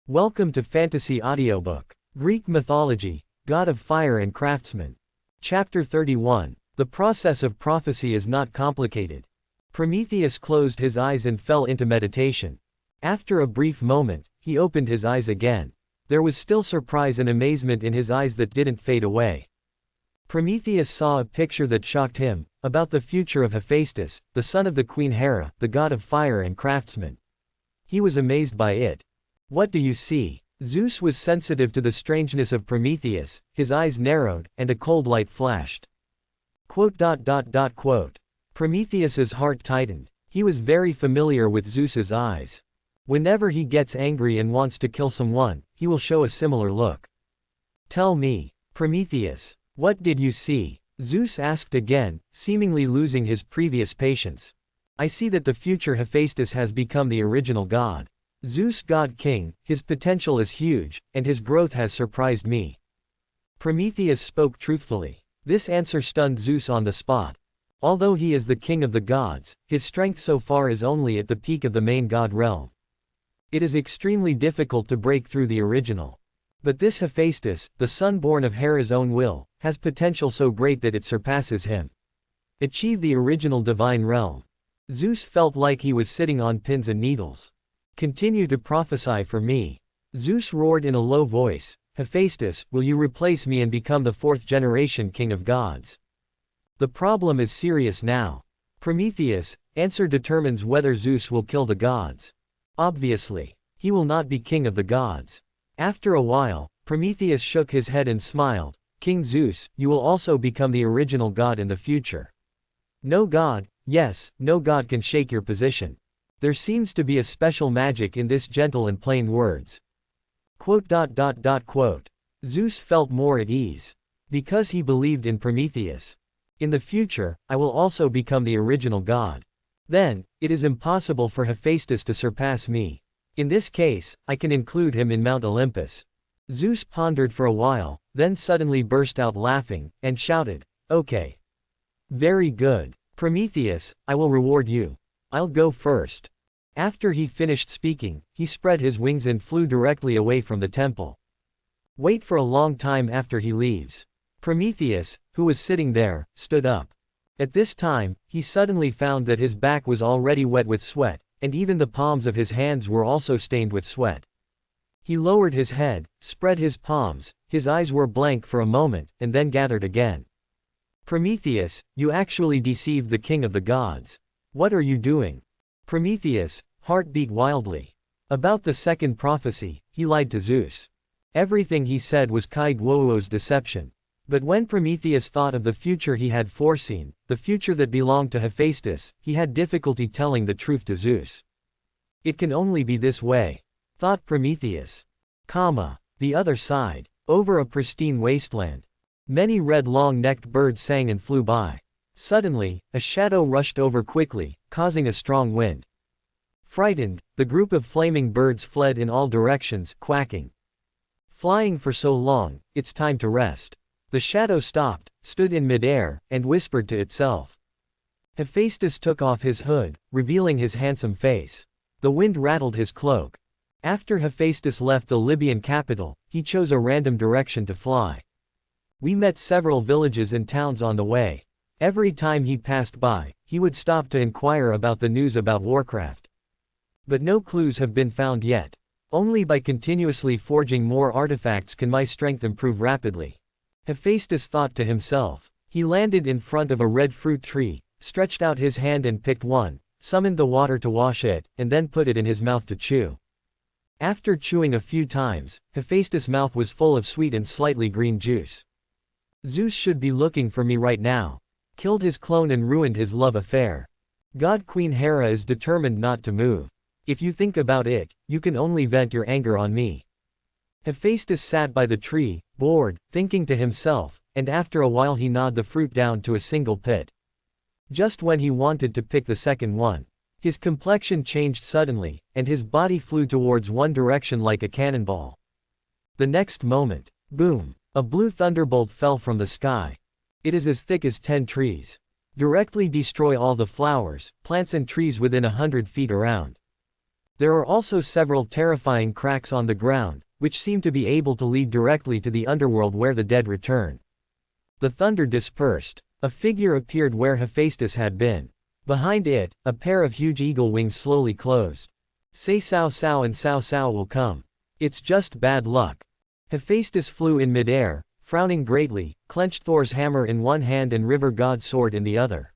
Welcome to Fantasy Audiobook. Greek Mythology, God of Fire and Craftsmen. Chapter 31. The process of prophecy is not complicated. Prometheus closed his eyes and fell into meditation. After a brief moment, he opened his eyes again. There was still surprise and amazement in his eyes that didn't fade away. Prometheus saw a picture that shocked him, about the future of Hephaestus, the son of the queen Hera, the god of fire and craftsmen. He was amazed by it. What do you see? Zeus was sensitive to the strangeness of Prometheus, his eyes narrowed, and a cold light flashed. Prometheus's heart tightened. He was very familiar with Zeus's eyes. Whenever he gets angry and wants to kill someone, he will show a similar look. Tell me, Prometheus, what did you see? Zeus asked again, seemingly losing his previous patience. I see that the future Hephaestus has become the original god. Zeus God King, his potential is huge, and his growth has surprised me. Prometheus spoke truthfully. This answer stunned Zeus on the spot. Although he is the king of the gods, his strength so far is only at the peak of the main god realm. It is extremely difficult to break through the original. But this Hephaestus, the son born of Hera's own will, has potential so great that it surpasses him. Achieve the original divine realm. Zeus felt like he was sitting on pins and needles. Continue to prophesy for me. Zeus roared in a low voice, Hephaestus, will you replace me and become the fourth generation king of gods? The problem is serious now. Prometheus' answer determines whether Zeus will kill the gods. Obviously, he will not be king of the gods. After a while, Prometheus shook his head and smiled, King Zeus, you will also become the original god in the future. No god, yes, no god can shake your position. There seems to be a special magic in this gentle and plain words. Zeus felt more at ease. Because he believed in Prometheus. In the future, I will also become the original god. Then, it is impossible for Hephaestus to surpass me. In this case, I can include him in Mount Olympus. Zeus pondered for a while, then suddenly burst out laughing, and shouted, okay. Very good. Prometheus, I will reward you. I'll go first. After he finished speaking, he spread his wings and flew directly away from the temple. Wait for a long time after he leaves. Prometheus, who was sitting there, stood up. At this time, he suddenly found that his back was already wet with sweat, and even the palms of his hands were also stained with sweat. He lowered his head, spread his palms, his eyes were blank for a moment, and then gathered again. Prometheus, you actually deceived the king of the gods. What are you doing? Prometheus' heart beat wildly. About the second prophecy, he lied to Zeus. Everything he said was Kai Guo's deception. But when Prometheus thought of the future he had foreseen, the future that belonged to Hephaestus, he had difficulty telling the truth to Zeus. It can only be this way, thought Prometheus. The other side, over a pristine wasteland. Many red long-necked birds sang and flew by. Suddenly, a shadow rushed over quickly, causing a strong wind. Frightened, the group of flaming birds fled in all directions, quacking. Flying for so long, it's time to rest. The shadow stopped, stood in midair, and whispered to itself. Hephaestus took off his hood, revealing his handsome face. The wind rattled his cloak. After Hephaestus left the Libyan capital, he chose a random direction to fly. We met several villages and towns on the way. Every time he passed by, he would stop to inquire about the news about Warcraft. But no clues have been found yet. Only by continuously forging more artifacts can my strength improve rapidly. Hephaestus thought to himself. He landed in front of a red fruit tree, stretched out his hand and picked one, summoned the water to wash it, and then put it in his mouth to chew. After chewing a few times, Hephaestus' mouth was full of sweet and slightly green juice. Zeus should be looking for me right now. Killed his clone and ruined his love affair. God Queen Hera is determined not to move. If you think about it, you can only vent your anger on me. Hephaestus sat by the tree, bored, thinking to himself, and after a while he gnawed the fruit down to a single pit. Just when he wanted to pick the second one, his complexion changed suddenly, and his body flew towards one direction like a cannonball. The next moment, boom, a blue thunderbolt fell from the sky. It is as thick as 10 trees. Directly destroy all the flowers, plants and trees within 100 feet around. There are also several terrifying cracks on the ground, which seem to be able to lead directly to the underworld where the dead return. The thunder dispersed. A figure appeared where Hephaestus had been. Behind it, a pair of huge eagle wings slowly closed. Say Sao Sao and Sao Sao will come. It's just bad luck. Hephaestus flew in midair, frowning greatly, clenched Thor's hammer in one hand and river god's sword in the other.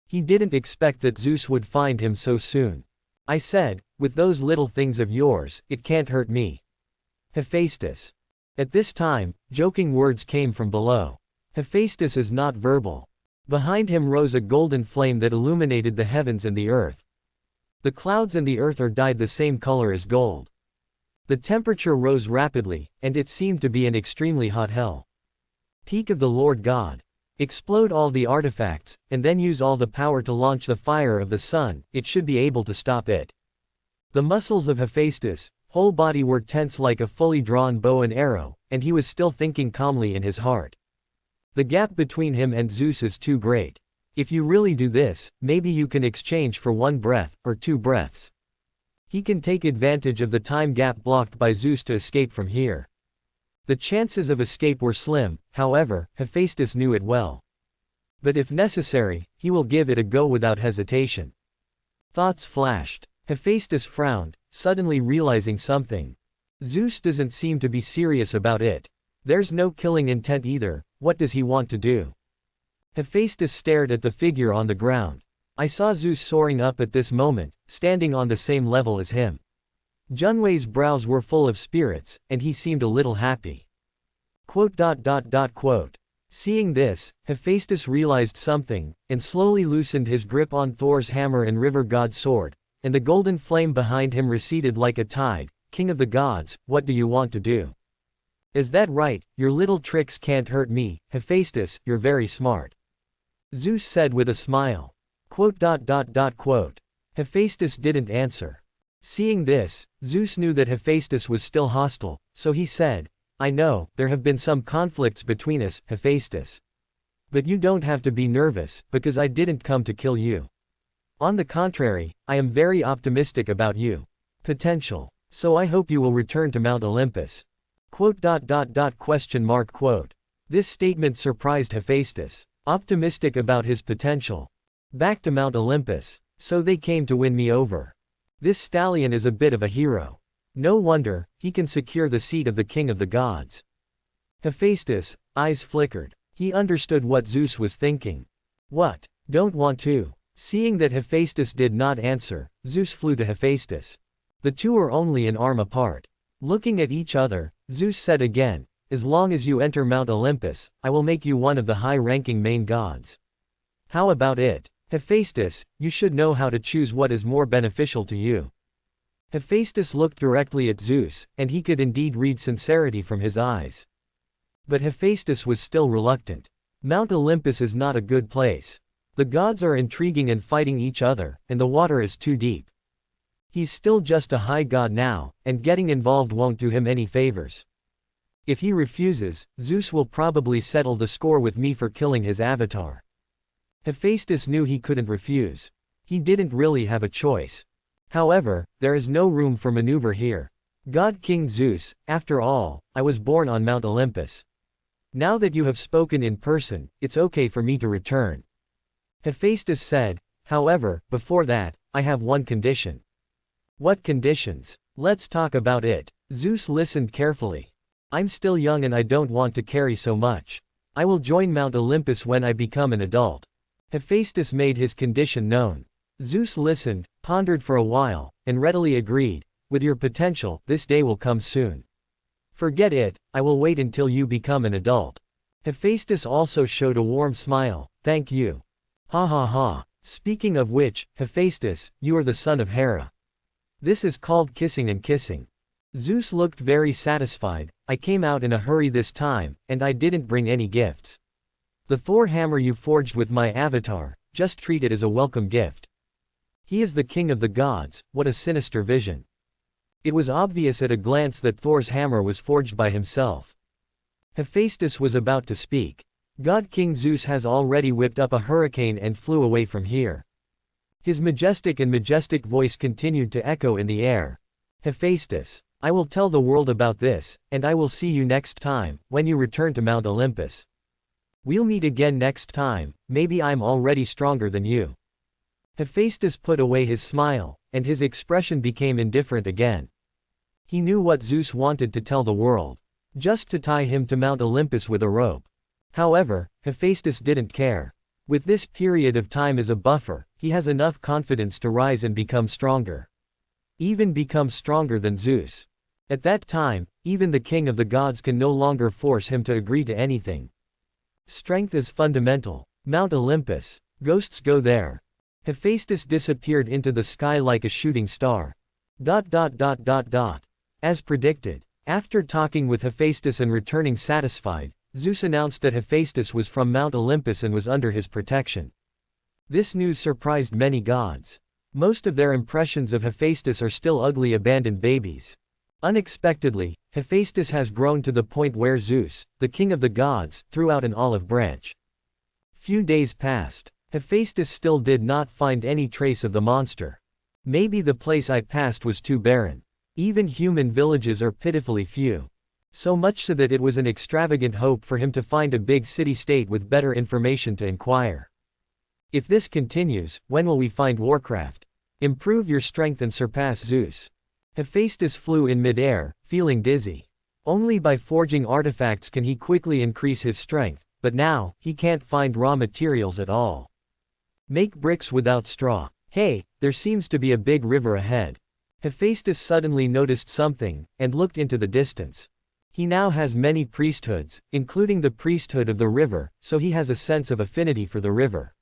He didn't expect that Zeus would find him so soon. I said, with those little things of yours, it can't hurt me. Hephaestus. At this time, joking words came from below. Hephaestus is not verbal. Behind him rose a golden flame that illuminated the heavens and the earth. The clouds and the earth are dyed the same color as gold. The temperature rose rapidly, and it seemed to be an extremely hot hell. Peak of the Lord God. Explode all the artifacts, and then use all the power to launch the fire of the sun, it should be able to stop it. The muscles of Hephaestus' whole body were tense like a fully drawn bow and arrow, and he was still thinking calmly in his heart. The gap between him and Zeus is too great. If you really do this, maybe you can exchange for one breath, or two breaths. He can take advantage of the time gap blocked by Zeus to escape from here. The chances of escape were slim, however, Hephaestus knew it well. But if necessary, he will give it a go without hesitation. Thoughts flashed. Hephaestus frowned, suddenly realizing something. Zeus doesn't seem to be serious about it. There's no killing intent either. What does he want to do? Hephaestus stared at the figure on the ground. I saw Zeus soaring up at this moment, standing on the same level as him. Junwei's brows were full of spirits, and he seemed a little happy. Seeing this, Hephaestus realized something, and slowly loosened his grip on Thor's hammer and river god's sword, and the golden flame behind him receded like a tide. King of the gods, what do you want to do? Is that right? Your little tricks can't hurt me, Hephaestus, you're very smart. Zeus said with a smile. Hephaestus didn't answer. Seeing this, Zeus knew that Hephaestus was still hostile, so he said, I know, there have been some conflicts between us, Hephaestus. But you don't have to be nervous, because I didn't come to kill you. On the contrary, I am very optimistic about you. Potential. So I hope you will return to Mount Olympus. This statement surprised Hephaestus. Optimistic about his potential. Back to Mount Olympus. So they came to win me over. This stallion is a bit of a hero. No wonder, he can secure the seat of the king of the gods. Hephaestus' eyes flickered. He understood what Zeus was thinking. What? Don't want to? Seeing that Hephaestus did not answer, Zeus flew to Hephaestus. The two are only an arm apart. Looking at each other, Zeus said again, as long as you enter Mount Olympus, I will make you one of the high-ranking main gods. How about it? Hephaestus, you should know how to choose what is more beneficial to you. Hephaestus looked directly at Zeus, and he could indeed read sincerity from his eyes. But Hephaestus was still reluctant. Mount Olympus is not a good place. The gods are intriguing and fighting each other, and the water is too deep. He's still just a high god now, and getting involved won't do him any favors. If he refuses, Zeus will probably settle the score with me for killing his avatar. Hephaestus knew he couldn't refuse. He didn't really have a choice. However, there is no room for maneuver here. God King Zeus, after all, I was born on Mount Olympus. Now that you have spoken in person, it's okay for me to return. Hephaestus said, however, before that, I have one condition. What conditions? Let's talk about it. Zeus listened carefully. I'm still young and I don't want to carry so much. I will join Mount Olympus when I become an adult. Hephaestus made his condition known. Zeus listened, pondered for a while, and readily agreed, with your potential, this day will come soon. Forget it, I will wait until you become an adult. Hephaestus also showed a warm smile, thank you. Ha ha ha. Speaking of which, Hephaestus, you are the son of Hera. This is called kissing and kissing. Zeus looked very satisfied. I came out in a hurry this time, and I didn't bring any gifts. The Thor hammer you forged with my avatar, just treat it as a welcome gift. He is the king of the gods, what a sinister vision. It was obvious at a glance that Thor's hammer was forged by himself. Hephaestus was about to speak. God King Zeus has already whipped up a hurricane and flew away from here. His majestic voice continued to echo in the air. Hephaestus, I will tell the world about this, and I will see you next time, when you return to Mount Olympus. We'll meet again next time, maybe I'm already stronger than you. Hephaestus put away his smile, and his expression became indifferent again. He knew what Zeus wanted to tell the world. Just to tie him to Mount Olympus with a rope. However, Hephaestus didn't care. With this period of time as a buffer, he has enough confidence to rise and become stronger. Even become stronger than Zeus. At that time, even the king of the gods can no longer force him to agree to anything. Strength is fundamental. Mount Olympus. Ghosts go there. Hephaestus disappeared into the sky like a shooting star. As predicted. After talking with Hephaestus and returning satisfied, Zeus announced that Hephaestus was from Mount Olympus and was under his protection. This news surprised many gods. Most of their impressions of Hephaestus are still ugly abandoned babies. Unexpectedly, Hephaestus has grown to the point where Zeus, the king of the gods, threw out an olive branch. Few days passed. Hephaestus still did not find any trace of the monster. Maybe the place I passed was too barren. Even human villages are pitifully few. So much so that it was an extravagant hope for him to find a big city-state with better information to inquire. If this continues, when will we find Warcraft? Improve your strength and surpass Zeus. Hephaestus flew in mid-air, feeling dizzy. Only by forging artifacts can he quickly increase his strength, but now, he can't find raw materials at all. Make bricks without straw. Hey, there seems to be a big river ahead. Hephaestus suddenly noticed something, and looked into the distance. He now has many priesthoods, including the priesthood of the river, so he has a sense of affinity for the river.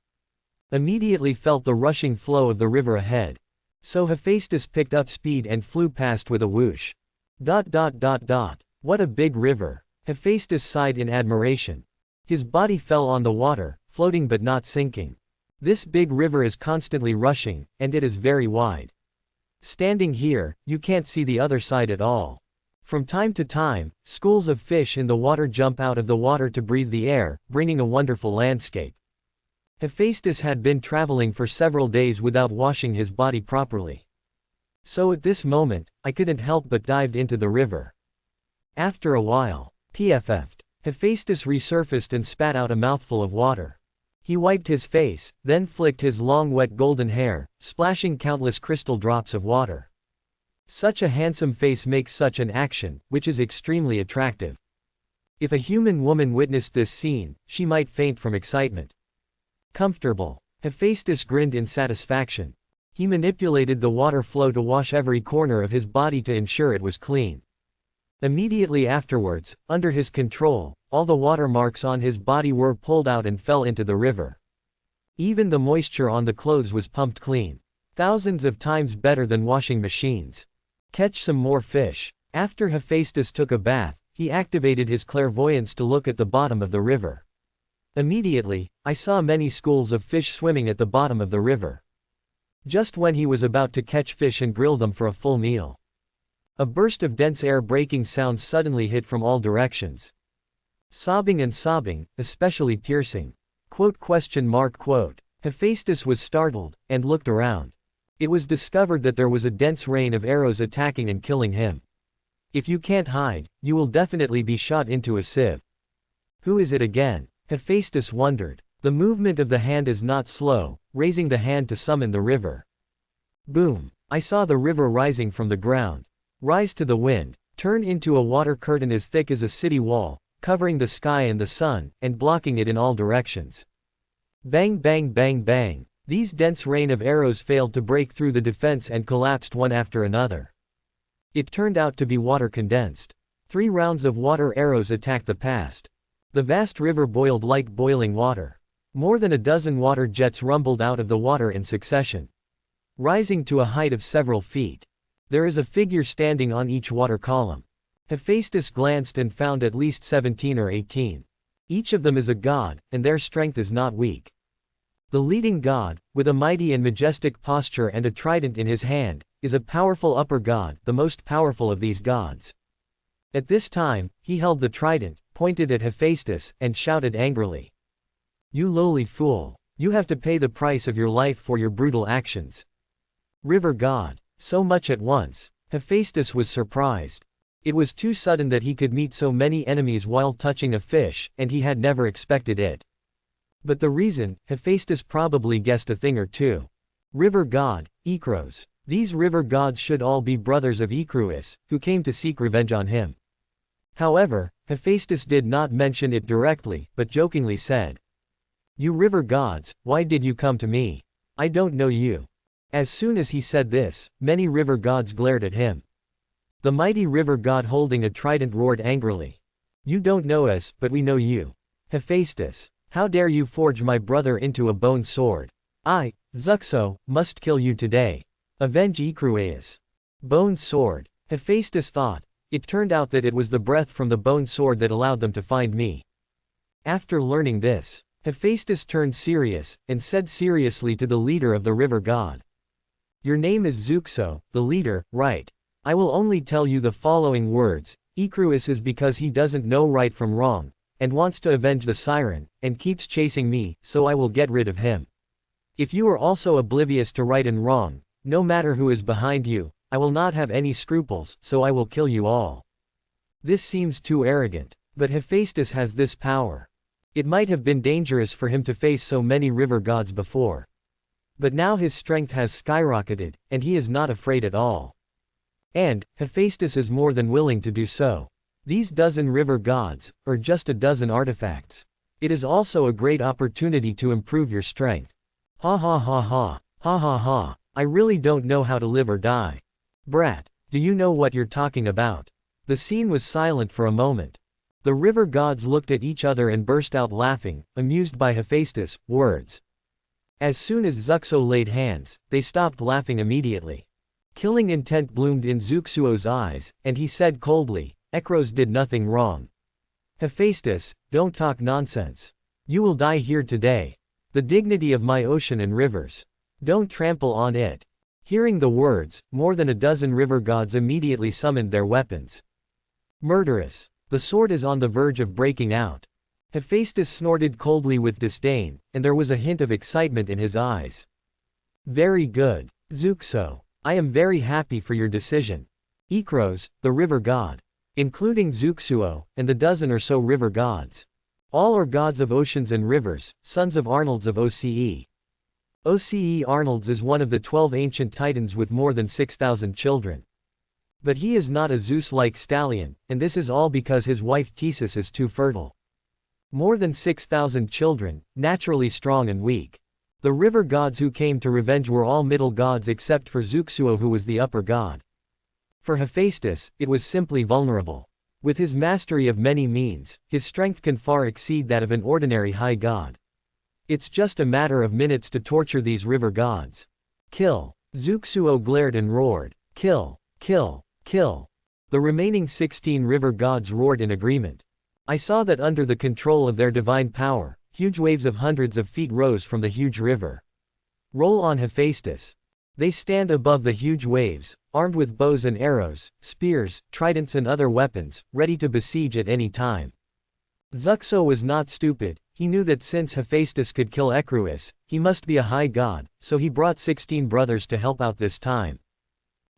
Immediately felt the rushing flow of the river ahead. So Hephaestus picked up speed and flew past with a whoosh. What a big river. Hephaestus sighed in admiration. His body fell on the water, floating but not sinking. This big river is constantly rushing, and it is very wide. Standing here, you can't see the other side at all. From time to time, schools of fish in the water jump out of the water to breathe the air, bringing a wonderful landscape. Hephaestus had been traveling for several days without washing his body properly. So at this moment, I couldn't help but dived into the river. After a while, PFF'd. Hephaestus resurfaced and spat out a mouthful of water. He wiped his face, then flicked his long wet golden hair, splashing countless crystal drops of water. Such a handsome face makes such an action, which is extremely attractive. If a human woman witnessed this scene, she might faint from excitement. Comfortable. Hephaestus grinned in satisfaction. He manipulated the water flow to wash every corner of his body to ensure it was clean. Immediately afterwards, under his control, all the water marks on his body were pulled out and fell into the river. Even the moisture on the clothes was pumped clean. Thousands of times better than washing machines. Catch some more fish. After Hephaestus took a bath, he activated his clairvoyance to look at the bottom of the river. Immediately, I saw many schools of fish swimming at the bottom of the river. Just when he was about to catch fish and grill them for a full meal. A burst of dense air-breaking sounds suddenly hit from all directions. Sobbing and sobbing, especially piercing. Quote. Hephaestus was startled, and looked around. It was discovered that there was a dense rain of arrows attacking and killing him. If you can't hide, you will definitely be shot into a sieve. Who is it again? Hephaestus wondered. The movement of the hand is not slow, raising the hand to summon the river. Boom! I saw the river rising from the ground. Rise to the wind, turn into a water curtain as thick as a city wall, covering the sky and the sun, and blocking it in all directions. Bang bang bang bang. These dense rain of arrows failed to break through the defense and collapsed one after another. It turned out to be water condensed. 3 rounds of water arrows attacked the past. The vast river boiled like boiling water. More than a dozen water jets rumbled out of the water in succession. Rising to a height of several feet. There is a figure standing on each water column. Hephaestus glanced and found at least 17 or 18. Each of them is a god, and their strength is not weak. The leading god, with a mighty and majestic posture and a trident in his hand, is a powerful upper god, the most powerful of these gods. At this time, he held the trident, pointed at Hephaestus, and shouted angrily. You lowly fool! You have to pay the price of your life for your brutal actions. River god. So much at once. Hephaestus was surprised. It was too sudden that he could meet so many enemies while touching a fish, and he had never expected it. But the reason, Hephaestus probably guessed a thing or two. River god, Ikros. These river gods should all be brothers of Icarus, who came to seek revenge on him. However, Hephaestus did not mention it directly, but jokingly said, "You river gods, why did you come to me? I don't know you." As soon as he said this, many river gods glared at him. The mighty river god holding a trident roared angrily. "You don't know us, but we know you. Hephaestus, how dare you forge my brother into a bone sword? I, Zuxo, must kill you today. Avenge Icarus." Bone sword. Hephaestus thought. It turned out that it was the breath from the bone sword that allowed them to find me. After learning this, Hephaestus turned serious, and said seriously to the leader of the river god. "Your name is Zuxo, the leader, right? I will only tell you the following words. Icarus is because he doesn't know right from wrong, and wants to avenge the siren, and keeps chasing me, so I will get rid of him. If you are also oblivious to right and wrong, no matter who is behind you, I will not have any scruples, so I will kill you all." This seems too arrogant. But Hephaestus has this power. It might have been dangerous for him to face so many river gods before. But now his strength has skyrocketed, and he is not afraid at all. And, Hephaestus is more than willing to do so. These dozen river gods, or just a dozen artifacts. It is also a great opportunity to improve your strength. Ha ha ha ha, ha ha ha, I really don't know how to live or die. Brat, do you know what you're talking about? The scene was silent for a moment. The river gods looked at each other and burst out laughing, amused by Hephaestus' words. As soon as Zuxo laid hands, they stopped laughing immediately. Killing intent bloomed in Zuxo's eyes, and he said coldly, "Ekros did nothing wrong. Hephaestus, don't talk nonsense. You will die here today. The dignity of my ocean and rivers. Don't trample on it." Hearing the words, more than a dozen river gods immediately summoned their weapons. Murderous. The sword is on the verge of breaking out. Hephaestus snorted coldly with disdain, and there was a hint of excitement in his eyes. "Very good, Zuxo. I am very happy for your decision. Ikros, the river god. Including Zuxo, and the dozen or so river gods. All are gods of oceans and rivers, sons of Arnolds of OCE. OCE Arnolds is one of the 12 ancient titans with more than 6,000 children. But he is not a Zeus-like stallion, and this is all because his wife Thesis is too fertile. More than 6,000 children, naturally strong and weak. The river gods who came to revenge were all middle gods except for Zuxo, who was the upper god. For Hephaestus, it was simply vulnerable. With his mastery of many means, his strength can far exceed that of an ordinary high god. It's just a matter of minutes to torture these river gods. Kill. Zuxo glared and roared. Kill, kill, kill. The remaining 16 river gods roared in agreement. I saw that under the control of their divine power, huge waves of hundreds of feet rose from the huge river. Roll on Hephaestus. They stand above the huge waves, armed with bows and arrows, spears, tridents and other weapons, ready to besiege at any time. Zuxo was not stupid. He knew that since Hephaestus could kill Icarus, he must be a high god, so he brought 16 brothers to help out this time.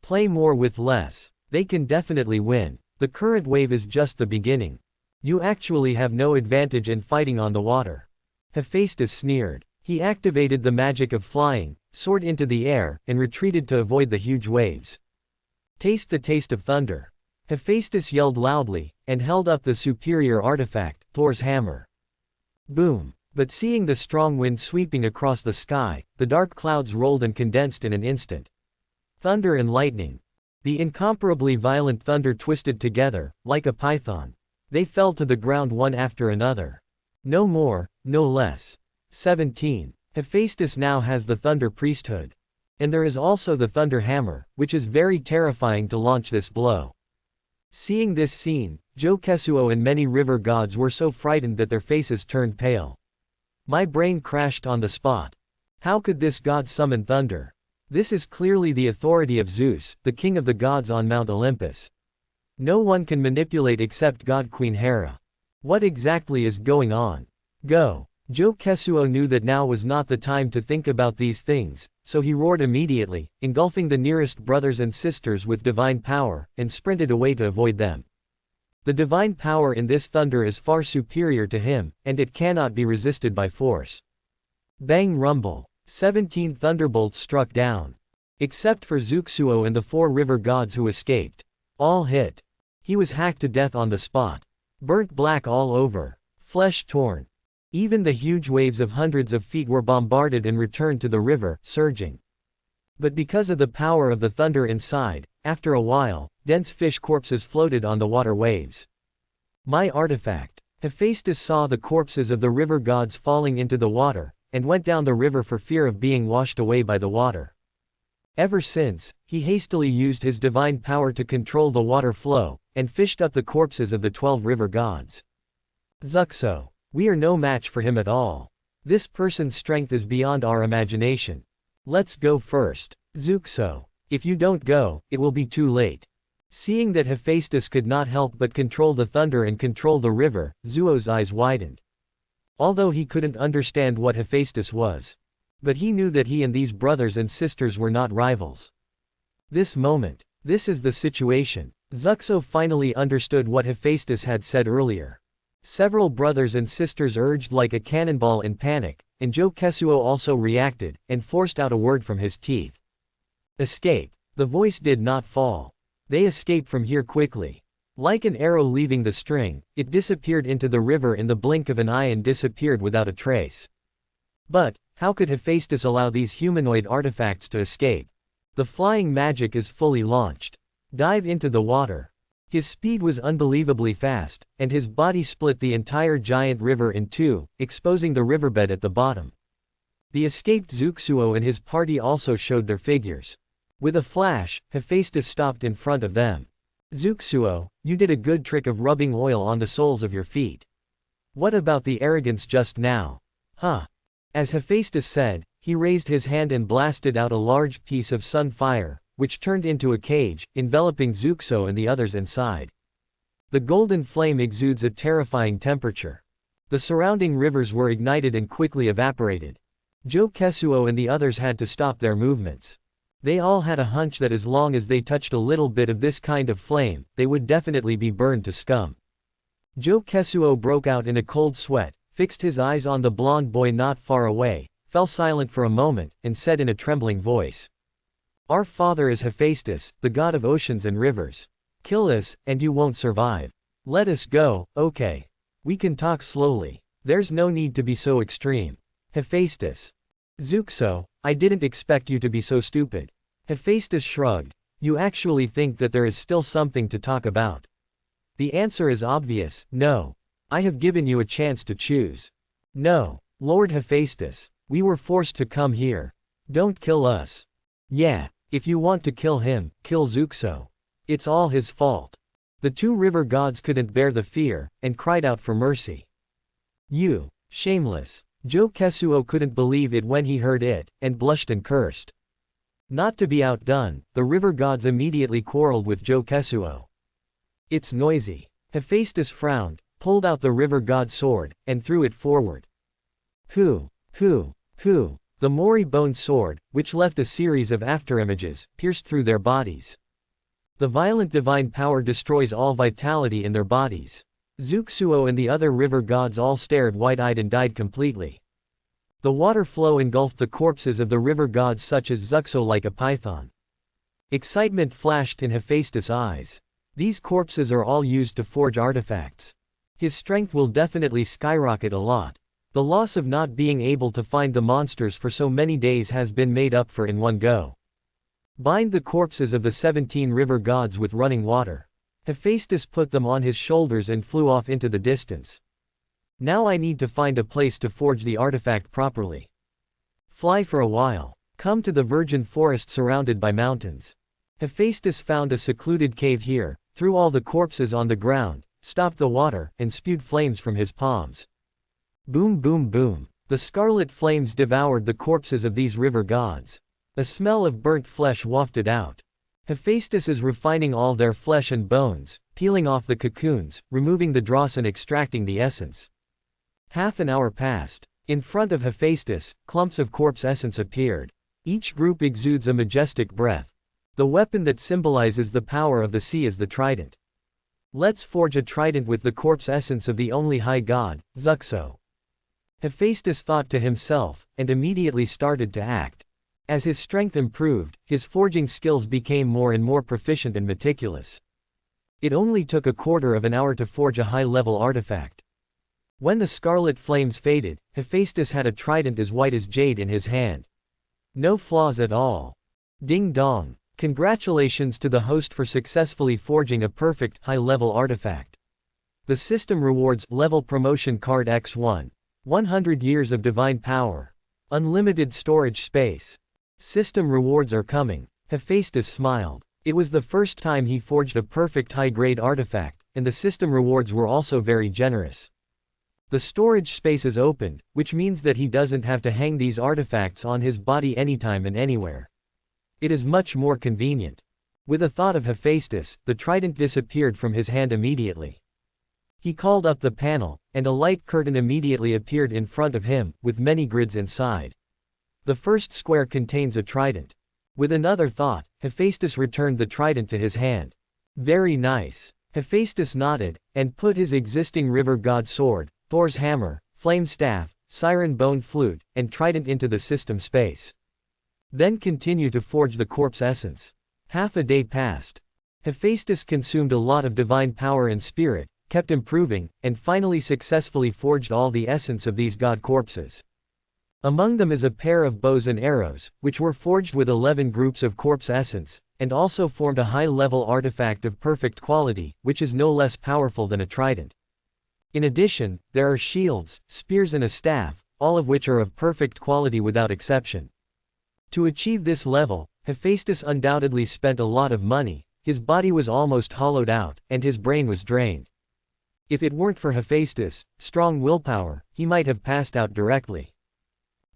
Play more with less. They can definitely win. The current wave is just the beginning. You actually have no advantage in fighting on the water. Hephaestus sneered. He activated the magic of flying, soared into the air, and retreated to avoid the huge waves. Taste the taste of thunder. Hephaestus yelled loudly, and held up the superior artifact, Thor's hammer. Boom! But seeing the strong wind sweeping across the sky, the dark clouds rolled and condensed in an instant. Thunder and lightning. The incomparably violent thunder twisted together, like a python. They fell to the ground one after another. No more, no less. 17. Hephaestus now has the thunder priesthood. And there is also the thunder hammer, which is very terrifying to launch this blow. Seeing this scene, Jokesuo and many river gods were so frightened that their faces turned pale. My brain crashed on the spot. How could this god summon thunder? This is clearly the authority of Zeus, the king of the gods on Mount Olympus. No one can manipulate except God Queen Hera. What exactly is going on? Go. Kesuo knew that now was not the time to think about these things, so he roared immediately, engulfing the nearest brothers and sisters with divine power, and sprinted away to avoid them. The divine power in this thunder is far superior to him, and it cannot be resisted by force. Bang rumble. 17 thunderbolts struck down. Except for Zuxuo and the 4 river gods who escaped. All hit. He was hacked to death on the spot. Burnt black all over. Flesh torn. Even the huge waves of hundreds of feet were bombarded and returned to the river, surging. But because of the power of the thunder inside, after a while, dense fish corpses floated on the water waves. My artifact. Hephaestus saw the corpses of the river gods falling into the water, and went down the river for fear of being washed away by the water. Ever since, he hastily used his divine power to control the water flow, and fished up the corpses of the 12 river gods. Zuxo. We are no match for him at all. This person's strength is beyond our imagination. Let's go first. Zuxo. If you don't go, it will be too late. Seeing that Hephaestus could not help but control the thunder and control the river, Zuo's eyes widened. Although he couldn't understand what Hephaestus was. But he knew that he and these brothers and sisters were not rivals. This moment. This is the situation. Zuxo finally understood what Hephaestus had said earlier. Several brothers and sisters urged like a cannonball in panic, and Kesuo also reacted, and forced out a word from his teeth. Escape. The voice did not fall. They escaped from here quickly. Like an arrow leaving the string, it disappeared into the river in the blink of an eye and disappeared without a trace. But, how could Hephaestus allow these humanoid artifacts to escape? The flying magic is fully launched. Dive into the water. His speed was unbelievably fast, and his body split the entire giant river in two, exposing the riverbed at the bottom. The escaped Zuxuo and his party also showed their figures. With a flash, Hephaestus stopped in front of them. Zuxuo, you did a good trick of rubbing oil on the soles of your feet. What about the arrogance just now? Huh? As Hephaestus said, he raised his hand and blasted out a large piece of sun fire, which turned into a cage, enveloping Zuxo and the others inside. The golden flame exudes a terrifying temperature. The surrounding rivers were ignited and quickly evaporated. Kesuo and the others had to stop their movements. They all had a hunch that as long as they touched a little bit of this kind of flame, they would definitely be burned to scum. Kesuo broke out in a cold sweat, fixed his eyes on the blonde boy not far away, fell silent for a moment, and said in a trembling voice. Our father is Hephaestus, the god of oceans and rivers. Kill us, and you won't survive. Let us go, okay. We can talk slowly. There's no need to be so extreme. Hephaestus. Zuxo, I didn't expect you to be so stupid. Hephaestus shrugged. You actually think that there is still something to talk about? The answer is obvious, no. I have given you a chance to choose. No, Lord Hephaestus. We were forced to come here. Don't kill us. Yeah. If you want to kill him, kill Zuxo. It's all his fault. The 2 river gods couldn't bear the fear, and cried out for mercy. You, shameless. Kesuo couldn't believe it when he heard it, and blushed and cursed. Not to be outdone, the river gods immediately quarreled with Kesuo. It's noisy. Hephaestus frowned, pulled out the river god sword, and threw it forward. Who? The Mori-bone sword, which left a series of afterimages, pierced through their bodies. The violent divine power destroys all vitality in their bodies. Zuxuo and the other river gods all stared wide-eyed and died completely. The water flow engulfed the corpses of the river gods such as Zuxo like a python. Excitement flashed in Hephaestus' eyes. These corpses are all used to forge artifacts. His strength will definitely skyrocket a lot. The loss of not being able to find the monsters for so many days has been made up for in one go. Bind the corpses of the 17 river gods with running water. Hephaestus put them on his shoulders and flew off into the distance. Now I need to find a place to forge the artifact properly. Fly for a while. Come to the virgin forest surrounded by mountains. Hephaestus found a secluded cave here, threw all the corpses on the ground, stopped the water, and spewed flames from his palms. Boom boom boom. The scarlet flames devoured the corpses of these river gods. A smell of burnt flesh wafted out. Hephaestus is refining all their flesh and bones, peeling off the cocoons, removing the dross and extracting the essence. Half an hour passed. In front of Hephaestus, clumps of corpse essence appeared. Each group exudes a majestic breath. The weapon that symbolizes the power of the sea is the trident. Let's forge a trident with the corpse essence of the only high god, Zuxo. Hephaestus thought to himself, and immediately started to act. As his strength improved, his forging skills became more and more proficient and meticulous. It only took a quarter of an hour to forge a high-level artifact. When the scarlet flames faded, Hephaestus had a trident as white as jade in his hand. No flaws at all. Ding dong. Congratulations to the host for successfully forging a perfect, high-level artifact. The system rewards level promotion card X1. 100 years of divine power. Unlimited storage space. System rewards are coming. Hephaestus smiled. It was the first time he forged a perfect high-grade artifact, and the system rewards were also very generous. The storage space is opened, which means that he doesn't have to hang these artifacts on his body anytime and anywhere. It is much more convenient. With a thought of Hephaestus, the trident disappeared from his hand immediately. He called up the panel, and a light curtain immediately appeared in front of him, with many grids inside. The first square contains a trident. With another thought, Hephaestus returned the trident to his hand. Very nice. Hephaestus nodded, and put his existing river god sword, Thor's hammer, flame staff, siren bone flute, and trident into the system space. Then continue to forge the corpse essence. Half a day passed. Hephaestus consumed a lot of divine power and spirit, kept improving, and finally successfully forged all the essence of these god corpses. Among them is a pair of bows and arrows, which were forged with 11 groups of corpse essence, and also formed a high-level artifact of perfect quality, which is no less powerful than a trident. In addition, there are shields, spears and a staff, all of which are of perfect quality without exception. To achieve this level, Hephaestus undoubtedly spent a lot of money, his body was almost hollowed out, and his brain was drained. If it weren't for Hephaestus' strong willpower, he might have passed out directly.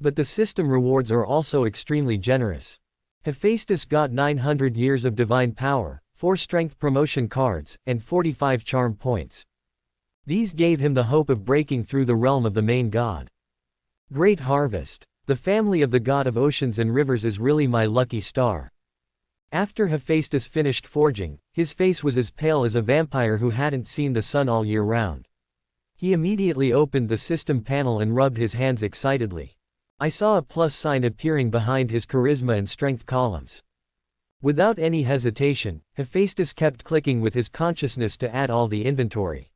But the system rewards are also extremely generous. Hephaestus got 900 years of divine power, 4 strength promotion cards, and 45 charm points. These gave him the hope of breaking through the realm of the main god. Great harvest. The family of the god of oceans and rivers is really my lucky star. After Hephaestus finished forging, his face was as pale as a vampire who hadn't seen the sun all year round. He immediately opened the system panel and rubbed his hands excitedly. I saw a plus sign appearing behind his charisma and strength columns. Without any hesitation, Hephaestus kept clicking with his consciousness to add all the inventory.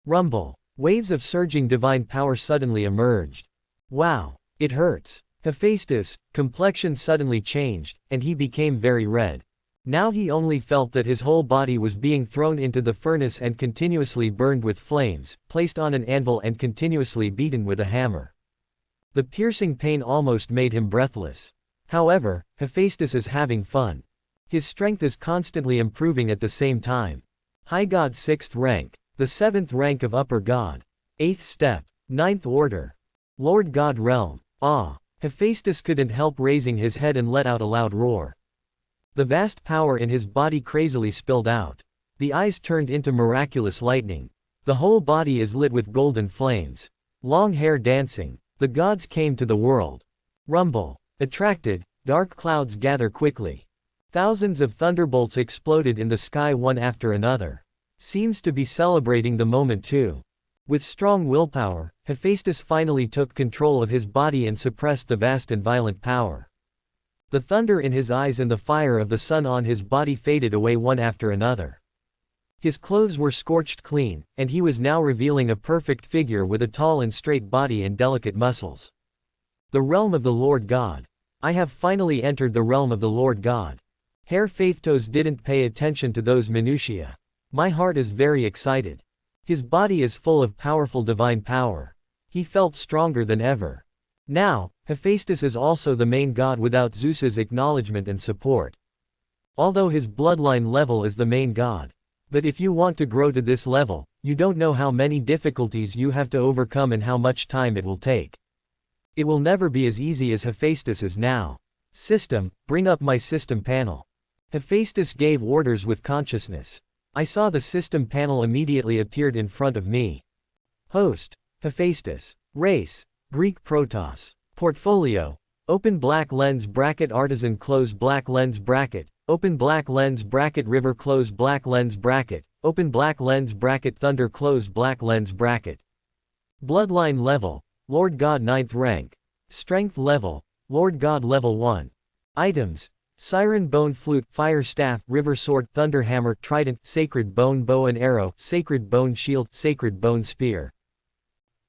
Rumble. Waves of surging divine power suddenly emerged. Wow. It hurts. Hephaestus' complexion suddenly changed, and he became very red. Now he only felt that his whole body was being thrown into the furnace and continuously burned with flames, placed on an anvil and continuously beaten with a hammer. The piercing pain almost made him breathless. However, Hephaestus is having fun. His strength is constantly improving at the same time. High God 6th rank, the 7th rank of Upper God. 8th step, 9th order. Lord God realm. Ah! Hephaestus couldn't help raising his head and let out a loud roar. The vast power in his body crazily spilled out. The eyes turned into miraculous lightning. The whole body is lit with golden flames. Long hair dancing. The gods came to the world. Rumble. Attracted, dark clouds gather quickly. Thousands of thunderbolts exploded in the sky one after another. Seems to be celebrating the moment too. With strong willpower, Hephaestus finally took control of his body and suppressed the vast and violent power. The thunder in his eyes and the fire of the sun on his body faded away one after another. His clothes were scorched clean, and he was now revealing a perfect figure with a tall and straight body and delicate muscles. The realm of the Lord God. I have finally entered the realm of the Lord God. Hephaestus didn't pay attention to those minutiae. My heart is very excited. His body is full of powerful divine power. He felt stronger than ever. Now, Hephaestus is also the main god without Zeus's acknowledgement and support. Although his bloodline level is the main god. But if you want to grow to this level, you don't know how many difficulties you have to overcome and how much time it will take. It will never be as easy as Hephaestus is now. System, bring up my system panel. Hephaestus gave orders with consciousness. I saw the system panel immediately appeared in front of me. Host. Hephaestus. Race. Greek protos. Portfolio. Open black lens bracket artisan close black lens bracket, open black lens bracket river close black lens bracket, open black lens bracket thunder close black lens bracket. Bloodline level, Lord God 9th rank. Strength level, Lord God level 1. Items, siren bone flute, fire staff, river sword, thunder hammer, trident, sacred bone bow and arrow, sacred bone shield, sacred bone spear.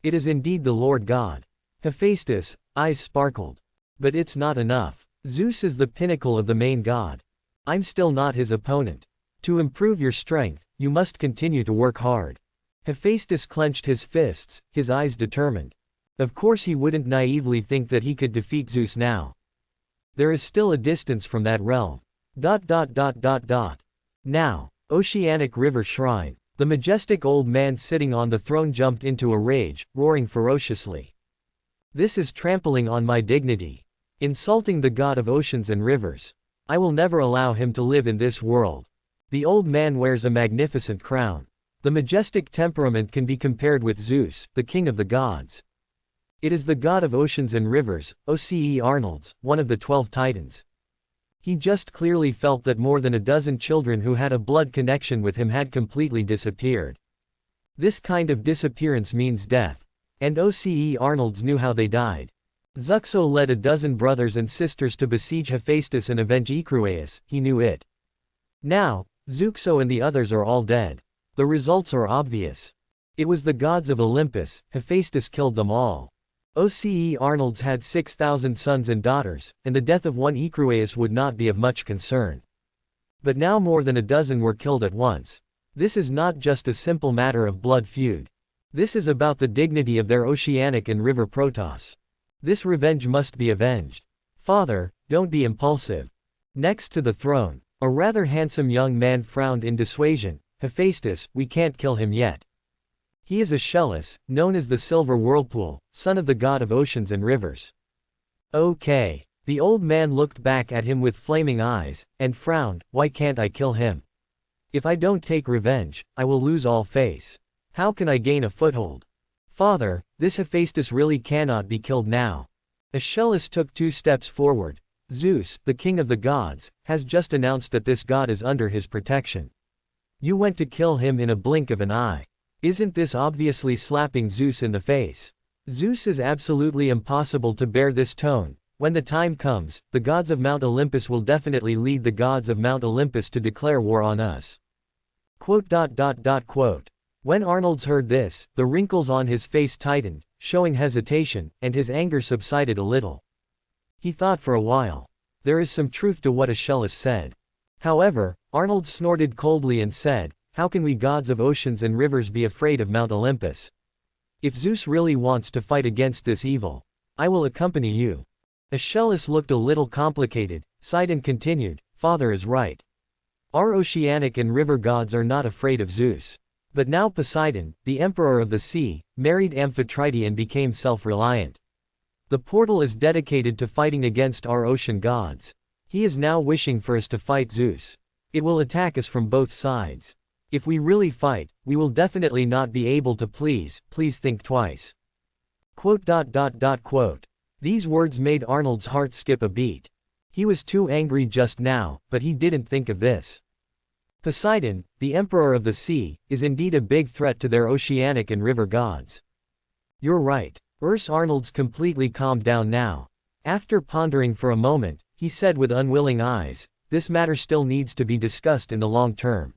It is indeed the Lord God. Hephaestus' eyes sparkled. But it's not enough. Zeus is the pinnacle of the main god. I'm still not his opponent. To improve your strength, you must continue to work hard. Hephaestus clenched his fists, his eyes determined. Of course he wouldn't naively think that he could defeat Zeus now. There is still a distance from that realm. Now, Oceanic River Shrine. The majestic old man sitting on the throne jumped into a rage, roaring ferociously. This is trampling on my dignity. Insulting the god of oceans and rivers. I will never allow him to live in this world. The old man wears a magnificent crown. The majestic temperament can be compared with Zeus, the king of the gods. It is the god of oceans and rivers, O.C.E. Arnold's, one of the 12 titans. He just clearly felt that more than a dozen children who had a blood connection with him had completely disappeared. This kind of disappearance means death. And O.C.E. Arnold's knew how they died. Zuxo led a dozen brothers and sisters to besiege Hephaestus and avenge Icrueus, he knew it. Now, Zuxo and the others are all dead. The results are obvious. It was the gods of Olympus, Hephaestus killed them all. O.C.E. Arnold's had 6,000 sons and daughters, and the death of one Icrueus would not be of much concern. But now more than a dozen were killed at once. This is not just a simple matter of blood feud. This is about the dignity of their oceanic and river protoss. This revenge must be avenged. Father, don't be impulsive. Next to the throne, a rather handsome young man frowned in dissuasion. Hephaestus, we can't kill him yet. He is Aeschylus, known as the Silver Whirlpool, son of the god of oceans and rivers. Okay. The old man looked back at him with flaming eyes, and frowned. Why can't I kill him? If I don't take revenge, I will lose all face. How can I gain a foothold? Father, this Hephaestus really cannot be killed now. Aeschylus took 2 steps forward. Zeus, the king of the gods, has just announced that this god is under his protection. You went to kill him in a blink of an eye. Isn't this obviously slapping Zeus in the face? Zeus is absolutely impossible to bear this tone. When the time comes, the gods of Mount Olympus will definitely lead the gods of Mount Olympus to declare war on us. When Arnold's heard this, the wrinkles on his face tightened, showing hesitation, and his anger subsided a little. He thought for a while. There is some truth to what Aeschylus said. However, Arnold snorted coldly and said, how can we gods of oceans and rivers be afraid of Mount Olympus? If Zeus really wants to fight against this evil, I will accompany you. Aeschylus looked a little complicated, sighed and continued, Father is right. Our oceanic and river gods are not afraid of Zeus. But now Poseidon, the emperor of the sea, married Amphitrite and became self-reliant. The portal is dedicated to fighting against our ocean gods. He is now wishing for us to fight Zeus. It will attack us from both sides. If we really fight, we will definitely not be able to please think twice. These words made Arnold's heart skip a beat. He was too angry just now, but he didn't think of this. Poseidon, the emperor of the sea, is indeed a big threat to their oceanic and river gods. You're right. Arnold's completely calmed down now. After pondering for a moment, he said with unwilling eyes, this matter still needs to be discussed in the long term.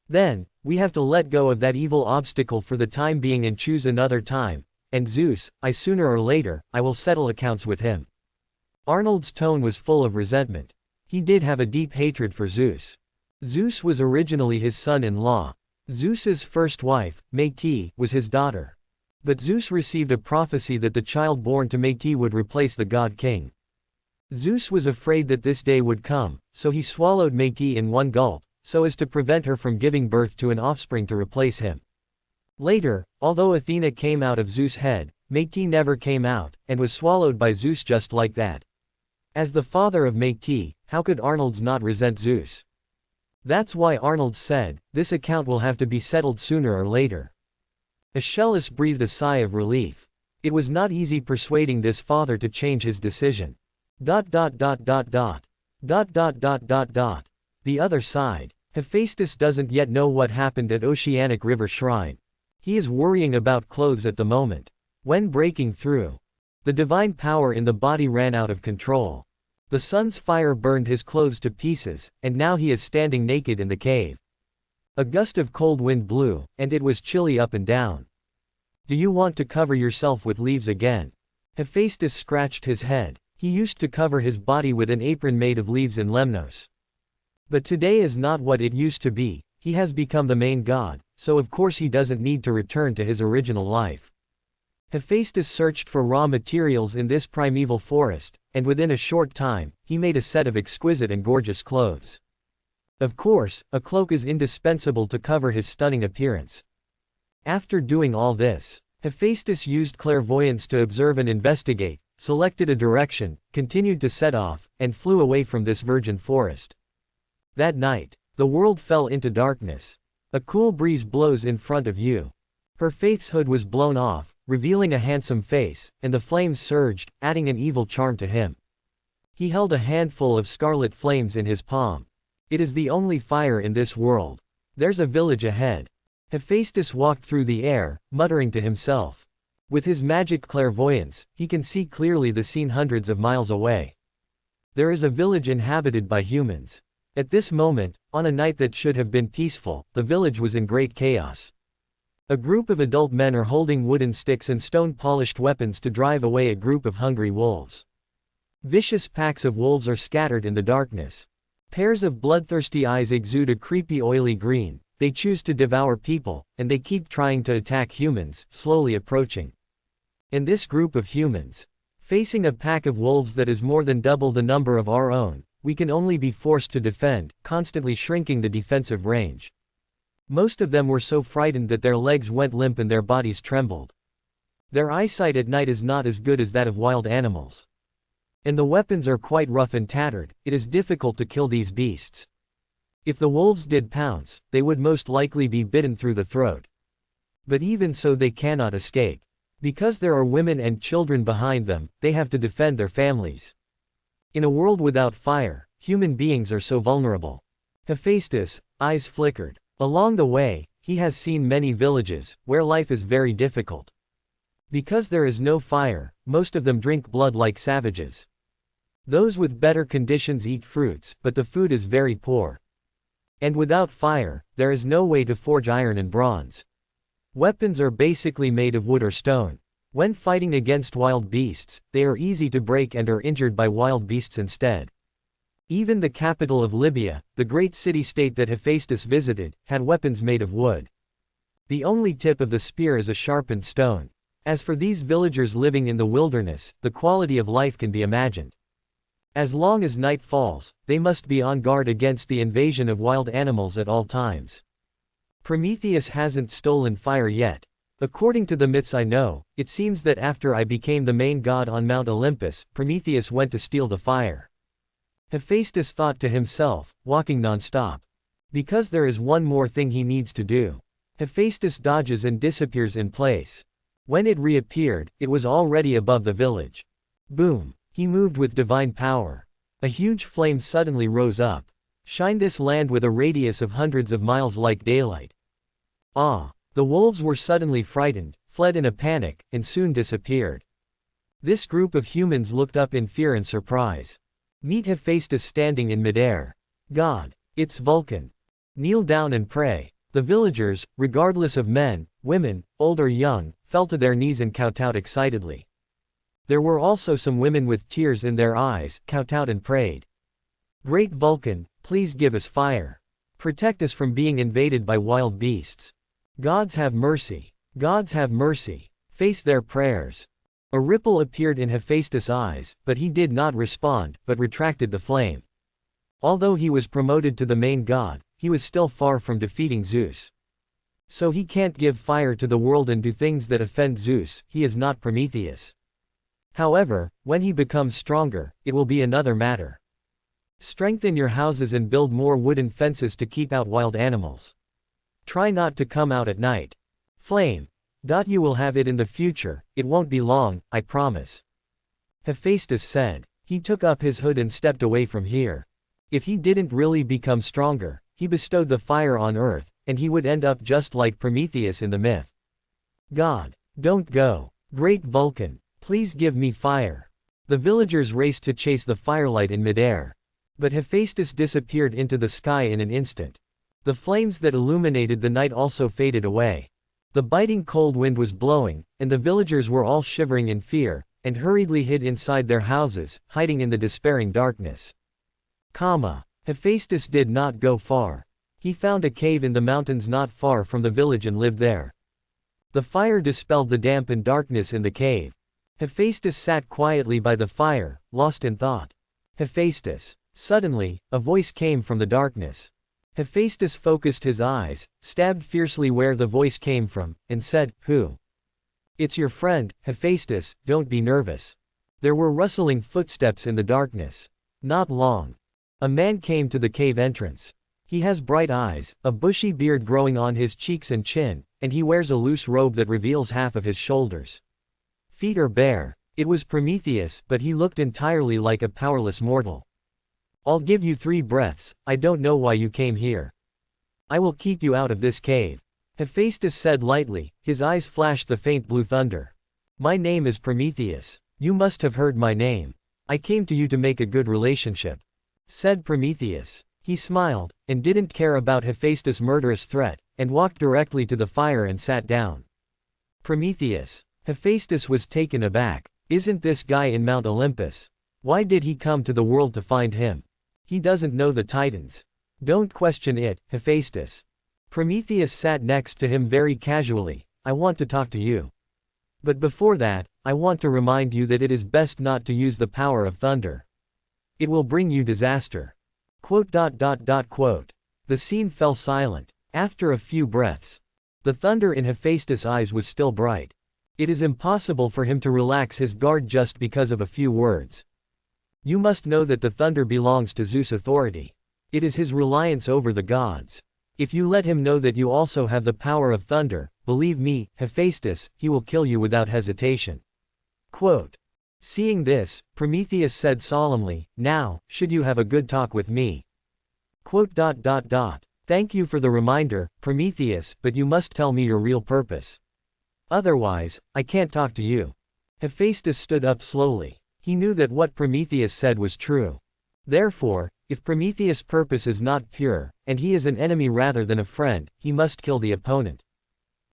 Then, we have to let go of that evil obstacle for the time being and choose another time, and Zeus, sooner or later, I will settle accounts with him. Arnold's tone was full of resentment. He did have a deep hatred for Zeus. Zeus was originally his son-in-law. Zeus's first wife, Métis, was his daughter. But Zeus received a prophecy that the child born to Métis would replace the god-king. Zeus was afraid that this day would come, so he swallowed Métis in one gulp, so as to prevent her from giving birth to an offspring to replace him. Later, although Athena came out of Zeus' head, Métis never came out, and was swallowed by Zeus just like that. As the father of Métis, how could Arnold's not resent Zeus? That's why Arnold said, this account will have to be settled sooner or later. Aeschylus breathed a sigh of relief. It was not easy persuading this father to change his decision. Dot dot dot dot dot. Dot dot dot dot dot. The other side. Hephaestus doesn't yet know what happened at Oceanic River Shrine. He is worrying about clothes at the moment. When breaking through, the divine power in the body ran out of control. The sun's fire burned his clothes to pieces, and now he is standing naked in the cave. A gust of cold wind blew, and it was chilly up and down. Do you want to cover yourself with leaves again? Hephaestus scratched his head. He used to cover his body with an apron made of leaves in Lemnos. But today is not what it used to be. He has become the main god, so of course he doesn't need to return to his original life. Hephaestus searched for raw materials in this primeval forest, and within a short time, he made a set of exquisite and gorgeous clothes. Of course, a cloak is indispensable to cover his stunning appearance. After doing all this, Hephaestus used clairvoyance to observe and investigate, selected a direction, continued to set off, and flew away from this virgin forest. That night, the world fell into darkness. A cool breeze blows in front of you. Her faith's hood was blown off, revealing a handsome face, and the flames surged, adding an evil charm to him. He held a handful of scarlet flames in his palm. It is the only fire in this world. There's a village ahead. Hephaestus walked through the air, muttering to himself. With his magic clairvoyance, he can see clearly the scene hundreds of miles away. There is a village inhabited by humans. At this moment, on a night that should have been peaceful, the village was in great chaos. A group of adult men are holding wooden sticks and stone-polished weapons to drive away a group of hungry wolves. Vicious packs of wolves are scattered in the darkness. Pairs of bloodthirsty eyes exude a creepy oily green. They choose to devour people, and they keep trying to attack humans, slowly approaching. In this group of humans, facing a pack of wolves that is more than double the number of our own, we can only be forced to defend, constantly shrinking the defensive range. Most of them were so frightened that their legs went limp and their bodies trembled. Their eyesight at night is not as good as that of wild animals. And the weapons are quite rough and tattered. It is difficult to kill these beasts. If the wolves did pounce, they would most likely be bitten through the throat. But even so they cannot escape. Because there are women and children behind them, they have to defend their families. In a world without fire, human beings are so vulnerable. Hephaestus' eyes flickered. Along the way, he has seen many villages, where life is very difficult. Because there is no fire, most of them drink blood like savages. Those with better conditions eat fruits, but the food is very poor. And without fire, there is no way to forge iron and bronze. Weapons are basically made of wood or stone. When fighting against wild beasts, they are easy to break and are injured by wild beasts instead. Even the capital of Libya, the great city-state that Hephaestus visited, had weapons made of wood. The only tip of the spear is a sharpened stone. As for these villagers living in the wilderness, the quality of life can be imagined. As long as night falls, they must be on guard against the invasion of wild animals at all times. Prometheus hasn't stolen fire yet. According to the myths I know, it seems that after I became the main god on Mount Olympus, Prometheus went to steal the fire. Hephaestus thought to himself, walking non-stop. Because there is one more thing he needs to do. Hephaestus dodges and disappears in place. When it reappeared, it was already above the village. Boom! He moved with divine power. A huge flame suddenly rose up. Shine this land with a radius of hundreds of miles like daylight. Ah! The wolves were suddenly frightened, fled in a panic, and soon disappeared. This group of humans looked up in fear and surprise. Meet Hephaestus standing in midair. God, it's Vulcan. Kneel down and pray. The villagers, regardless of men, women, old or young, fell to their knees and kowtowed excitedly. There were also some women with tears in their eyes, kowtowed and prayed. Great Vulcan, please give us fire. Protect us from being invaded by wild beasts. Gods have mercy. Gods have mercy. Face their prayers. A ripple appeared in Hephaestus' eyes, but he did not respond, but retracted the flame. Although he was promoted to the main god, he was still far from defeating Zeus. So he can't give fire to the world and do things that offend Zeus. He is not Prometheus. However, when he becomes stronger, it will be another matter. Strengthen your houses and build more wooden fences to keep out wild animals. Try not to come out at night. Flame. You will have it in the future, it won't be long, I promise. Hephaestus said. He took up his hood and stepped away from here. If he didn't really become stronger, he bestowed the fire on Earth, and he would end up just like Prometheus in the myth. God. Don't go. Great Vulcan, please give me fire. The villagers raced to chase the firelight in midair. But Hephaestus disappeared into the sky in an instant. The flames that illuminated the night also faded away. The biting cold wind was blowing, and the villagers were all shivering in fear, and hurriedly hid inside their houses, hiding in the despairing darkness. Hephaestus did not go far. He found a cave in the mountains not far from the village and lived there. The fire dispelled the damp and darkness in the cave. Hephaestus sat quietly by the fire, lost in thought. Hephaestus. Suddenly, a voice came from the darkness. Hephaestus focused his eyes, stabbed fiercely where the voice came from, and said, "Who?" "It's your friend, Hephaestus, don't be nervous." There were rustling footsteps in the darkness. Not long. A man came to the cave entrance. He has bright eyes, a bushy beard growing on his cheeks and chin, and he wears a loose robe that reveals half of his shoulders. Feet are bare. It was Prometheus, but he looked entirely like a powerless mortal. "I'll give you 3 breaths, I don't know why you came here. I will keep you out of this cave." Hephaestus said lightly, his eyes flashed the faint blue thunder. "My name is Prometheus. You must have heard my name. I came to you to make a good relationship," said Prometheus. He smiled, and didn't care about Hephaestus' murderous threat, and walked directly to the fire and sat down. Prometheus. Hephaestus was taken aback. Isn't this guy in Mount Olympus? Why did he come to the world to find him? He doesn't know the Titans. Don't question it, Hephaestus. Prometheus sat next to him very casually. I want to talk to you. But before that, I want to remind you that it is best not to use the power of thunder. It will bring you disaster. ... The scene fell silent. After a few breaths, the thunder in Hephaestus' eyes was still bright. It is impossible for him to relax his guard just because of a few words. You must know that the thunder belongs to Zeus' authority. It is his reliance over the gods. If you let him know that you also have the power of thunder, believe me, Hephaestus, he will kill you without hesitation. Seeing this, Prometheus said solemnly, "Now, should you have a good talk with me?" Thank you for the reminder, Prometheus, but you must tell me your real purpose. Otherwise, I can't talk to you. Hephaestus stood up slowly. He knew that what Prometheus said was true. Therefore, if Prometheus' purpose is not pure, and he is an enemy rather than a friend, he must kill the opponent.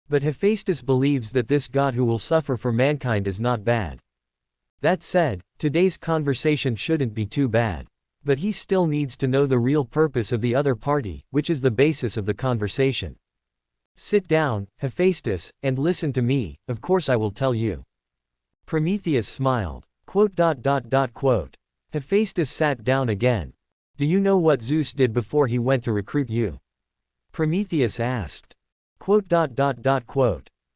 But Hephaestus believes that this god who will suffer for mankind is not bad. That said, today's conversation shouldn't be too bad. But he still needs to know the real purpose of the other party, which is the basis of the conversation. Sit down, Hephaestus, and listen to me, of course I will tell you. Prometheus smiled. ... Hephaestus sat down again. Do you know what Zeus did before he went to recruit you? Prometheus asked. ...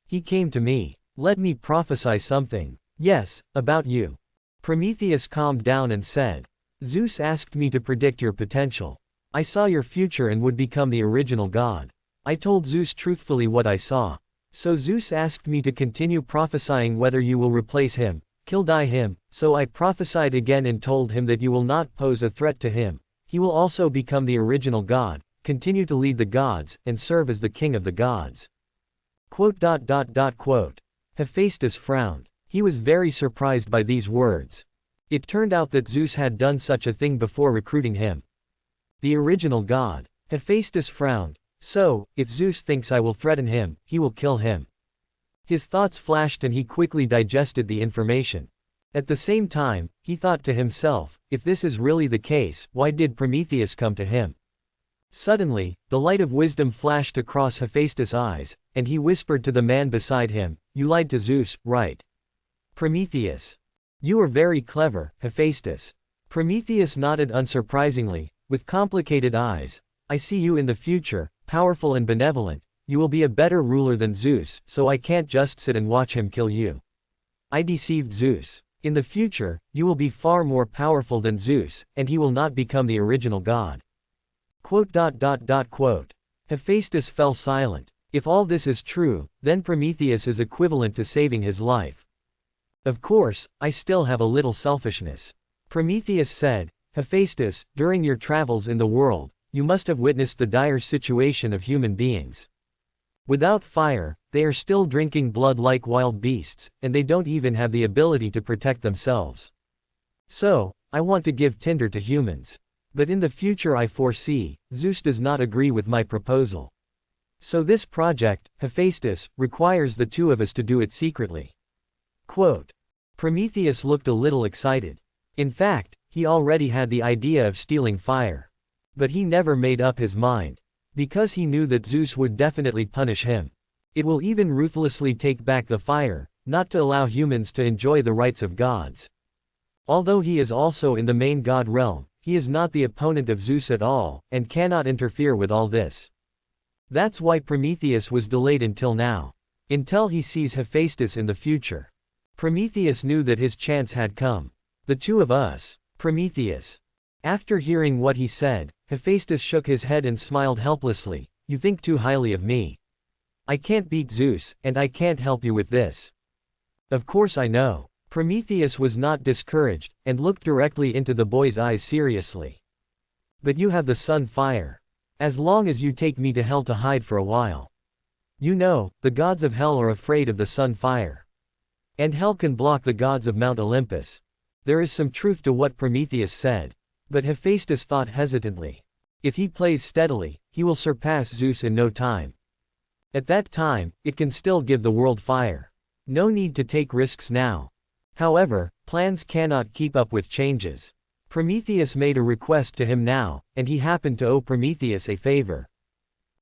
He came to me. Let me prophesy something. Yes, about you. Prometheus calmed down and said. Zeus asked me to predict your potential. I saw your future and would become the original god. I told Zeus truthfully what I saw. So Zeus asked me to continue prophesying whether you will replace him, die him, so I prophesied again and told him that you will not pose a threat to him. He will also become the original god, continue to lead the gods, and serve as the king of the gods. ... Hephaestus frowned. He was very surprised by these words. It turned out that Zeus had done such a thing before recruiting him. The original god. Hephaestus frowned. So, if Zeus thinks I will threaten him, he will kill him. His thoughts flashed and he quickly digested the information. At the same time, he thought to himself, if this is really the case, why did Prometheus come to him? Suddenly, the light of wisdom flashed across Hephaestus' eyes, and he whispered to the man beside him, You lied to Zeus, right? Prometheus. You are very clever, Hephaestus. Prometheus nodded unsurprisingly, with complicated eyes. I see you in the future, powerful and benevolent. You will be a better ruler than Zeus, so I can't just sit and watch him kill you. I deceived Zeus. In the future, you will be far more powerful than Zeus, and he will not become the original god. ... Hephaestus fell silent. If all this is true, then Prometheus is equivalent to saving his life. Of course, I still have a little selfishness. Prometheus said, Hephaestus, during your travels in the world, you must have witnessed the dire situation of human beings. Without fire, they are still drinking blood like wild beasts, and they don't even have the ability to protect themselves. So, I want to give tinder to humans. But in the future I foresee, Zeus does not agree with my proposal. So this project, Hephaestus, requires the two of us to do it secretly. Quote. Prometheus looked a little excited. In fact, he already had the idea of stealing fire. But he never made up his mind. Because he knew that Zeus would definitely punish him. It will even ruthlessly take back the fire, not to allow humans to enjoy the rights of gods. Although he is also in the main god realm, he is not the opponent of Zeus at all, and cannot interfere with all this. That's why Prometheus was delayed until now. Until he sees Hephaestus in the future. Prometheus knew that his chance had come. The two of us. Prometheus. After hearing what he said, Hephaestus shook his head and smiled helplessly. You think too highly of me. I can't beat Zeus, and I can't help you with this. Of course I know. Prometheus was not discouraged, and looked directly into the boy's eyes seriously. But you have the sun fire. As long as you take me to hell to hide for a while. You know, the gods of hell are afraid of the sun fire. And hell can block the gods of Mount Olympus. There is some truth to what Prometheus said. But Hephaestus thought hesitantly. If he plays steadily, he will surpass Zeus in no time. At that time, it can still give the world fire. No need to take risks now. However, plans cannot keep up with changes. Prometheus made a request to him now, and he happened to owe Prometheus a favor.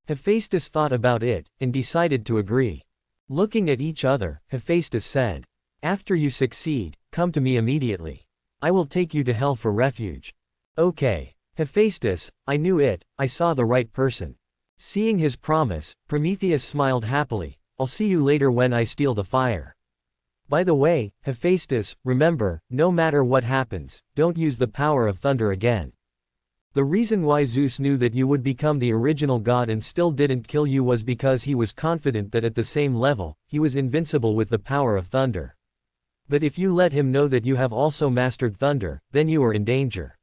Hephaestus thought about it, and decided to agree. Looking at each other, Hephaestus said, After you succeed, come to me immediately. I will take you to hell for refuge. Okay. Hephaestus, I knew it, I saw the right person. Seeing his promise, Prometheus smiled happily. I'll see you later when I steal the fire. By the way, Hephaestus, remember, no matter what happens, don't use the power of thunder again. The reason why Zeus knew that you would become the original god and still didn't kill you was because he was confident that at the same level, he was invincible with the power of thunder. But if you let him know that you have also mastered thunder, then you are in danger.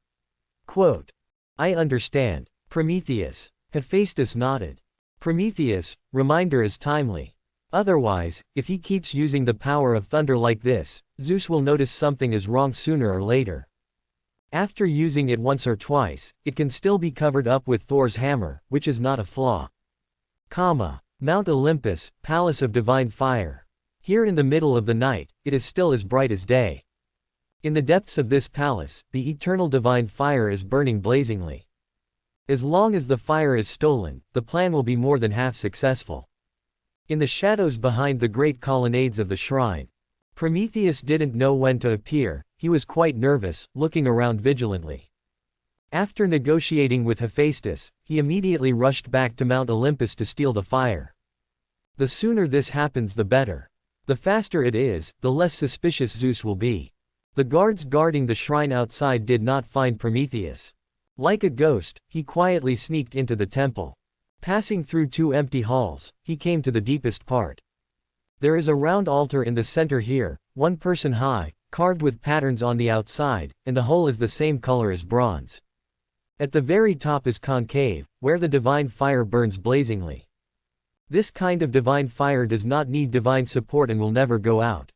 Quote. I understand. Prometheus. Hephaestus nodded. Prometheus, reminder is timely. Otherwise, if he keeps using the power of thunder like this, Zeus will notice something is wrong sooner or later. After using it once or twice, it can still be covered up with Thor's hammer, which is not a flaw. Mount Olympus, palace of divine fire. Here in the middle of the night, it is still as bright as day. In the depths of this palace, the eternal divine fire is burning blazingly. As long as the fire is stolen, the plan will be more than half successful. In the shadows behind the great colonnades of the shrine, Prometheus didn't know when to appear, he was quite nervous, looking around vigilantly. After negotiating with Hephaestus, he immediately rushed back to Mount Olympus to steal the fire. The sooner this happens the better. The faster it is, the less suspicious Zeus will be. The guards guarding the shrine outside did not find Prometheus. Like a ghost, he quietly sneaked into the temple. Passing through two empty halls, he came to the deepest part. There is a round altar in the center here, 1 person high, carved with patterns on the outside, and the whole is the same color as bronze. At the very top is concave, where the divine fire burns blazingly. This kind of divine fire does not need divine support and will never go out.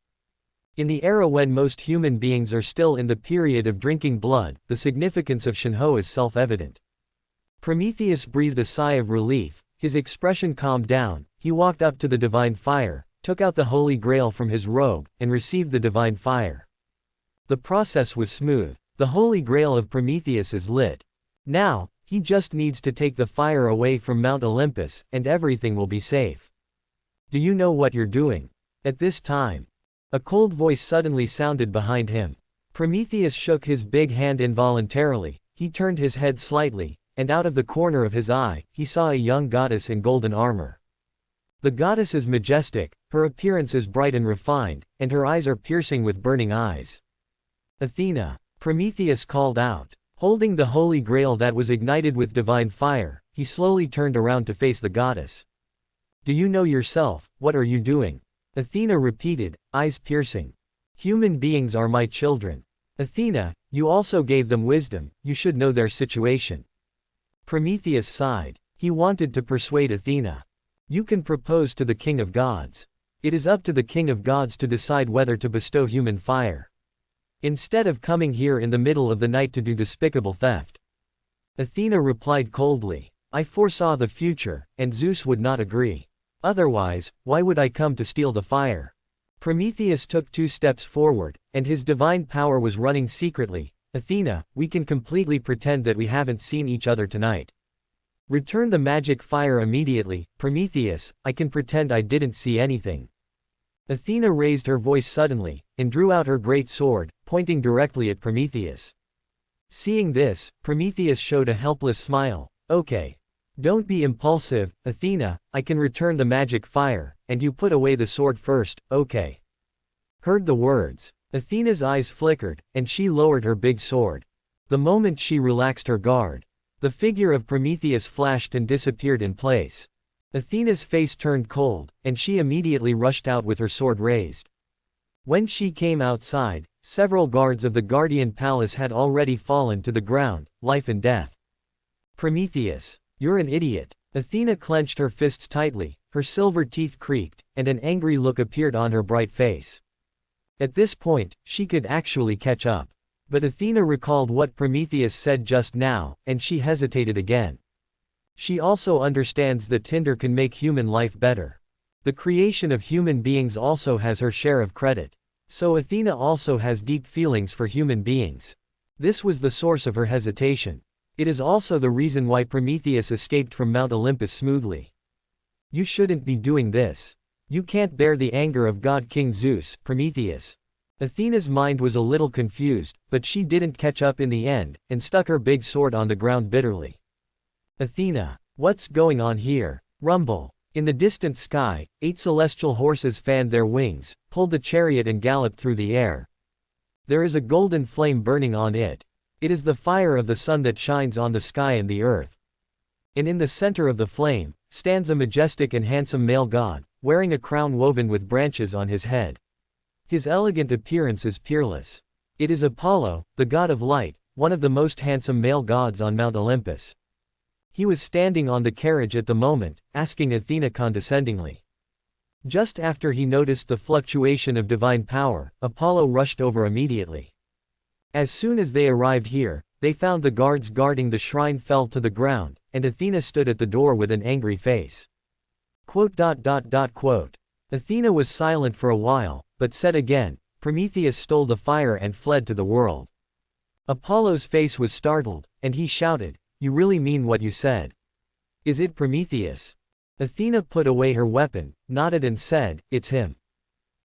In the era when most human beings are still in the period of drinking blood, the significance of Shinho is self-evident. Prometheus breathed a sigh of relief, his expression calmed down, he walked up to the divine fire, took out the Holy Grail from his robe, and received the divine fire. The process was smooth. The Holy Grail of Prometheus is lit. Now, he just needs to take the fire away from Mount Olympus, and everything will be safe. Do you know what you're doing? At this time, a cold voice suddenly sounded behind him. Prometheus shook his big hand involuntarily, he turned his head slightly, and out of the corner of his eye, he saw a young goddess in golden armor. The goddess is majestic, her appearance is bright and refined, and her eyes are piercing with burning eyes. Athena. Prometheus called out. Holding the Holy Grail that was ignited with divine fire, he slowly turned around to face the goddess. Do you know yourself? What are you doing? Athena repeated, eyes piercing. Human beings are my children. Athena, you also gave them wisdom, you should know their situation. Prometheus sighed. He wanted to persuade Athena. You can propose to the king of gods. It is up to the king of gods to decide whether to bestow human fire. Instead of coming here in the middle of the night to do despicable theft. Athena replied coldly. I foresaw the future, and Zeus would not agree. Otherwise, why would I come to steal the fire? Prometheus took 2 steps forward, and his divine power was running secretly. Athena, we can completely pretend that we haven't seen each other tonight. Return the magic fire immediately. Prometheus, I can pretend I didn't see anything. Athena raised her voice suddenly, and drew out her great sword, pointing directly at Prometheus. Seeing this, Prometheus showed a helpless smile. Okay. Don't be impulsive, Athena, I can return the magic fire, and you put away the sword first, okay. Heard the words. Athena's eyes flickered, and she lowered her big sword. The moment she relaxed her guard, the figure of Prometheus flashed and disappeared in place. Athena's face turned cold, and she immediately rushed out with her sword raised. When she came outside, several guards of the Guardian Palace had already fallen to the ground, life and death. Prometheus, you're an idiot. Athena clenched her fists tightly, her silver teeth creaked, and an angry look appeared on her bright face. At this point, she could actually catch up. But Athena recalled what Prometheus said just now, and she hesitated again. She also understands that Tinder can make human life better. The creation of human beings also has her share of credit. So Athena also has deep feelings for human beings. This was the source of her hesitation. It is also the reason why Prometheus escaped from Mount Olympus smoothly. You shouldn't be doing this. You can't bear the anger of God King Zeus, Prometheus. Athena's mind was a little confused, but she didn't catch up in the end, and stuck her big sword on the ground bitterly. Athena, what's going on here? Rumble. In the distant sky, 8 celestial horses fanned their wings, pulled the chariot and galloped through the air. There is a golden flame burning on it. It is the fire of the sun that shines on the sky and the earth. And in the center of the flame, stands a majestic and handsome male god, wearing a crown woven with branches on his head. His elegant appearance is peerless. It is Apollo, the god of light, one of the most handsome male gods on Mount Olympus. He was standing on the carriage at the moment, asking Athena condescendingly. Just after he noticed the fluctuation of divine power, Apollo rushed over immediately. As soon as they arrived here, they found the guards guarding the shrine fell to the ground, and Athena stood at the door with an angry face. Athena was silent for a while, but said again, Prometheus stole the fire and fled to the world. Apollo's face was startled, and he shouted, you really mean what you said? Is it Prometheus? Athena put away her weapon, nodded and said, it's him.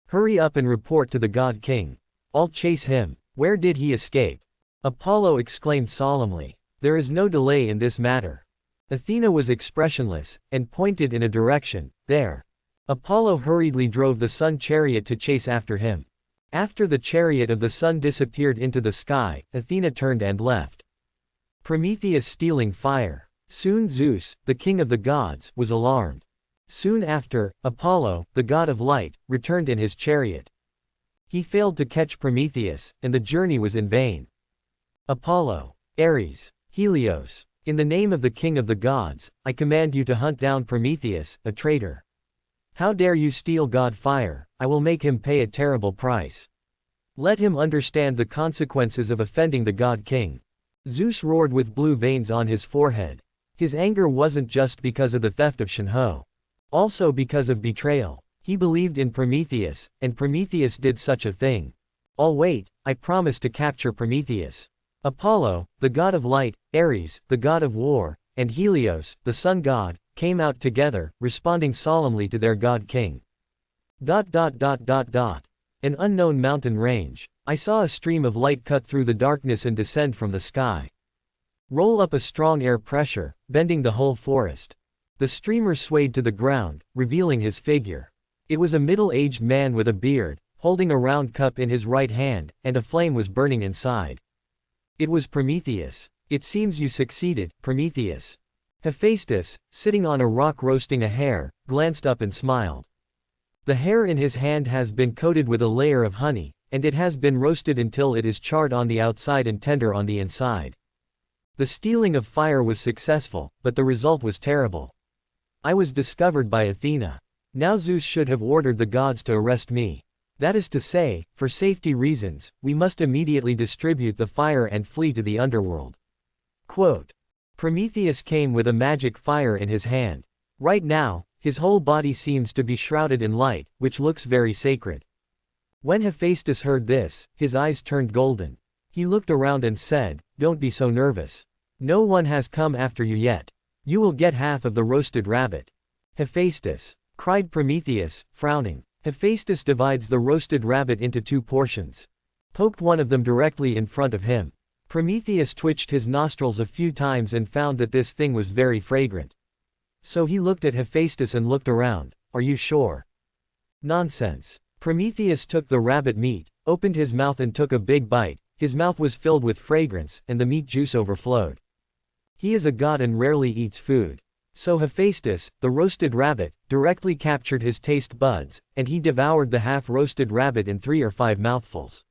Hurry up and report to the god king. I'll chase him. Where did he escape? Apollo exclaimed solemnly. There is no delay in this matter. Athena was expressionless, and pointed in a direction, there. Apollo hurriedly drove the sun chariot to chase after him. After the chariot of the sun disappeared into the sky, Athena turned and left. Prometheus stealing fire. Soon Zeus, the king of the gods, was alarmed. Soon after, Apollo, the god of light, returned in his chariot. He failed to catch Prometheus, and the journey was in vain. Apollo, Ares, Helios, in the name of the king of the gods, I command you to hunt down Prometheus, a traitor. How dare you steal god fire? I will make him pay a terrible price. Let him understand the consequences of offending the god king. Zeus roared with blue veins on his forehead. His anger wasn't just because of the theft of Shinho. Also because of betrayal. He believed in Prometheus, and Prometheus did such a thing. I'll wait, I promise to capture Prometheus. Apollo, the god of light, Ares, the god of war, and Helios, the sun god, came out together, responding solemnly to their god king. An unknown mountain range. I saw a stream of light cut through the darkness and descend from the sky. Roll up a strong air pressure, bending the whole forest. The streamer swayed to the ground, revealing his figure. It was a middle-aged man with a beard, holding a round cup in his right hand, and a flame was burning inside. It was Prometheus. It seems you succeeded, Prometheus. Hephaestus, sitting on a rock roasting a hare, glanced up and smiled. The hare in his hand has been coated with a layer of honey, and it has been roasted until it is charred on the outside and tender on the inside. The stealing of fire was successful, but the result was terrible. I was discovered by Athena. Now Zeus should have ordered the gods to arrest me. That is to say, for safety reasons, we must immediately distribute the fire and flee to the underworld. Quote. Prometheus came with a magic fire in his hand. Right now, his whole body seems to be shrouded in light, which looks very sacred. When Hephaestus heard this, his eyes turned golden. He looked around and said, "Don't be so nervous. No one has come after you yet. You will get half of the roasted rabbit." Hephaestus, cried Prometheus, frowning. Hephaestus divides the roasted rabbit into 2 portions. Poked one of them directly in front of him. Prometheus twitched his nostrils a few times and found that this thing was very fragrant. So he looked at Hephaestus and looked around. "Are you sure?" "Nonsense." Prometheus took the rabbit meat, opened his mouth and took a big bite. His mouth was filled with fragrance, and the meat juice overflowed. He is a god and rarely eats food. So Hephaestus, the roasted rabbit, directly captured his taste buds, and he devoured the half-roasted rabbit in 3 or 5 mouthfuls.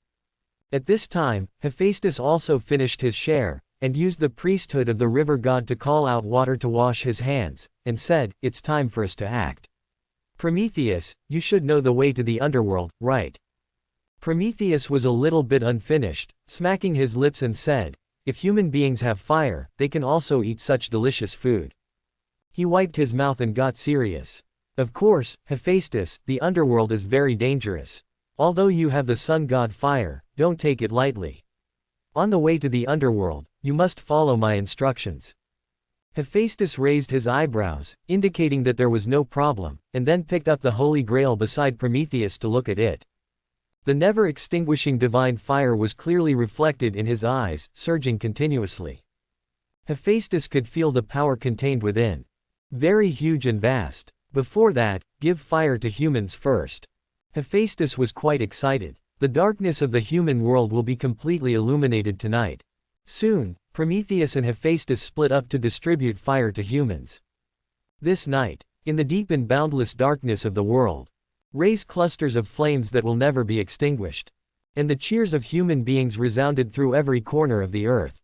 At this time, Hephaestus also finished his share, and used the priesthood of the river god to call out water to wash his hands, and said, "It's time for us to act. Prometheus, you should know the way to the underworld, right?" Prometheus was a little bit unfinished, smacking his lips and said, "If human beings have fire, they can also eat such delicious food." He wiped his mouth and got serious. "Of course, Hephaestus, the underworld is very dangerous. Although you have the sun god fire, don't take it lightly. On the way to the underworld, you must follow my instructions." Hephaestus raised his eyebrows, indicating that there was no problem, and then picked up the Holy Grail beside Prometheus to look at it. The never-extinguishing divine fire was clearly reflected in his eyes, surging continuously. Hephaestus could feel the power contained within. Very huge and vast. Before that, give fire to humans first. Hephaestus was quite excited. The darkness of the human world will be completely illuminated tonight. Soon, Prometheus and Hephaestus split up to distribute fire to humans. This night, in the deep and boundless darkness of the world, raise clusters of flames that will never be extinguished. And the cheers of human beings resounded through every corner of the earth.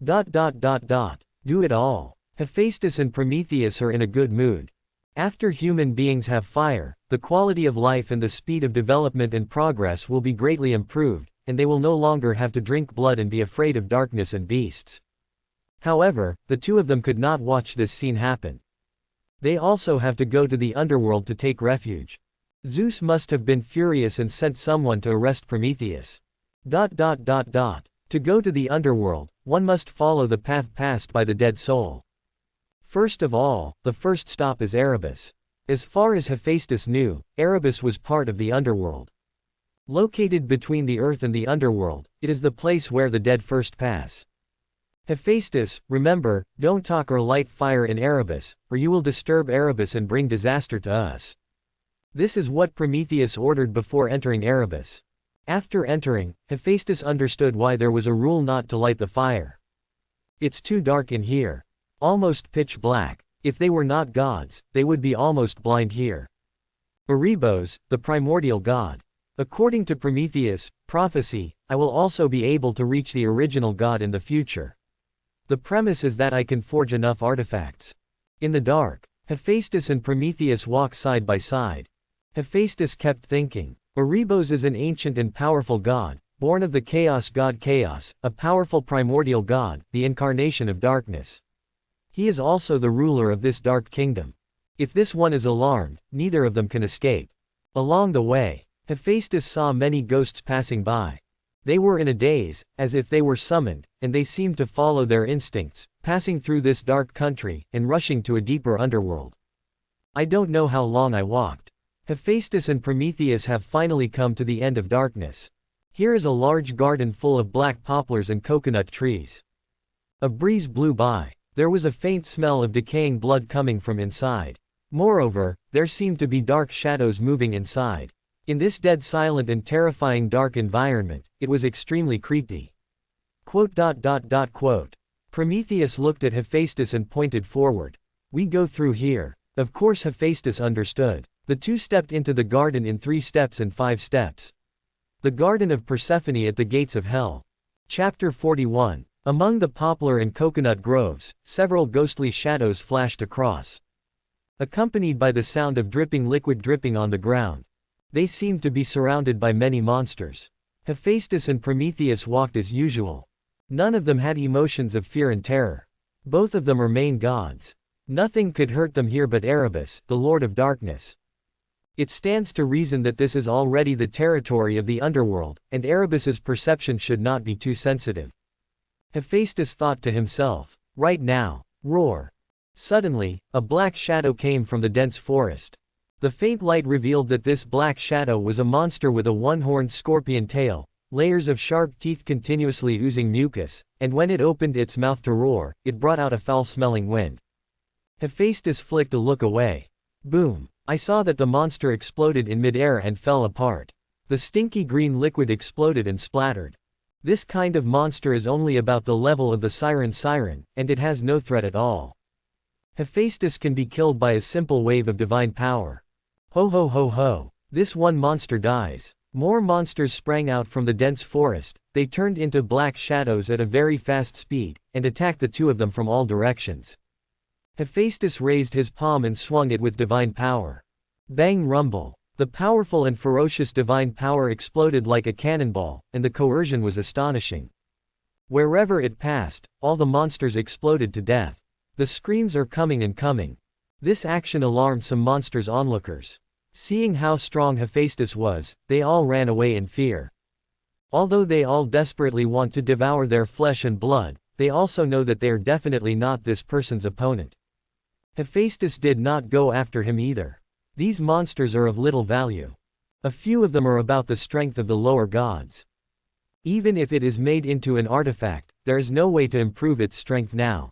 Do it all. Hephaestus and Prometheus are in a good mood. After human beings have fire, the quality of life and the speed of development and progress will be greatly improved, and they will no longer have to drink blood and be afraid of darkness and beasts. However, the 2 of them could not watch this scene happen. They also have to go to the underworld to take refuge. Zeus must have been furious and sent someone to arrest Prometheus. To go to the underworld, one must follow the path passed by the dead soul. First of all, the first stop is Erebus. As far as Hephaestus knew, Erebus was part of the underworld. Located between the earth and the underworld, it is the place where the dead first pass. Hephaestus, remember, don't talk or light fire in Erebus, or you will disturb Erebus and bring disaster to us. This is what Prometheus ordered before entering Erebus. After entering, Hephaestus understood why there was a rule not to light the fire. It's too dark in here. Almost pitch black. If they were not gods, they would be almost blind here. Erebos, the primordial god. According to Prometheus' prophecy, I will also be able to reach the original god in the future. The premise is that I can forge enough artifacts. In the dark, Hephaestus and Prometheus walk side by side. Hephaestus kept thinking, Erebos is an ancient and powerful god, born of the chaos god Chaos, a powerful primordial god, the incarnation of darkness. He is also the ruler of this dark kingdom. If this one is alarmed, neither of them can escape. Along the way, Hephaestus saw many ghosts passing by. They were in a daze, as if they were summoned, and they seemed to follow their instincts, passing through this dark country, and rushing to a deeper underworld. I don't know how long I walked. Hephaestus and Prometheus have finally come to the end of darkness. Here is a large garden full of black poplars and coconut trees. A breeze blew by. There was a faint smell of decaying blood coming from inside. Moreover, there seemed to be dark shadows moving inside. In this dead silent and terrifying dark environment, it was extremely creepy. Quote. Prometheus looked at Hephaestus and pointed forward. We go through here. Of course Hephaestus understood. The two stepped into the garden in 3 steps and 5 steps. The Garden of Persephone at the Gates of Hell. Chapter 41. Among the poplar and coconut groves, several ghostly shadows flashed across, accompanied by the sound of dripping liquid dripping on the ground. They seemed to be surrounded by many monsters. Hephaestus and Prometheus walked as usual. None of them had emotions of fear and terror. Both of them are main gods. Nothing could hurt them here but Erebus, the Lord of Darkness. It stands to reason that this is already the territory of the underworld, and Erebus's perception should not be too sensitive. Hephaestus thought to himself, right now, roar. Suddenly, a black shadow came from the dense forest. The faint light revealed that this black shadow was a monster with a one-horned scorpion tail, layers of sharp teeth continuously oozing mucus, and when it opened its mouth to roar, it brought out a foul-smelling wind. Hephaestus flicked a look away. Boom! I saw that the monster exploded in midair and fell apart. The stinky green liquid exploded and splattered. This kind of monster is only about the level of the siren, and it has no threat at all. Hephaestus can be killed by a simple wave of divine power. Ho ho ho ho. This one monster dies. More monsters sprang out from the dense forest. They turned into black shadows at a very fast speed, and attacked the two of them from all directions. Hephaestus raised his palm and swung it with divine power. Bang rumble. The powerful and ferocious divine power exploded like a cannonball, and the coercion was astonishing. Wherever it passed, all the monsters exploded to death. The screams are coming and coming. This action alarmed some monsters' onlookers. Seeing how strong Hephaestus was, they all ran away in fear. Although they all desperately want to devour their flesh and blood, they also know that they are definitely not this person's opponent. Hephaestus did not go after him either. These monsters are of little value. A few of them are about the strength of the lower gods. Even if it is made into an artifact, there is no way to improve its strength now.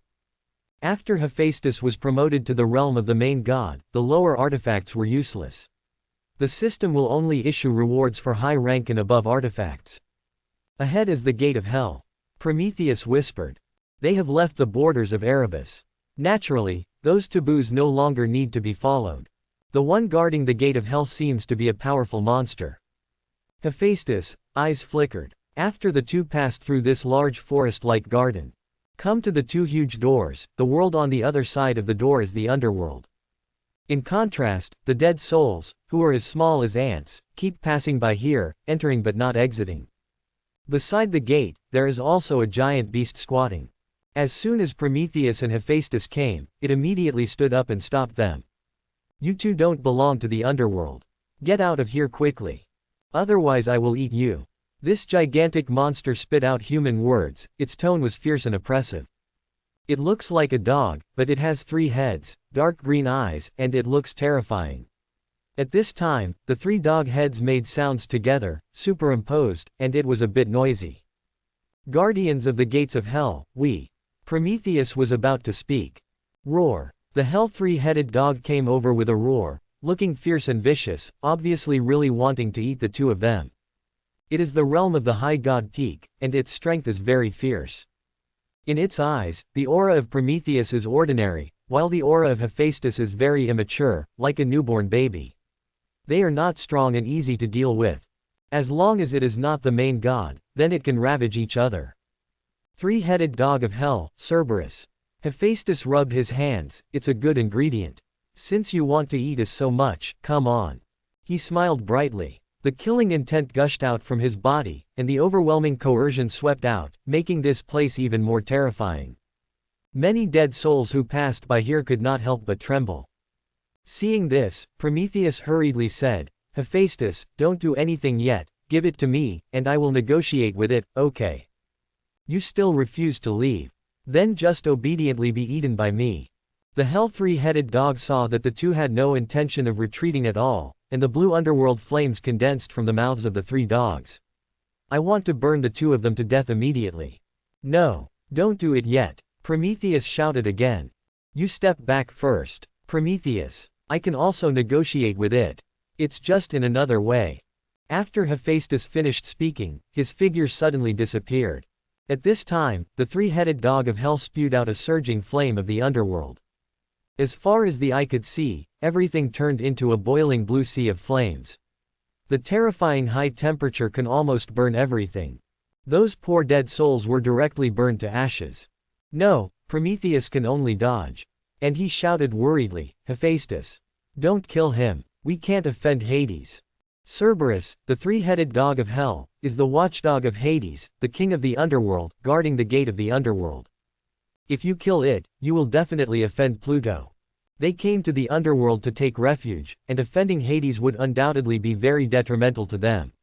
After Hephaestus was promoted to the realm of the main god, the lower artifacts were useless. The system will only issue rewards for high rank and above artifacts. Ahead is the gate of hell. Prometheus whispered. They have left the borders of Erebus. Naturally, those taboos no longer need to be followed. The one guarding the gate of hell seems to be a powerful monster. Hephaestus' eyes flickered. After the two passed through this large forest-like garden. Come to the 2 huge doors. The world on the other side of the door is the underworld. In contrast, the dead souls, who are as small as ants, keep passing by here, entering but not exiting. Beside the gate, there is also a giant beast squatting. As soon as Prometheus and Hephaestus came, it immediately stood up and stopped them. You two don't belong to the underworld. Get out of here quickly. Otherwise I will eat you. This gigantic monster spit out human words. Its tone was fierce and oppressive. It looks like a dog, but it has 3 heads, dark green eyes, and it looks terrifying. At this time, the 3 dog heads made sounds together, superimposed, and it was a bit noisy. Guardians of the gates of hell, we. Prometheus was about to speak. Roar. The hell 3-headed dog came over with a roar, looking fierce and vicious, obviously really wanting to eat the 2 of them. It is the realm of the high god Peak, and its strength is very fierce. In its eyes, the aura of Prometheus is ordinary, while the aura of Hephaestus is very immature, like a newborn baby. They are not strong and easy to deal with. As long as it is not the main god, then it can ravage each other. 3-headed dog of hell, Cerberus. Hephaestus rubbed his hands. It's a good ingredient. Since you want to eat us so much, come on. He smiled brightly. The killing intent gushed out from his body, and the overwhelming coercion swept out, making this place even more terrifying. Many dead souls who passed by here could not help but tremble. Seeing this, Prometheus hurriedly said, Hephaestus, don't do anything yet, give it to me, and I will negotiate with it, okay? You still refuse to leave. Then just obediently be eaten by me. The hell 3-headed dog saw that the two had no intention of retreating at all, and the blue underworld flames condensed from the mouths of the 3 dogs. I want to burn the 2 of them to death immediately. No, don't do it yet. Prometheus shouted again. You step back first. Prometheus. I can also negotiate with it. It's just in another way. After Hephaestus finished speaking, his figure suddenly disappeared. At this time, the three-headed dog of hell spewed out a surging flame of the underworld. As far as the eye could see, everything turned into a boiling blue sea of flames. The terrifying high temperature can almost burn everything. Those poor dead souls were directly burned to ashes. No, Prometheus can only dodge. And he shouted worriedly, Hephaestus. Don't kill him, we can't offend Hades. Cerberus, the three-headed dog of hell, is the watchdog of Hades, the king of the underworld, guarding the gate of the underworld. If you kill it, you will definitely offend Pluto. They came to the underworld to take refuge, and offending Hades would undoubtedly be very detrimental to them.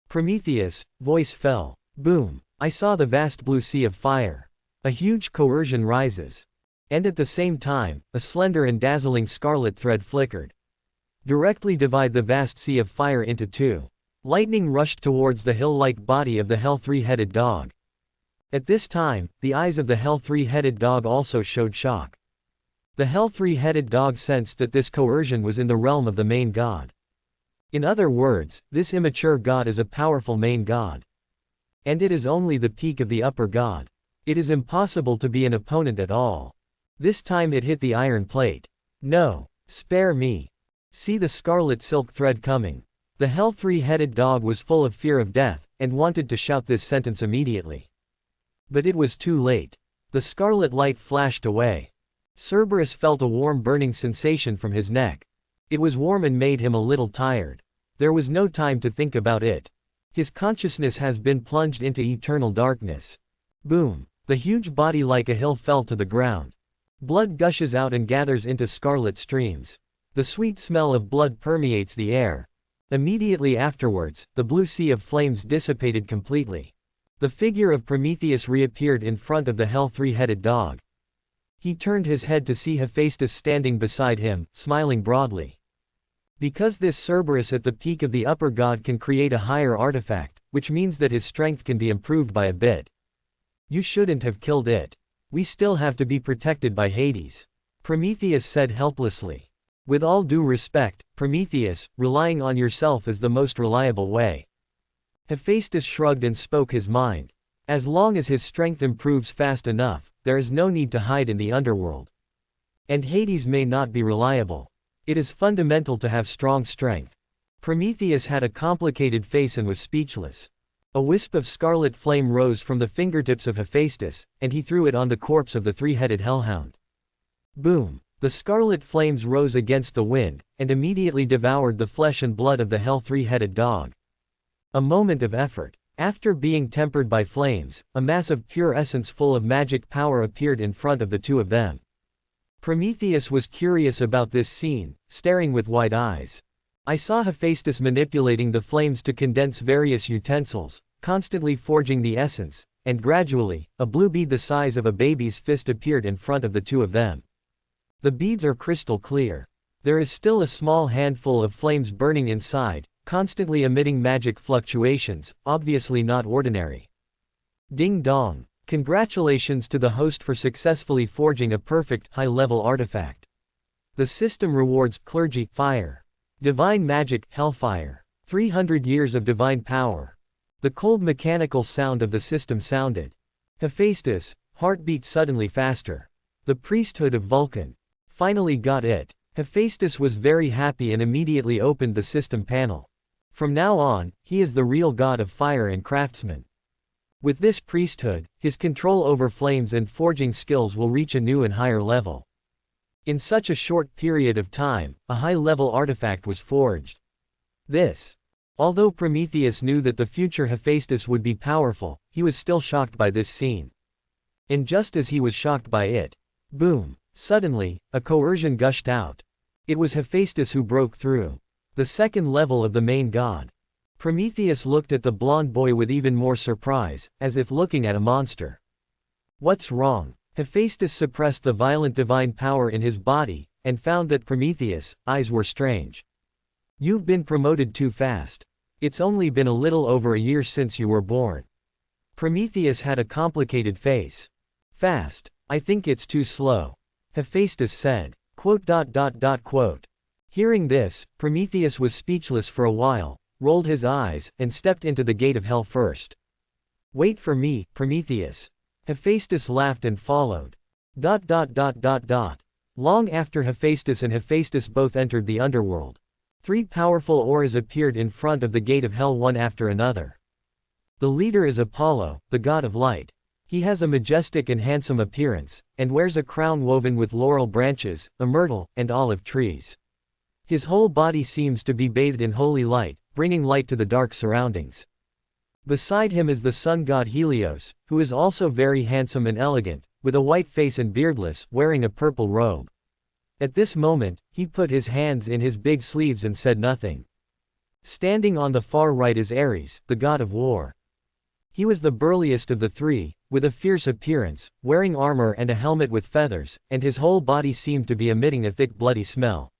Prometheus, voice fell. Boom. I saw the vast blue sea of fire. A huge coercion rises. And at the same time, a slender and dazzling scarlet thread flickered. Directly divide the vast sea of fire into two. Lightning rushed towards the hill-like body of the hell three-headed dog. At this time, the eyes of the hell three-headed dog also showed shock. The hell three-headed dog sensed that this coercion was in the realm of the main god. In other words, this immature god is a powerful main god. And it is only the peak of the upper god. It is impossible to be an opponent at all. This time it hit the iron plate. No, spare me. See the scarlet silk thread coming. The hell three-headed dog was full of fear of death, and wanted to shout this sentence immediately. But it was too late. The scarlet light flashed away. Cerberus felt a warm burning sensation from his neck. It was warm and made him a little tired. There was no time to think about it. His consciousness has been plunged into eternal darkness. Boom. The huge body like a hill fell to the ground. Blood gushes out and gathers into scarlet streams. The sweet smell of blood permeates the air. Immediately afterwards, the blue sea of flames dissipated completely. The figure of Prometheus reappeared in front of the hell three-headed dog. He turned his head to see Hephaestus standing beside him, smiling broadly. Because this Cerberus at the peak of the upper god can create a higher artifact, which means that his strength can be improved by a bit. You shouldn't have killed it. We still have to be protected by Hades. Prometheus said helplessly. With all due respect, Prometheus, relying on yourself is the most reliable way. Hephaestus shrugged and spoke his mind. As long as his strength improves fast enough, there is no need to hide in the underworld. And Hades may not be reliable. It is fundamental to have strong strength. Prometheus had a complicated face and was speechless. A wisp of scarlet flame rose from the fingertips of Hephaestus, and he threw it on the corpse of the three-headed hellhound. Boom! The scarlet flames rose against the wind, and immediately devoured the flesh and blood of the hell three-headed dog. A moment of effort. After being tempered by flames, a mass of pure essence full of magic power appeared in front of the two of them. Prometheus was curious about this scene, staring with wide eyes. I saw Hephaestus manipulating the flames to condense various utensils, constantly forging the essence, and gradually, a blue bead the size of a baby's fist appeared in front of the two of them. The beads are crystal clear. There is still a small handful of flames burning inside, constantly emitting magic fluctuations, obviously not ordinary. Ding dong. Congratulations to the host for successfully forging a perfect, high-level artifact. The system rewards clergy, fire. Divine magic, hellfire. 300 years of divine power. The cold mechanical sound of the system sounded. Hephaestus, heart beat suddenly faster. The priesthood of Vulcan. Finally got it. Hephaestus was very happy and immediately opened the system panel. From now on, he is the real god of fire and craftsman. With this priesthood, his control over flames and forging skills will reach a new and higher level. In such a short period of time, a high-level artifact was forged. Although Prometheus knew that the future Hephaestus would be powerful, he was still shocked by this scene. And just as he was shocked by it, boom, suddenly, a coercion gushed out. It was Hephaestus who broke through. The second level of the main god. Prometheus looked at the blonde boy with even more surprise, as if looking at a monster. What's wrong? Hephaestus suppressed the violent divine power in his body, and found that Prometheus' eyes were strange. You've been promoted too fast. It's only been a little over a year since you were born. Prometheus had a complicated face. Fast? I think it's too slow. Hephaestus said. Hearing this, Prometheus was speechless for a while, rolled his eyes, and stepped into the gate of hell first. Wait for me, Prometheus. Hephaestus laughed and followed. Long after Hephaestus and Hephaestus both entered the underworld, 3 powerful auras appeared in front of the gate of hell one after another. The leader is Apollo, the god of light. He has a majestic and handsome appearance, and wears a crown woven with laurel branches, a myrtle, and olive trees. His whole body seems to be bathed in holy light, bringing light to the dark surroundings. Beside him is the sun god Helios, who is also very handsome and elegant, with a white face and beardless, wearing a purple robe. At this moment, he put his hands in his big sleeves and said nothing. Standing on the far right is Ares, the god of war. He was the burliest of the 3, with a fierce appearance, wearing armor and a helmet with feathers, and his whole body seemed to be emitting a thick bloody smell.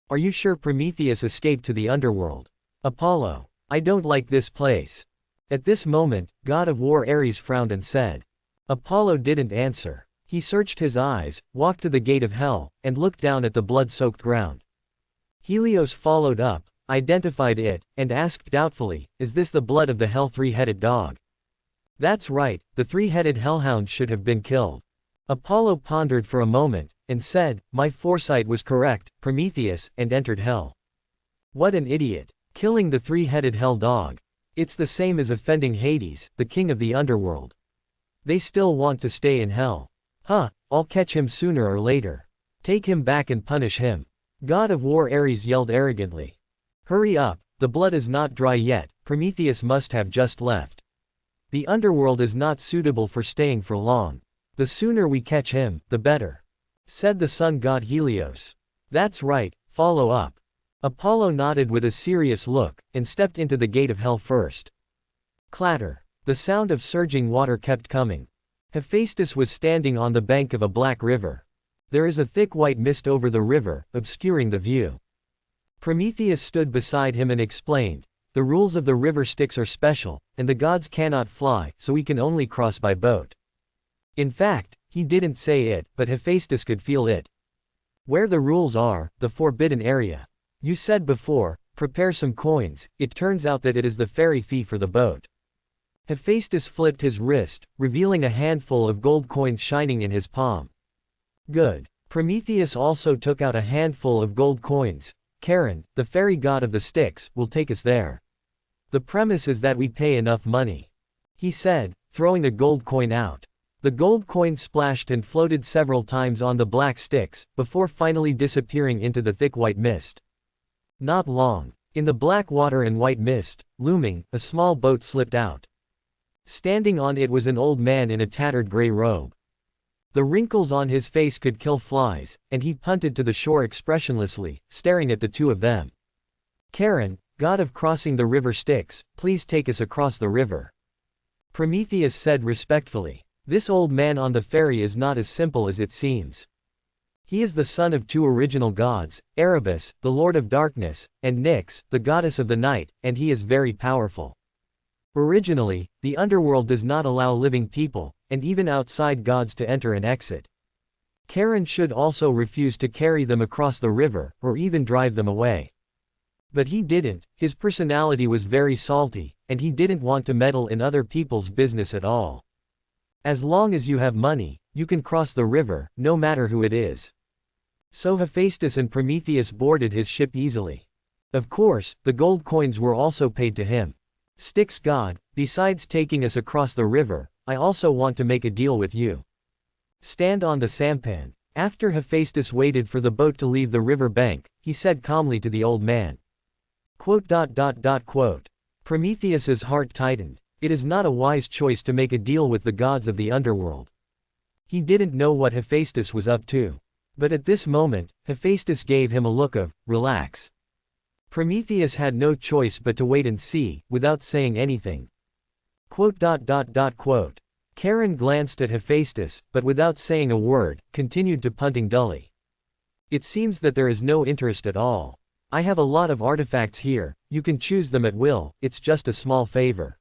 Are you sure Prometheus escaped to the underworld? Apollo. I don't like this place. At this moment, god of war Ares frowned and said. Apollo didn't answer. He searched his eyes, walked to the gate of hell, and looked down at the blood-soaked ground. Helios followed up, identified it, and asked doubtfully, is this the blood of the hell 3-headed dog? That's right, the 3-headed hellhound should have been killed. Apollo pondered for a moment, and said, my foresight was correct, Prometheus, and entered hell. What an idiot. Killing the 3-headed hell dog. It's the same as offending Hades, the king of the underworld. They still want to stay in hell. I'll catch him sooner or later. Take him back and punish him. God of war Ares yelled arrogantly. Hurry up, the blood is not dry yet, Prometheus must have just left. The underworld is not suitable for staying for long. The sooner we catch him, the better. Said the sun god Helios. That's right, follow up. Apollo nodded with a serious look, and stepped into the gate of hell first. Clatter. The sound of surging water kept coming. Hephaestus was standing on the bank of a black river. There is a thick white mist over the river, obscuring the view. Prometheus stood beside him and explained, the rules of the river Styx are special, and the gods cannot fly, so we can only cross by boat. In fact, he didn't say it, but Hephaestus could feel it. Where the rules are, the forbidden area. You said before, prepare some coins, it turns out that it is the ferry fee for the boat. Hephaestus flipped his wrist, revealing a handful of gold coins shining in his palm. Good. Prometheus also took out a handful of gold coins. Charon, the fairy god of the Styx, will take us there. The premise is that we pay enough money. He said, throwing a gold coin out. The gold coin splashed and floated several times on the black Styx, before finally disappearing into the thick white mist. Not long. In the black water and white mist, looming, a small boat slipped out. Standing on it was an old man in a tattered gray robe. The wrinkles on his face could kill flies, and he punted to the shore expressionlessly, staring at the two of them. Charon, god of crossing the river Styx, please take us across the river. Prometheus said respectfully. This old man on the ferry is not as simple as it seems. He is the son of 2 original gods, Erebus, the lord of darkness, and Nyx, the goddess of the night, and he is very powerful. Originally, the underworld does not allow living people, and even outside gods to enter and exit. Charon should also refuse to carry them across the river, or even drive them away. But he didn't, his personality was very salty, and he didn't want to meddle in other people's business at all. As long as you have money, you can cross the river, no matter who it is. So Hephaestus and Prometheus boarded his ship easily. Of course, the gold coins were also paid to him. Styx god, besides taking us across the river, I also want to make a deal with you. Stand on the sampan. After Hephaestus waited for the boat to leave the river bank, he said calmly to the old man. Prometheus's heart tightened. It is not a wise choice to make a deal with the gods of the underworld. He didn't know what Hephaestus was up to. But at this moment, Hephaestus gave him a look of, relax. Prometheus had no choice but to wait and see, without saying anything. Charon glanced at Hephaestus, but without saying a word, continued to punting dully. It seems that there is no interest at all. I have a lot of artifacts here, you can choose them at will, it's just a small favor.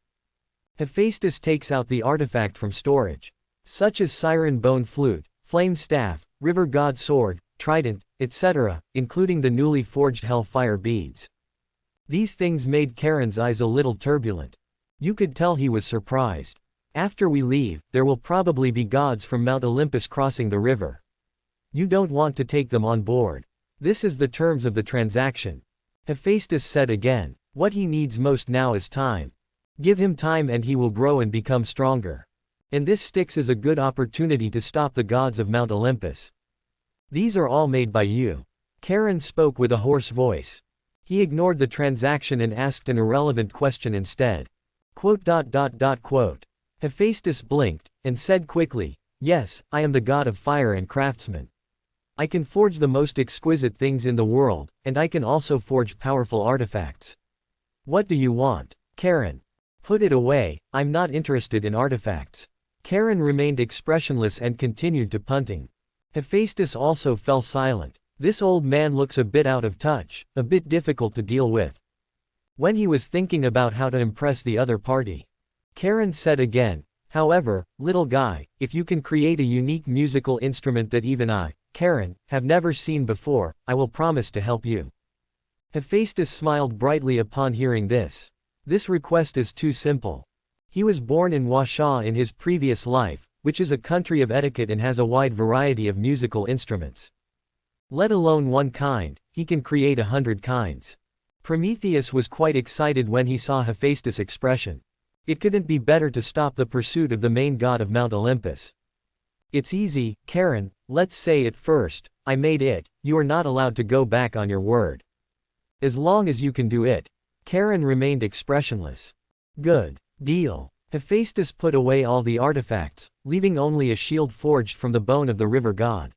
Hephaestus takes out the artifact from storage. Such as siren bone flute, flame staff, river god sword, trident, etc., including the newly forged hellfire beads. These things made Charon's eyes a little turbulent. You could tell he was surprised. After we leave, there will probably be gods from Mount Olympus crossing the river. You don't want to take them on board. This is the terms of the transaction. Hephaestus said again. What he needs most now is time. Give him time and he will grow and become stronger. And this Styx is a good opportunity to stop the gods of Mount Olympus. These are all made by you. Charon spoke with a hoarse voice. He ignored the transaction and asked an irrelevant question instead. Hephaestus blinked, and said quickly, yes, I am the god of fire and craftsmen. I can forge the most exquisite things in the world, and I can also forge powerful artifacts. What do you want, Charon? Put it away, I'm not interested in artifacts. Charon remained expressionless and continued to punting. Hephaestus also fell silent. This old man looks a bit out of touch, a bit difficult to deal with. When he was thinking about how to impress the other party, Charon said again, however, little guy, if you can create a unique musical instrument that even I, Charon, have never seen before, I will promise to help you. Hephaestus smiled brightly upon hearing this. This request is too simple. He was born in Washa in his previous life, which is a country of etiquette and has a wide variety of musical instruments. Let alone one kind, he can create 100 kinds. Prometheus was quite excited when he saw Hephaestus' expression. It couldn't be better to stop the pursuit of the main god of Mount Olympus. It's easy, Charon, let's say it first, I made it, you are not allowed to go back on your word. As long as you can do it. Charon remained expressionless. Good deal. Hephaestus put away all the artifacts, leaving only a shield forged from the bone of the river god.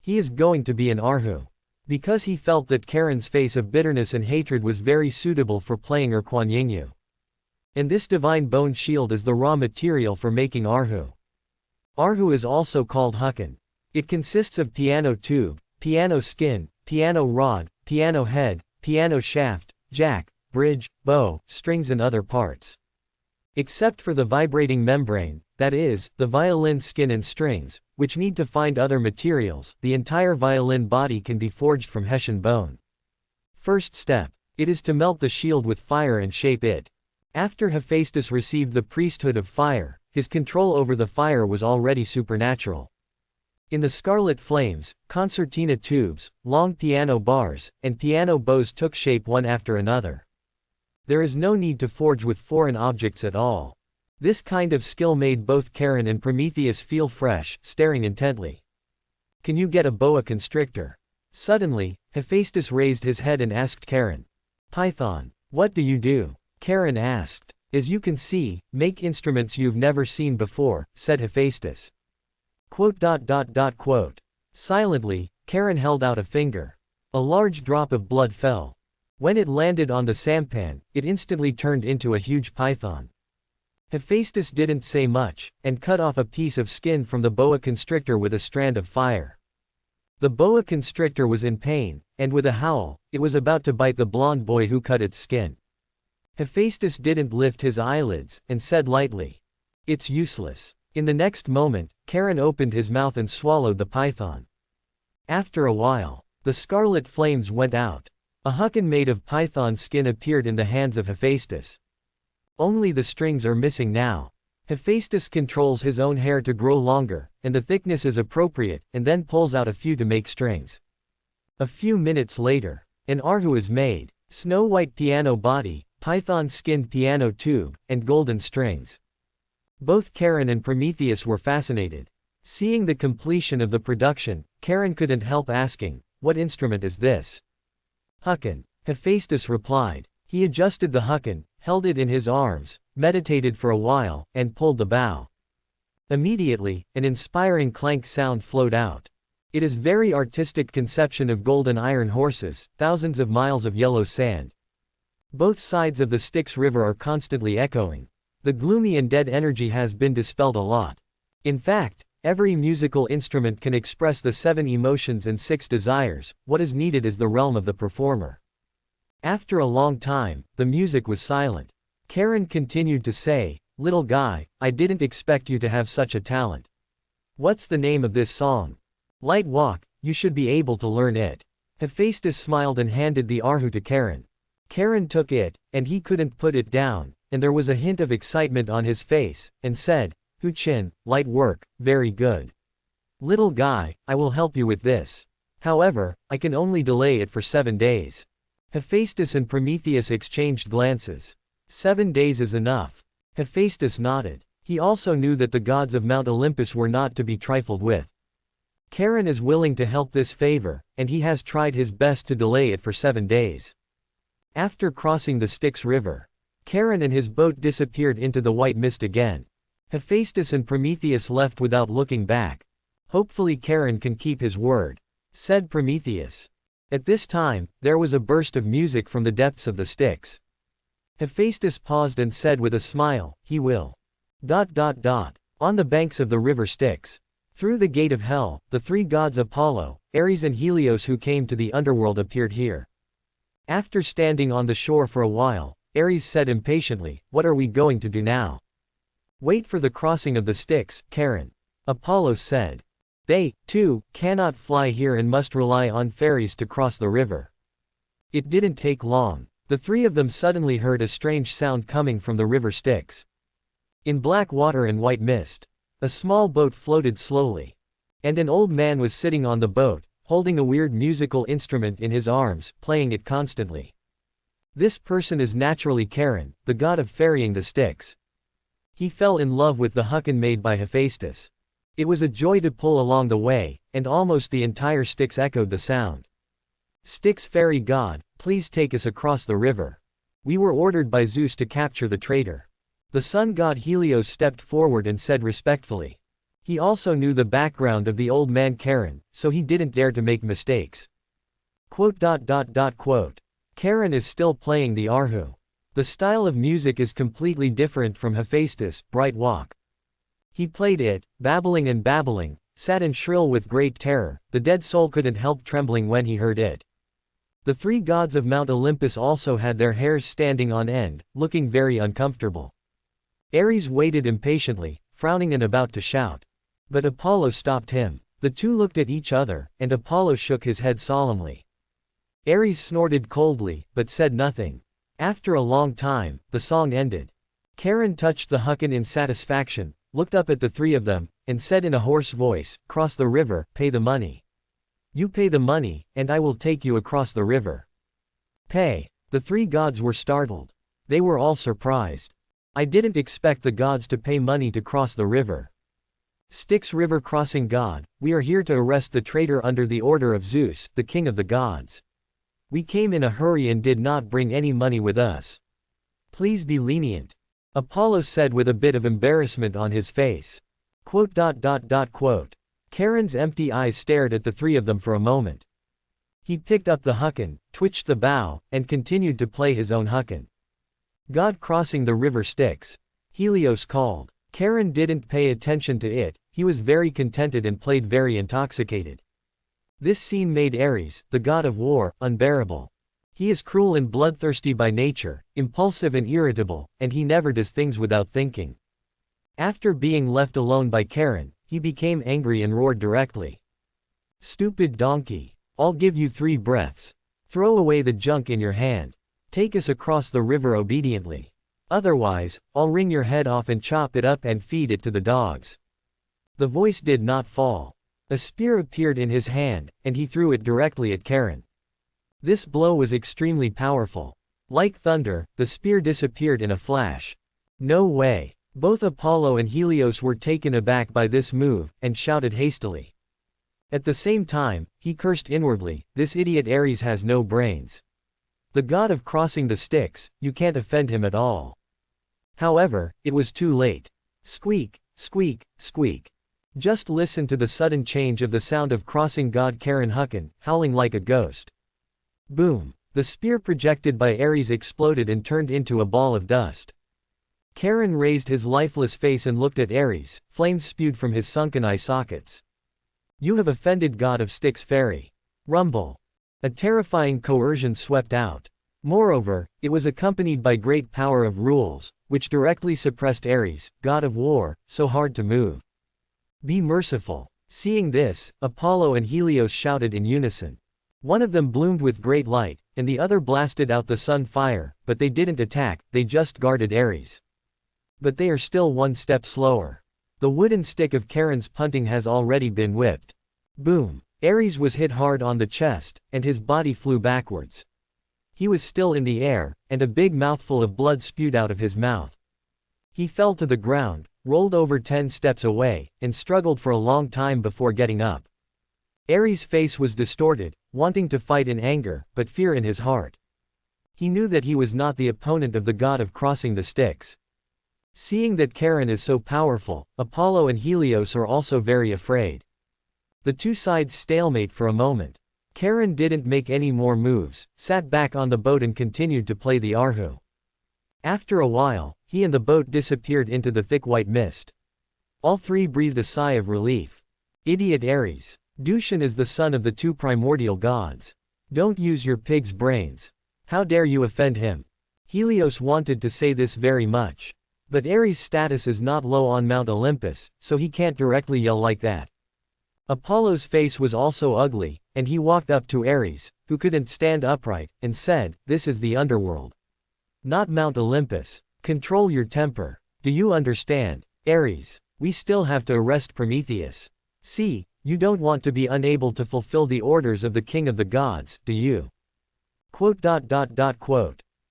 He is going to be an Arhu. Because he felt that Charon's face of bitterness and hatred was very suitable for playing Kuan Yingyu. And this divine bone shield is the raw material for making Arhu. Arhu is also called Hukan. It consists of piano tube, piano skin, piano rod, piano head, piano shaft, jack, bridge, bow, strings and other parts. Except for the vibrating membrane, that is, the violin skin and strings, which need to find other materials, the entire violin body can be forged from Hessian bone. First step. It is to melt the shield with fire and shape it. After Hephaestus received the priesthood of fire, his control over the fire was already supernatural. In the scarlet flames, concertina tubes, long piano bars, and piano bows took shape one after another. There is no need to forge with foreign objects at all. This kind of skill made both Charon and Prometheus feel fresh, staring intently. Can you get a boa constrictor? Suddenly, Hephaestus raised his head and asked Charon. Python, what do you do? Charon asked. As you can see, make instruments you've never seen before, said Hephaestus. Silently, Charon held out a finger. A large drop of blood fell. When it landed on the sampan, it instantly turned into a huge python. Hephaestus didn't say much, and cut off a piece of skin from the boa constrictor with a strand of fire. The boa constrictor was in pain, and with a howl, it was about to bite the blonde boy who cut its skin. Hephaestus didn't lift his eyelids, and said lightly, "It's useless." In the next moment, Charon opened his mouth and swallowed the python. After a while, the scarlet flames went out. A hukan made of python skin appeared in the hands of Hephaestus. Only the strings are missing now. Hephaestus controls his own hair to grow longer, and the thickness is appropriate, and then pulls out a few to make strings. A few minutes later, an Arhu is made, snow-white piano body, python-skinned piano tube, and golden strings. Both Charon and Prometheus were fascinated. Seeing the completion of the production, Charon couldn't help asking, "What instrument is this?" Hukan. Hephaestus replied. He adjusted the hukan, held it in his arms, meditated for a while, and pulled the bow. Immediately, an inspiring clank sound flowed out. It is very artistic conception of golden iron horses, thousands of miles of yellow sand. Both sides of the Styx River are constantly echoing. The gloomy and dead energy has been dispelled a lot. In fact, every musical instrument can express the 7 emotions and 6 desires, what is needed is the realm of the performer. After a long time, the music was silent. Charon continued to say, "Little guy, I didn't expect you to have such a talent. What's the name of this song?" "Light Walk, you should be able to learn it." Hephaestus smiled and handed the Arhu to Charon. Charon took it, and he couldn't put it down, and there was a hint of excitement on his face, and said, Huchin, light work, very good. Little guy, I will help you with this. However, I can only delay it for 7 days. Hephaestus and Prometheus exchanged glances. 7 days is enough. Hephaestus nodded. He also knew that the gods of Mount Olympus were not to be trifled with. Charon is willing to help this favor, and he has tried his best to delay it for 7 days. After crossing the Styx River, Charon and his boat disappeared into the white mist again. Hephaestus and Prometheus left without looking back. Hopefully Charon can keep his word, said Prometheus. At this time, there was a burst of music from the depths of the Styx. Hephaestus paused and said with a smile, he will. On the banks of the river Styx, through the gate of hell, the 3 gods Apollo, Ares and Helios who came to the underworld appeared here. After standing on the shore for a while, Ares said impatiently, what are we going to do now? Wait for the crossing of the Styx, Charon. Apollo said. They, too, cannot fly here and must rely on ferries to cross the river. It didn't take long. The 3 of them suddenly heard a strange sound coming from the river Styx. In black water and white mist, a small boat floated slowly. And an old man was sitting on the boat, holding a weird musical instrument in his arms, playing it constantly. This person is naturally Charon, the god of ferrying the Styx. He fell in love with the hucken made by Hephaestus. It was a joy to pull along the way, and almost the entire Styx echoed the sound. Styx ferry god, please take us across the river. We were ordered by Zeus to capture the traitor. The sun god Helios stepped forward and said respectfully. He also knew the background of the old man Charon, so he didn't dare to make mistakes. Charon is still playing the arhu. The style of music is completely different from Hephaestus' bright walk. He played it, babbling and babbling, sad and shrill with great terror. The dead soul couldn't help trembling when he heard it. The 3 gods of Mount Olympus also had their hairs standing on end, looking very uncomfortable. Ares waited impatiently, frowning and about to shout. But Apollo stopped him. The 2 looked at each other, and Apollo shook his head solemnly. Ares snorted coldly, but said nothing. After a long time, the song ended. Charon touched the hucken in satisfaction, looked up at the 3 of them, and said in a hoarse voice, cross the river, pay the money. You pay the money, and I will take you across the river. Pay. The 3 gods were startled. They were all surprised. I didn't expect the gods to pay money to cross the river. Styx river crossing god, we are here to arrest the traitor under the order of Zeus, the king of the gods. We came in a hurry and did not bring any money with us. Please be lenient. Apollo said with a bit of embarrassment on his face. Charon's empty eyes stared at the 3 of them for a moment. He picked up the hucken, twitched the bow, and continued to play his own hucken. God crossing the river Styx. Helios called. Charon didn't pay attention to it, he was very contented and played very intoxicated. This scene made Ares, the god of war, unbearable. He is cruel and bloodthirsty by nature, impulsive and irritable, and he never does things without thinking. After being left alone by Charon, he became angry and roared directly. Stupid donkey. I'll give you 3 breaths. Throw away the junk in your hand. Take us across the river obediently. Otherwise, I'll wring your head off and chop it up and feed it to the dogs. The voice did not fall. A spear appeared in his hand, and he threw it directly at Charon. This blow was extremely powerful. Like thunder, the spear disappeared in a flash. No way. Both Apollo and Helios were taken aback by this move, and shouted hastily. At the same time, he cursed inwardly, this idiot Ares has no brains. The god of crossing the Styx, you can't offend him at all. However, it was too late. Squeak, squeak, squeak. Just listen to the sudden change of the sound of crossing god Charon hucken, howling like a ghost. Boom. The spear projected by Ares exploded and turned into a ball of dust. Charon raised his lifeless face and looked at Ares, flames spewed from his sunken eye sockets. You have offended god of Styx ferry. Rumble. A terrifying coercion swept out. Moreover, it was accompanied by great power of rules, which directly suppressed Ares, god of war, so hard to move. Be merciful. Seeing this, Apollo and Helios shouted in unison. One of them bloomed with great light, and the other blasted out the sun fire, but they didn't attack, they just guarded Ares. But they are still one step slower. The wooden stick of Charon's punting has already been whipped. Boom! Ares was hit hard on the chest, and his body flew backwards. He was still in the air, and a big mouthful of blood spewed out of his mouth. He fell to the ground, rolled over 10 steps away, and struggled for a long time before getting up. Ares' face was distorted, wanting to fight in anger, but fear in his heart. He knew that he was not the opponent of the god of crossing the Styx. Seeing that Charon is so powerful, Apollo and Helios are also very afraid. The two sides stalemate for a moment. Charon didn't make any more moves, sat back on the boat and continued to play the arhu. After a while, he and the boat disappeared into the thick white mist. All three breathed a sigh of relief. Idiot Ares. Dushan is the son of the two primordial gods. Don't use your pig's brains. How dare you offend him? Helios wanted to say this very much. But Ares' status is not low on Mount Olympus, so he can't directly yell like that. Apollo's face was also ugly, and he walked up to Ares, who couldn't stand upright, and said, "This is the underworld. Not Mount Olympus. Control your temper. Do you understand, Ares? We still have to arrest Prometheus. See, you don't want to be unable to fulfill the orders of the king of the gods, do you?"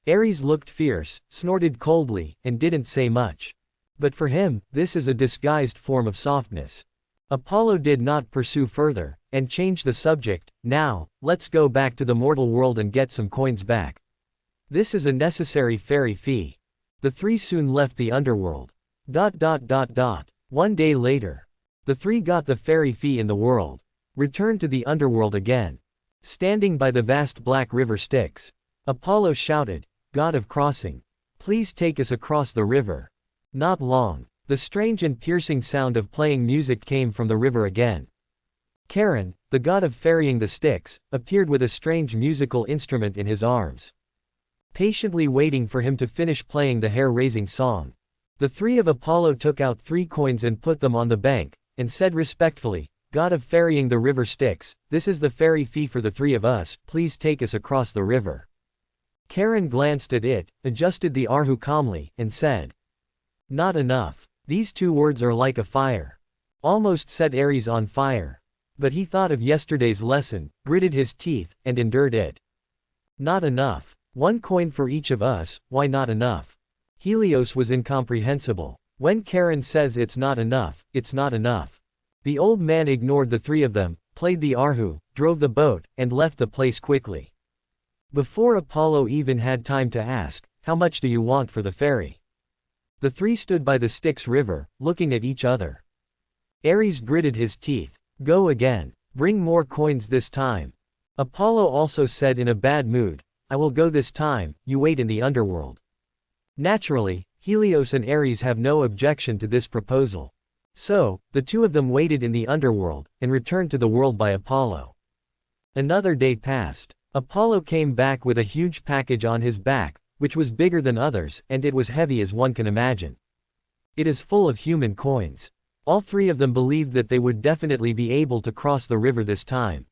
Ares looked fierce, snorted coldly, and didn't say much. But for him, this is a disguised form of softness. Apollo did not pursue further, and changed the subject. "Now, let's go back to the mortal world and get some coins back. This is a necessary ferry fee." The three soon left the underworld. 1 day later. The three got the ferry fee in the world. Returned to the underworld again. Standing by the vast black river Styx, Apollo shouted, "God of crossing, please take us across the river." Not long. The strange and piercing sound of playing music came from the river again. Charon, the god of ferrying the Styx, appeared with a strange musical instrument in his arms. Patiently waiting for him to finish playing the hair-raising song. The three of Apollo took out 3 coins and put them on the bank, and said respectfully, "God of ferrying the river Styx, this is the ferry fee for the 3 of us, please take us across the river." Charon glanced at it, adjusted the arhu calmly, and said, "Not enough. These 2 words are like a fire." Almost set Ares on fire. But he thought of yesterday's lesson, gritted his teeth, and endured it. "Not enough. 1 coin for each of us, why not enough?" Helios was incomprehensible. When Charon says it's not enough, it's not enough. The old man ignored the 3 of them, played the arhu, drove the boat, and left the place quickly. Before Apollo even had time to ask, "How much do you want for the ferry?" The 3 stood by the Styx river, looking at each other. Ares gritted his teeth. "Go again. Bring more coins this time." Apollo also said in a bad mood, "I will go this time, you wait in the underworld." Naturally, Helios and Ares have no objection to this proposal. So, the 2 of them waited in the underworld, and returned to the world by Apollo. Another day passed. Apollo came back with a huge package on his back, which was bigger than others, and it was heavy as one can imagine. It is full of human coins. All 3 of them believed that they would definitely be able to cross the river this time.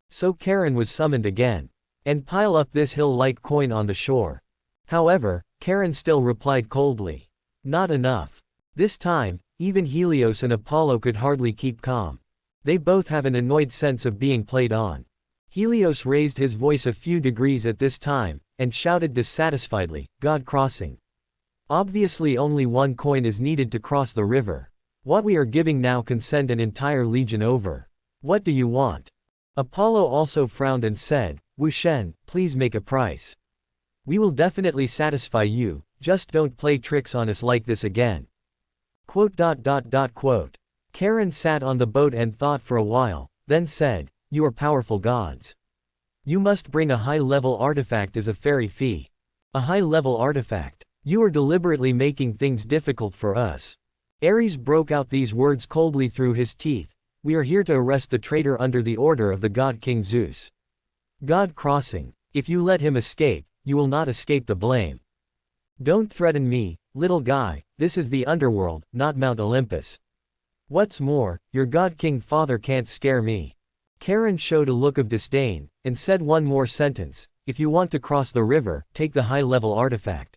So Charon was summoned again. "And pile up this hill-like coin on the shore." However, Charon still replied coldly, "Not enough." This time, even Helios and Apollo could hardly keep calm. They both have an annoyed sense of being played on. Helios raised his voice a few degrees at this time, and shouted dissatisfiedly, "God crossing. Obviously only 1 coin is needed to cross the river. What we are giving now can send an entire legion over. What do you want?" Apollo also frowned and said, "Wu Shen, please make a price. We will definitely satisfy you, just don't play tricks on us like this again." Charon sat on the boat and thought for a while, then said, "You are powerful gods. You must bring a high-level artifact as a ferry fee." "A high-level artifact? You are deliberately making things difficult for us." Ares broke out these words coldly through his teeth, "We are here to arrest the traitor under the order of the god King Zeus. God crossing. If you let him escape, you will not escape the blame. Don't threaten me, little guy, this is the underworld, not Mount Olympus. What's more, your god king father can't scare me." Charon showed a look of disdain, and said one more sentence, If you want to cross the river, take the high-level artifact.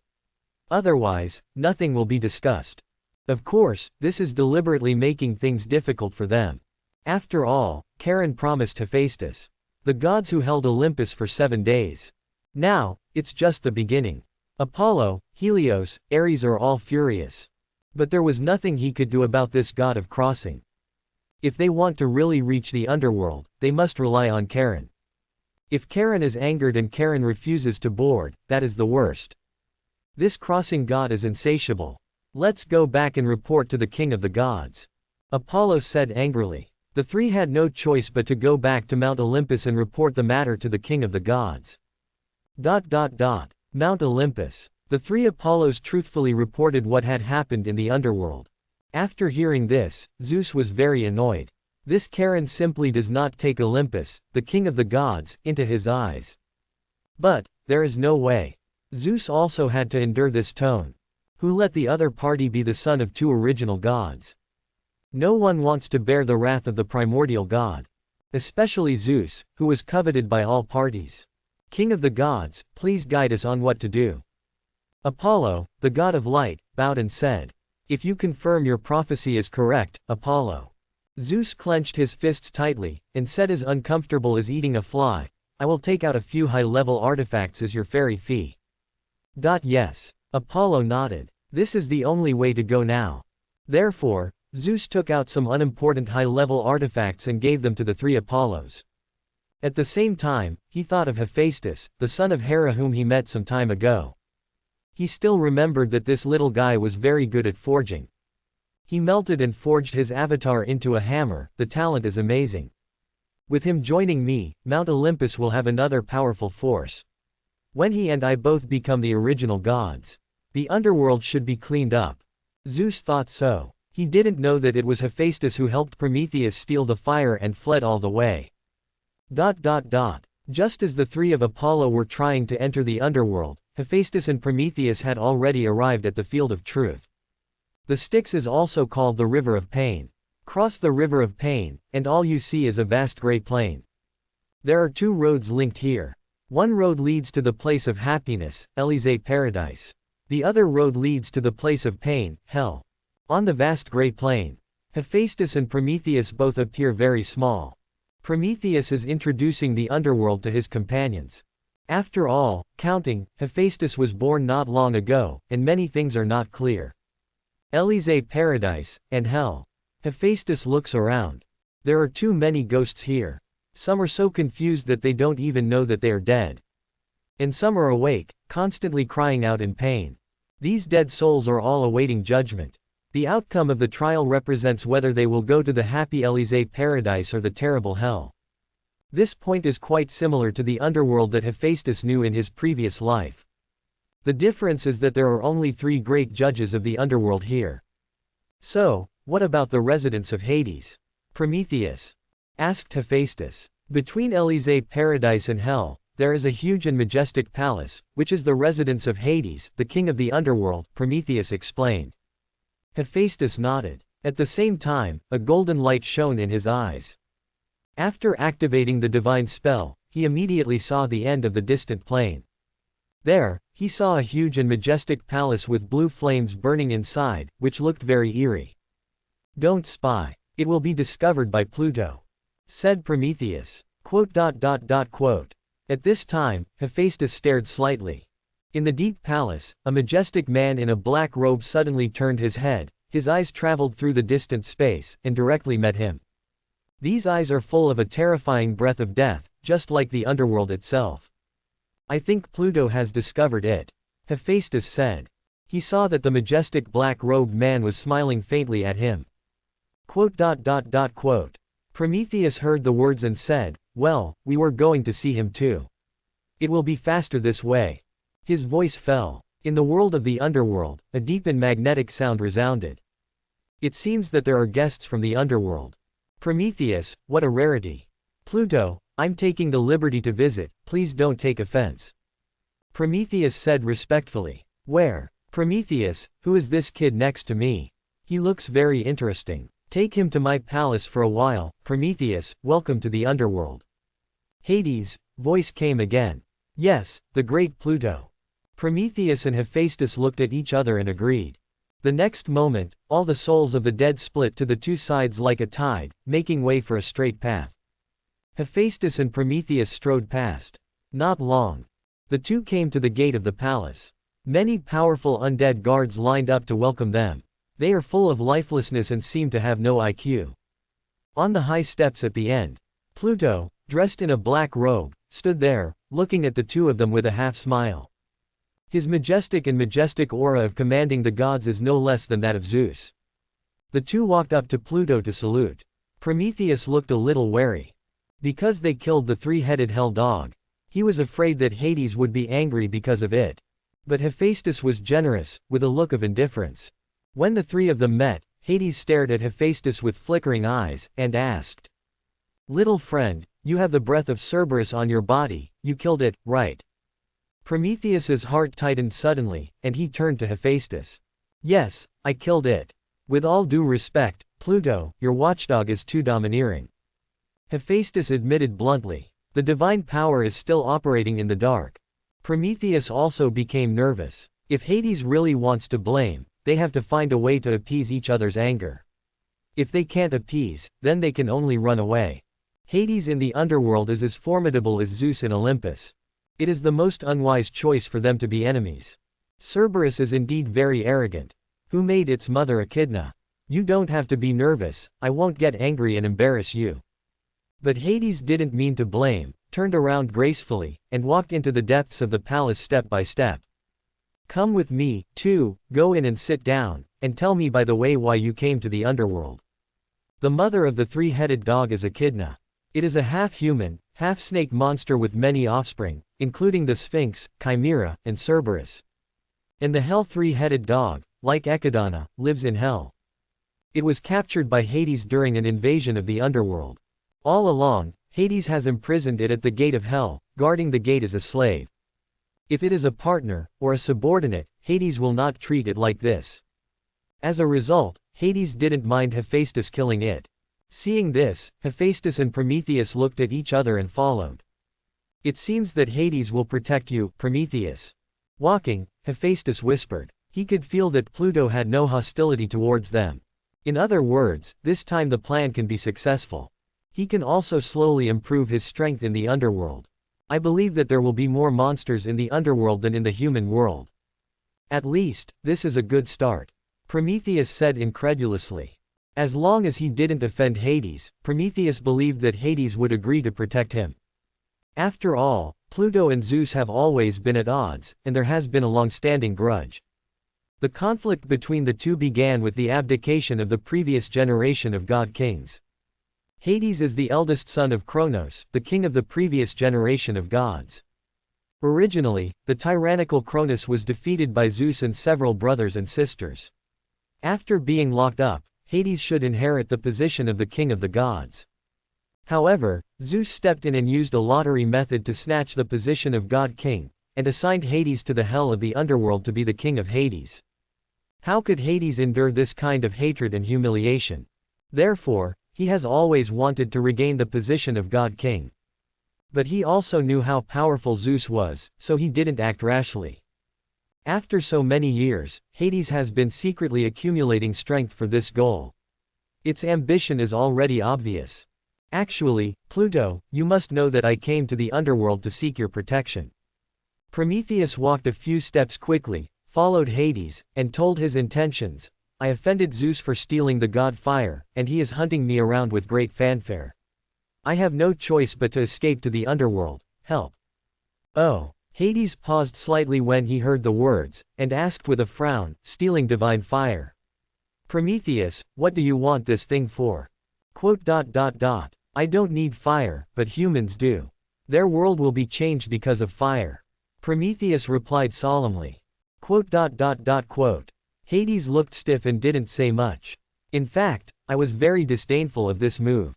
Otherwise, nothing will be discussed. Of course, this is deliberately making things difficult for them. After all, Charon promised Hephaestus the gods who held Olympus for 7 days. Now, it's just the beginning. Apollo, Helios, Ares are all furious. But there was nothing he could do about this god of crossing. If they want to really reach the underworld, they must rely on Charon. If Charon is angered and Charon refuses to board, that is the worst. This crossing god is insatiable. Let's go back and report to the king of the gods. Apollo said angrily. The three had no choice but to go back to Mount Olympus and report the matter to the king of the gods. Mount Olympus. The three Apollos truthfully reported what had happened in the underworld. After hearing this, Zeus was very annoyed. This Charon simply does not take Olympus, the king of the gods, into his eyes. But, there is no way. Zeus also had to endure this tone. Who let the other party be the son of 2 original gods? No one wants to bear the wrath of the primordial god. Especially Zeus, who was coveted by all parties. King of the gods, please guide us on what to do. Apollo, the god of light, bowed and said, if you confirm your prophecy is correct, Apollo. Zeus clenched his fists tightly, and said as uncomfortable as eating a fly, I will take out a few high-level artifacts as your fairy fee. Yes. Apollo nodded. This is the only way to go now. Therefore, Zeus took out some unimportant high-level artifacts and gave them to the 3 Apollos. At the same time, he thought of Hephaestus, the son of Hera whom he met some time ago. He still remembered that this little guy was very good at forging. He melted and forged his avatar into a hammer, the talent is amazing. With him joining me, Mount Olympus will have another powerful force. When he and I both become the original gods, the underworld should be cleaned up. Zeus thought so. He didn't know that it was Hephaestus who helped Prometheus steal the fire and fled all the way. Just as the 3 of Apollo were trying to enter the underworld, Hephaestus and Prometheus had already arrived at the field of truth. The Styx is also called the River of Pain. Cross the River of Pain, and all you see is a vast gray plain. There are 2 roads linked here. One road leads to the place of happiness, Elysee Paradise. The other road leads to the place of pain, Hell. On the vast gray plain, Hephaestus and Prometheus both appear very small. Prometheus is introducing the underworld to his companions. After all, counting, Hephaestus was born not long ago, and many things are not clear. Elysee Paradise, and Hell. Hephaestus looks around. There are too many ghosts here. Some are so confused that they don't even know that they are dead. And some are awake, constantly crying out in pain. These dead souls are all awaiting judgment. The outcome of the trial represents whether they will go to the happy Elysee Paradise or the terrible Hell. This point is quite similar to the underworld that Hephaestus knew in his previous life. The difference is that there are only 3 great judges of the underworld here. So, what about the residents of Hades? Prometheus asked Hephaestus. Between Elysee Paradise and Hell, there is a huge and majestic palace, which is the residence of Hades, the king of the underworld, Prometheus explained. Hephaestus nodded. At the same time, a golden light shone in his eyes. After activating the divine spell, he immediately saw the end of the distant plain. There, he saw a huge and majestic palace with blue flames burning inside, which looked very eerie. Don't spy. It will be discovered by Pluto, said Prometheus. At this time, Hephaestus stared slightly. In the deep palace, a majestic man in a black robe suddenly turned his head, his eyes traveled through the distant space, and directly met him. These eyes are full of a terrifying breath of death, just like the underworld itself. I think Pluto has discovered it, Hephaestus said. He saw that the majestic black-robed man was smiling faintly at him. Prometheus heard the words and said, well, we were going to see him too. It will be faster this way. His voice fell. In the world of the underworld, a deep and magnetic sound resounded. It seems that there are guests from the underworld. Prometheus, what a rarity. Pluto, I'm taking the liberty to visit, please don't take offense. Prometheus said respectfully. Where? Prometheus, who is this kid next to me? He looks very interesting. Take him to my palace for a while. Prometheus, welcome to the underworld. Hades, voice came again. Yes, the great Pluto. Prometheus and Hephaestus looked at each other and agreed. The next moment, all the souls of the dead split to the two sides like a tide, making way for a straight path. Hephaestus and Prometheus strode past. Not long. The two came to the gate of the palace. Many powerful undead guards lined up to welcome them. They are full of lifelessness and seem to have no IQ. On the high steps at the end, Pluto, dressed in a black robe, stood there, looking at the two of them with a half-smile. His majestic aura of commanding the gods is no less than that of Zeus. The two walked up to Pluto to salute. Prometheus looked a little wary. Because they killed the three-headed hell dog, he was afraid that Hades would be angry because of it. But Hephaestus was generous, with a look of indifference. When the three of them met, Hades stared at Hephaestus with flickering eyes, and asked, "Little friend, you have the breath of Cerberus on your body, you killed it, right?" Prometheus's heart tightened suddenly, and he turned to Hephaestus. "Yes, I killed it. With all due respect, Pluto, your watchdog is too domineering." Hephaestus admitted bluntly. The divine power is still operating in the dark. Prometheus also became nervous. If Hades really wants to blame, they have to find a way to appease each other's anger. If they can't appease, then they can only run away. Hades in the underworld is as formidable as Zeus in Olympus. It is the most unwise choice for them to be enemies. Cerberus is indeed very arrogant. Who made its mother Echidna? You don't have to be nervous, I won't get angry and embarrass you. But Hades didn't mean to blame, turned around gracefully, and walked into the depths of the palace step by step. "Come with me, too, go in and sit down, and tell me by the way why you came to the underworld." The mother of the three-headed dog is Echidna. It is a half-human, half-snake monster with many offspring, including the Sphinx, Chimera, and Cerberus. And the hell three-headed dog, like Echidna, lives in hell. It was captured by Hades during an invasion of the underworld. All along, Hades has imprisoned it at the gate of hell, guarding the gate as a slave. If it is a partner, or a subordinate, Hades will not treat it like this. As a result, Hades didn't mind Hephaestus killing it. Seeing this, Hephaestus and Prometheus looked at each other and followed. "It seems that Hades will protect you, Prometheus." Walking, Hephaestus whispered. He could feel that Pluto had no hostility towards them. In other words, this time the plan can be successful. He can also slowly improve his strength in the underworld. I believe that there will be more monsters in the underworld than in the human world. At least, this is a good start. Prometheus said incredulously. As long as he didn't offend Hades, Prometheus believed that Hades would agree to protect him. After all, Pluto and Zeus have always been at odds, and there has been a long-standing grudge. The conflict between the two began with the abdication of the previous generation of god-kings. Hades is the eldest son of Kronos, the king of the previous generation of gods. Originally, the tyrannical Cronus was defeated by Zeus and several brothers and sisters. After being locked up, Hades should inherit the position of the king of the gods. However, Zeus stepped in and used a lottery method to snatch the position of god-king, and assigned Hades to the hell of the underworld to be the king of Hades. How could Hades endure this kind of hatred and humiliation? Therefore, he has always wanted to regain the position of god-king. But he also knew how powerful Zeus was, so he didn't act rashly. After so many years, Hades has been secretly accumulating strength for this goal. Its ambition is already obvious. Actually, Pluto, you must know that I came to the underworld to seek your protection. Prometheus walked a few steps quickly, followed Hades, and told his intentions. I offended Zeus for stealing the god fire, and he is hunting me around with great fanfare. I have no choice but to escape to the underworld. Help. Oh. Hades paused slightly when he heard the words, and asked with a frown, stealing divine fire. Prometheus, what do you want this thing for? I don't need fire, but humans do. Their world will be changed because of fire. Prometheus replied solemnly. Hades looked stiff and didn't say much. In fact, I was very disdainful of this move.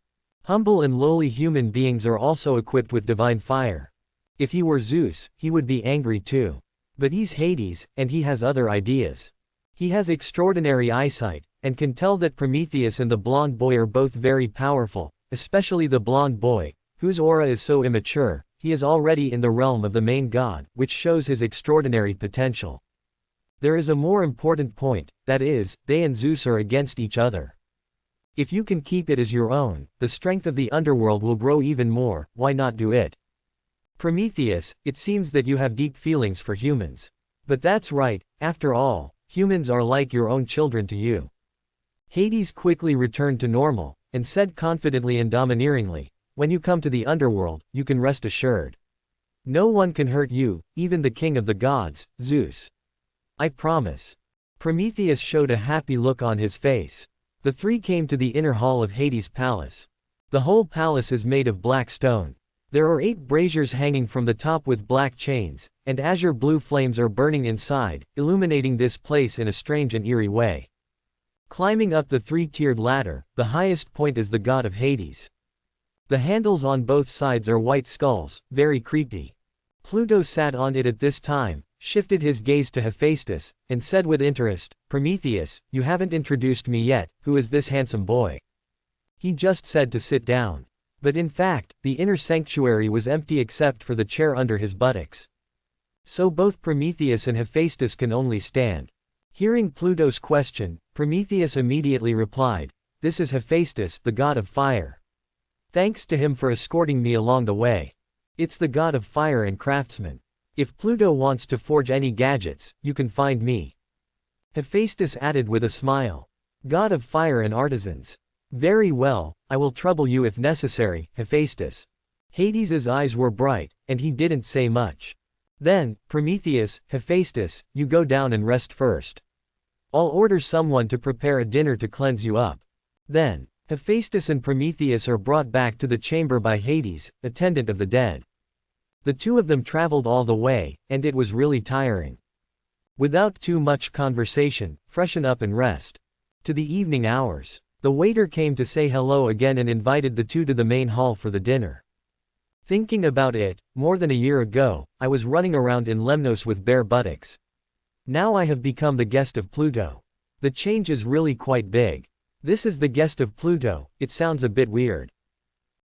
Humble and lowly human beings are also equipped with divine fire. If he were Zeus, he would be angry too. But he's Hades, and he has other ideas. He has extraordinary eyesight, and can tell that Prometheus and the blonde boy are both very powerful, especially the blonde boy, whose aura is so immature, he is already in the realm of the main god, which shows his extraordinary potential. There is a more important point, that is, they and Zeus are against each other. If you can keep it as your own, the strength of the underworld will grow even more, why not do it? Prometheus, it seems that you have deep feelings for humans. But that's right, after all, humans are like your own children to you. Hades quickly returned to normal, and said confidently and domineeringly, when you come to the underworld, you can rest assured. No one can hurt you, even the king of the gods, Zeus. I promise. Prometheus showed a happy look on his face. The three came to the inner hall of Hades' palace. The whole palace is made of black stone. There are 8 braziers hanging from the top with black chains, and azure blue flames are burning inside, illuminating this place in a strange and eerie way. Climbing up the 3-tiered ladder, the highest point is the god of Hades. The handles on both sides are white skulls, very creepy. Pluto sat on it at this time, shifted his gaze to Hephaestus, and said with interest, Prometheus, you haven't introduced me yet, who is this handsome boy? He just said to sit down. But in fact, the inner sanctuary was empty except for the chair under his buttocks. So both Prometheus and Hephaestus can only stand. Hearing Pluto's question, Prometheus immediately replied, this is Hephaestus, the god of fire. Thanks to him for escorting me along the way. It's the god of fire and craftsmen. If Pluto wants to forge any gadgets, you can find me. Hephaestus added with a smile. God of fire and artisans. Very well, I will trouble you if necessary, Hephaestus. Hades' eyes were bright, and he didn't say much. Then, Prometheus, Hephaestus, you go down and rest first. I'll order someone to prepare a dinner to cleanse you up. Then, Hephaestus and Prometheus are brought back to the chamber by Hades, attendant of the dead. The two of them traveled all the way, and it was really tiring. Without too much conversation, freshen up and rest. To the evening hours, the waiter came to say hello again and invited the two to the main hall for the dinner. Thinking about it, more than a year ago, I was running around in Lemnos with bare buttocks. Now I have become the guest of Pluto. The change is really quite big. This is the guest of Pluto, it sounds a bit weird.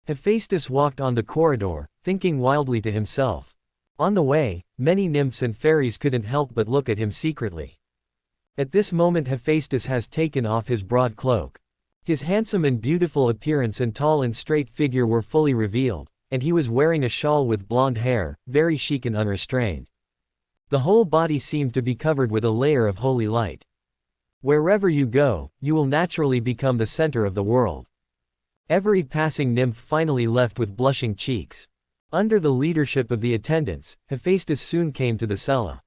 Hephaestus walked on the corridor, thinking wildly to himself. On the way, many nymphs and fairies couldn't help but look at him secretly. At this moment Hephaestus has taken off his broad cloak. His handsome and beautiful appearance and tall and straight figure were fully revealed, and he was wearing a shawl with blonde hair, very chic and unrestrained. The whole body seemed to be covered with a layer of holy light. Wherever you go, you will naturally become the center of the world. Every passing nymph finally left with blushing cheeks. Under the leadership of the attendants, Hephaestus soon came to the cella.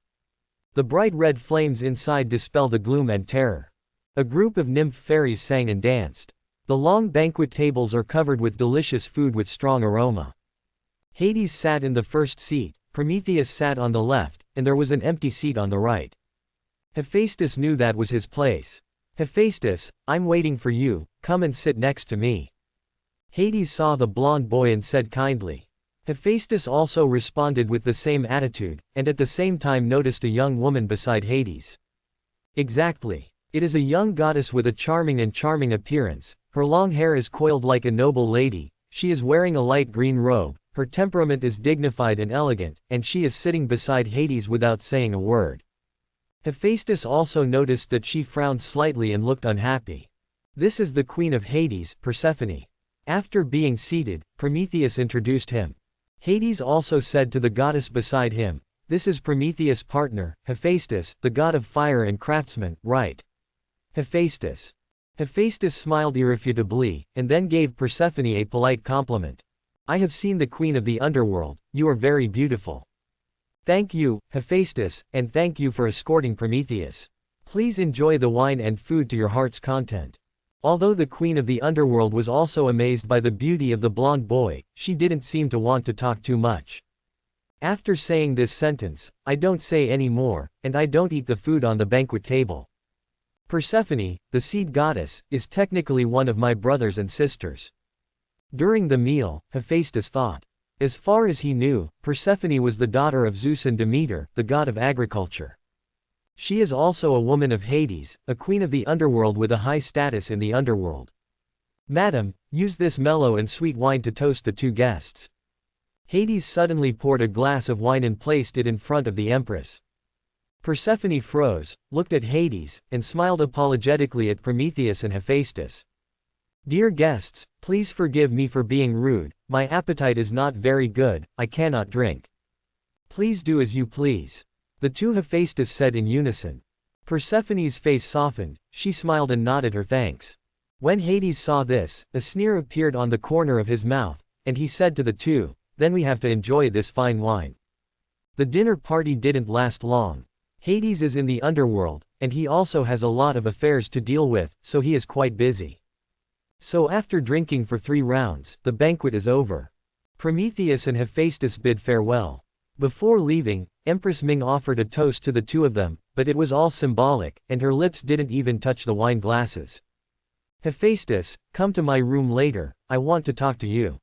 The bright red flames inside dispel the gloom and terror. A group of nymph fairies sang and danced. The long banquet tables are covered with delicious food with strong aroma. Hades sat in the first seat, Prometheus sat on the left, and there was an empty seat on the right. Hephaestus knew that was his place. Hephaestus, I'm waiting for you, come and sit next to me. Hades saw the blonde boy and said kindly. Hephaestus also responded with the same attitude, and at the same time noticed a young woman beside Hades. Exactly. It is a young goddess with a charming appearance. Her long hair is coiled like a noble lady, she is wearing a light green robe, her temperament is dignified and elegant, and she is sitting beside Hades without saying a word. Hephaestus also noticed that she frowned slightly and looked unhappy. This is the queen of Hades, Persephone. After being seated, Prometheus introduced him. Hades also said to the goddess beside him, this is Prometheus' partner, Hephaestus, the god of fire and craftsman, right? Hephaestus. Hephaestus smiled irrefutably, and then gave Persephone a polite compliment. I have seen the queen of the underworld, you are very beautiful. Thank you, Hephaestus, and thank you for escorting Prometheus. Please enjoy the wine and food to your heart's content. Although the queen of the underworld was also amazed by the beauty of the blonde boy, she didn't seem to want to talk too much. After saying this sentence, I don't say any more, and I don't eat the food on the banquet table. Persephone, the seed goddess, is technically one of my brothers and sisters. During the meal, Hephaestus thought. As far as he knew, Persephone was the daughter of Zeus and Demeter, the god of agriculture. She is also a woman of Hades, a queen of the underworld with a high status in the underworld. Madam, use this mellow and sweet wine to toast the two guests. Hades suddenly poured a glass of wine and placed it in front of the empress. Persephone froze, looked at Hades, and smiled apologetically at Prometheus and Hephaestus. "Dear guests, please forgive me for being rude, my appetite is not very good, I cannot drink. Please do as you please," the two Hephaestus said in unison. Persephone's face softened, she smiled and nodded her thanks. When Hades saw this, a sneer appeared on the corner of his mouth, and he said to the two, "Then we have to enjoy this fine wine." The dinner party didn't last long. Hades is in the underworld, and he also has a lot of affairs to deal with, so he is quite busy. So after drinking for 3 rounds, the banquet is over. Prometheus and Hephaestus bid farewell. Before leaving, Empress Ming offered a toast to the two of them, but it was all symbolic, and her lips didn't even touch the wine glasses. "Hephaestus, come to my room later, I want to talk to you."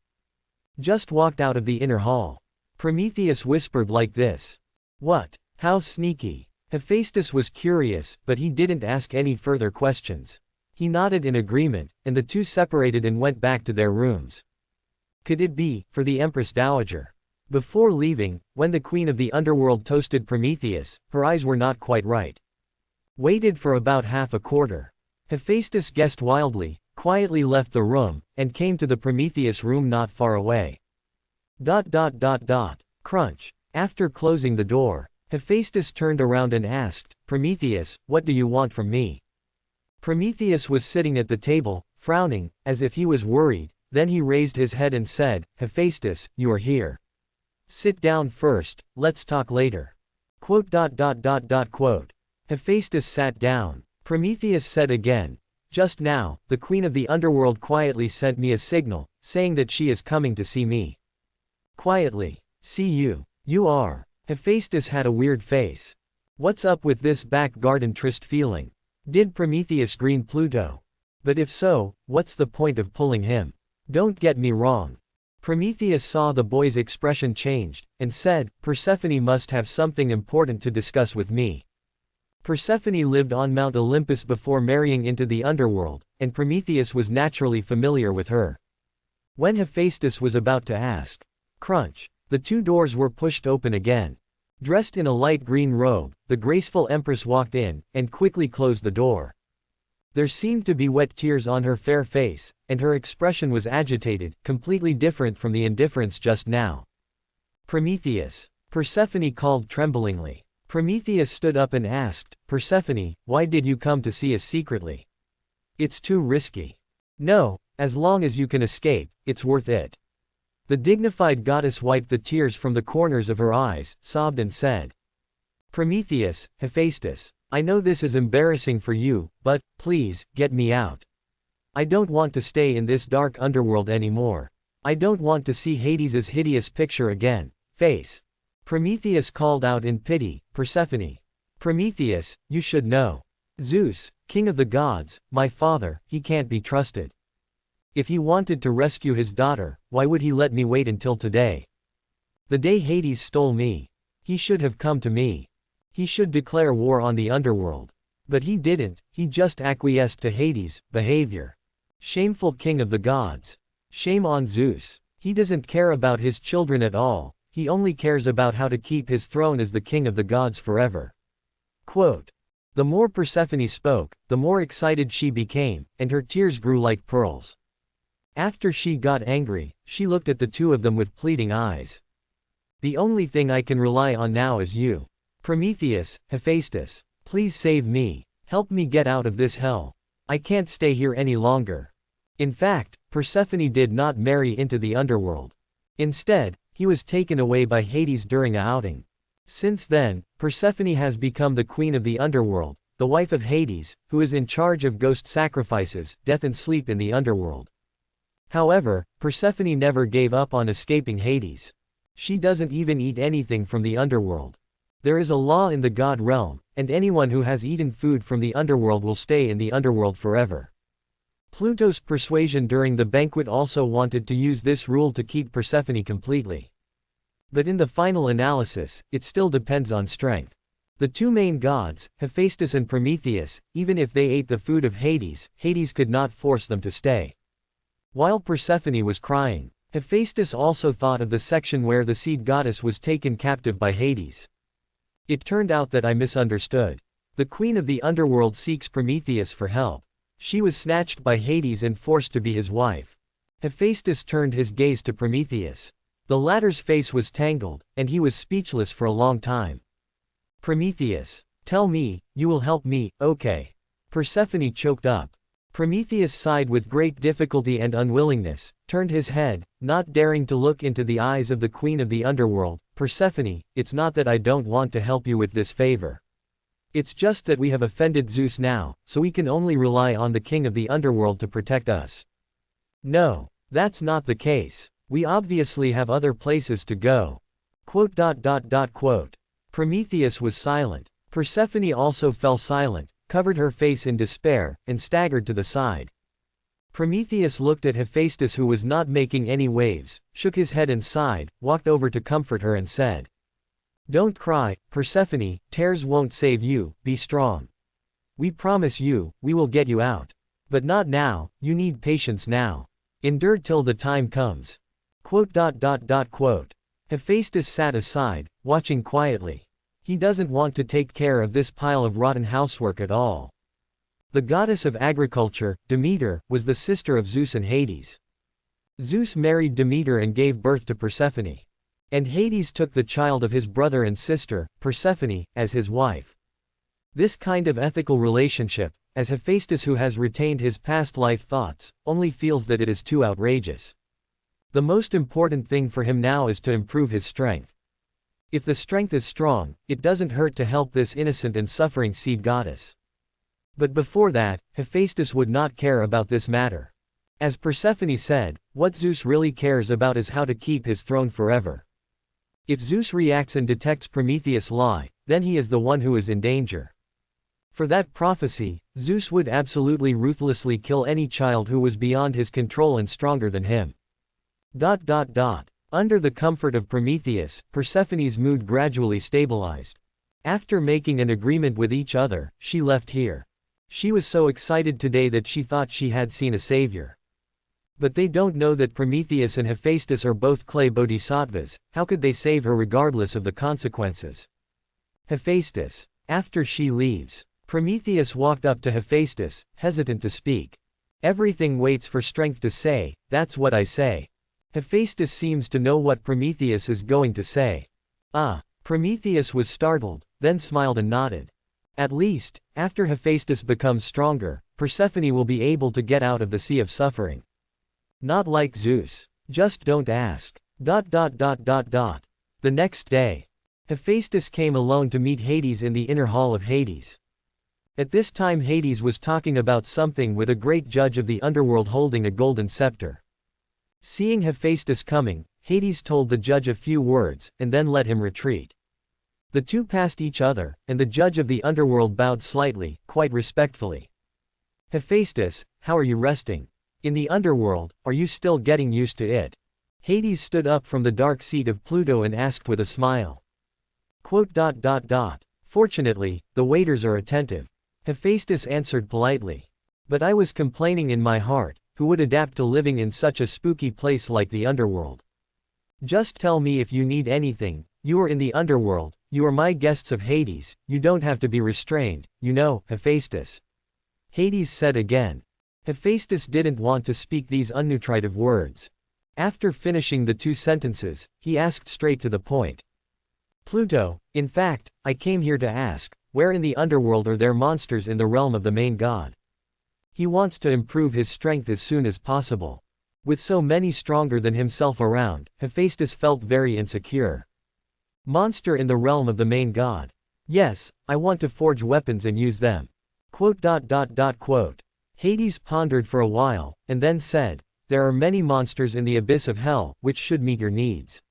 Just walked out of the inner hall. Prometheus whispered like this. "What? How sneaky." Hephaestus was curious, but he didn't ask any further questions. He nodded in agreement, and the two separated and went back to their rooms. Could it be, for the Empress Dowager? Before leaving, when the Queen of the Underworld toasted Prometheus, her eyes were not quite right. Waited for about half a quarter. Hephaestus guessed wildly, quietly left the room, and came to the Prometheus room not far away. Crunch. After closing the door, Hephaestus turned around and asked, "Prometheus, what do you want from me?" Prometheus was sitting at the table, frowning, as if he was worried, then he raised his head and said, "Hephaestus, you are here. Sit down first, let's talk later." Hephaestus sat down. Prometheus said again, "Just now, the Queen of the Underworld quietly sent me a signal, saying that she is coming to see me." "Quietly? See you? You are?" Hephaestus had a weird face. What's up with this back garden tryst feeling? Did Prometheus green Pluto? But if so, what's the point of pulling him? Don't get me wrong. Prometheus saw the boy's expression changed, and said, "Persephone must have something important to discuss with me." Persephone lived on Mount Olympus before marrying into the underworld, and Prometheus was naturally familiar with her. When Hephaestus was about to ask, crunch, the 2 doors were pushed open again. Dressed in a light green robe, the graceful empress walked in, and quickly closed the door. There seemed to be wet tears on her fair face, and her expression was agitated, completely different from the indifference just now. "Prometheus," Persephone called tremblingly. Prometheus stood up and asked, "Persephone, why did you come to see us secretly?" "It's too risky." "No, as long as you can escape, it's worth it." The dignified goddess wiped the tears from the corners of her eyes, sobbed and said, "Prometheus, Hephaestus, I know this is embarrassing for you, but, please, get me out. I don't want to stay in this dark underworld anymore. I don't want to see Hades's hideous picture again. Face." Prometheus called out in pity, "Persephone. Prometheus, you should know. Zeus, king of the gods, my father, he can't be trusted. If he wanted to rescue his daughter, why would he let me wait until today? The day Hades stole me. He should have come to me. He should declare war on the underworld. But he didn't, he just acquiesced to Hades' behavior. Shameful king of the gods. Shame on Zeus. He doesn't care about his children at all, he only cares about how to keep his throne as the king of the gods forever." Quote. The more Persephone spoke, the more excited she became, and her tears grew like pearls. After she got angry, she looked at the two of them with pleading eyes. "The only thing I can rely on now is you. Prometheus, Hephaestus. Please save me. Help me get out of this hell. I can't stay here any longer." In fact, Persephone did not marry into the underworld. Instead, he was taken away by Hades during a outing. Since then, Persephone has become the queen of the underworld, the wife of Hades, who is in charge of ghost sacrifices, death and sleep in the underworld. However, Persephone never gave up on escaping Hades. She doesn't even eat anything from the underworld. There is a law in the god realm, and anyone who has eaten food from the underworld will stay in the underworld forever. Pluto's persuasion during the banquet also wanted to use this rule to keep Persephone completely. But in the final analysis, it still depends on strength. The two main gods, Hephaestus and Prometheus, even if they ate the food of Hades, Hades could not force them to stay. While Persephone was crying, Hephaestus also thought of the section where the seed goddess was taken captive by Hades. It turned out that I misunderstood. The queen of the underworld seeks Prometheus for help. She was snatched by Hades and forced to be his wife. Hephaestus turned his gaze to Prometheus. The latter's face was tangled, and he was speechless for a long time. Prometheus, tell me, you will help me, okay. Persephone choked up. Prometheus sighed with great difficulty and unwillingness, turned his head, not daring to look into the eyes of the queen of the underworld. Persephone, it's not that I don't want to help you with this favor. It's just that we have offended Zeus now, so we can only rely on the king of the underworld to protect us. No, that's not the case. We obviously have other places to go. Prometheus was silent. Persephone also fell silent, covered her face in despair, and staggered to the side. Prometheus looked at Hephaestus, who was not making any waves, shook his head and sighed, walked over to comfort her and said, "Don't cry, Persephone, tears won't save you, be strong. We promise you, we will get you out. But not now, you need patience now. Endure till the time comes." Hephaestus sat aside, watching quietly. He doesn't want to take care of this pile of rotten housework at all. The goddess of agriculture, Demeter, was the sister of Zeus and Hades. Zeus married Demeter and gave birth to Persephone. And Hades took the child of his brother and sister, Persephone, as his wife. This kind of ethical relationship, as Hephaestus, who has retained his past life thoughts, only feels that it is too outrageous. The most important thing for him now is to improve his strength. If the strength is strong, it doesn't hurt to help this innocent and suffering seed goddess. But before that, Hephaestus would not care about this matter. As Persephone said, what Zeus really cares about is how to keep his throne forever. If Zeus reacts and detects Prometheus lie, then he is the one who is in danger. For that prophecy, Zeus would absolutely ruthlessly kill any child who was beyond his control and stronger than him. Under the comfort of Prometheus, Persephone's mood gradually stabilized. After making an agreement with each other, she left here. She was so excited today that she thought she had seen a savior. But they don't know that Prometheus and Hephaestus are both clay bodhisattvas. How could they save her regardless of the consequences? Hephaestus. After she leaves, Prometheus walked up to Hephaestus, hesitant to speak. Everything waits for strength to say, that's what I say. Hephaestus seems to know what Prometheus is going to say. Prometheus was startled, then smiled and nodded. At least, after Hephaestus becomes stronger, Persephone will be able to get out of the sea of suffering. Not like Zeus. Just don't ask. The next day, Hephaestus came alone to meet Hades in the inner hall of Hades. At this time Hades was talking about something with a great judge of the underworld holding a golden scepter. Seeing Hephaestus coming, Hades told the judge a few words, and then let him retreat. The two passed each other, and the judge of the underworld bowed slightly, quite respectfully. "Hephaestus, how are you resting? In the underworld, are you still getting used to it?" Hades stood up from the dark seat of Pluto and asked with a smile. Fortunately, the waiters are attentive. Hephaestus answered politely. But I was complaining in my heart, who would adapt to living in such a spooky place like the underworld? Just tell me if you need anything. You are in the underworld, you are my guests of Hades, you don't have to be restrained, you know, Hephaestus. Hades said again. Hephaestus didn't want to speak these unnutritive words. After finishing the two sentences, he asked straight to the point. Pluto, in fact, I came here to ask, where in the underworld are there monsters in the realm of the main god? He wants to improve his strength as soon as possible. With so many stronger than himself around, Hephaestus felt very insecure. Monster in the realm of the main god. Yes, I want to forge weapons and use them. Hades pondered for a while, and then said, there are many monsters in the abyss of hell, which should meet your needs.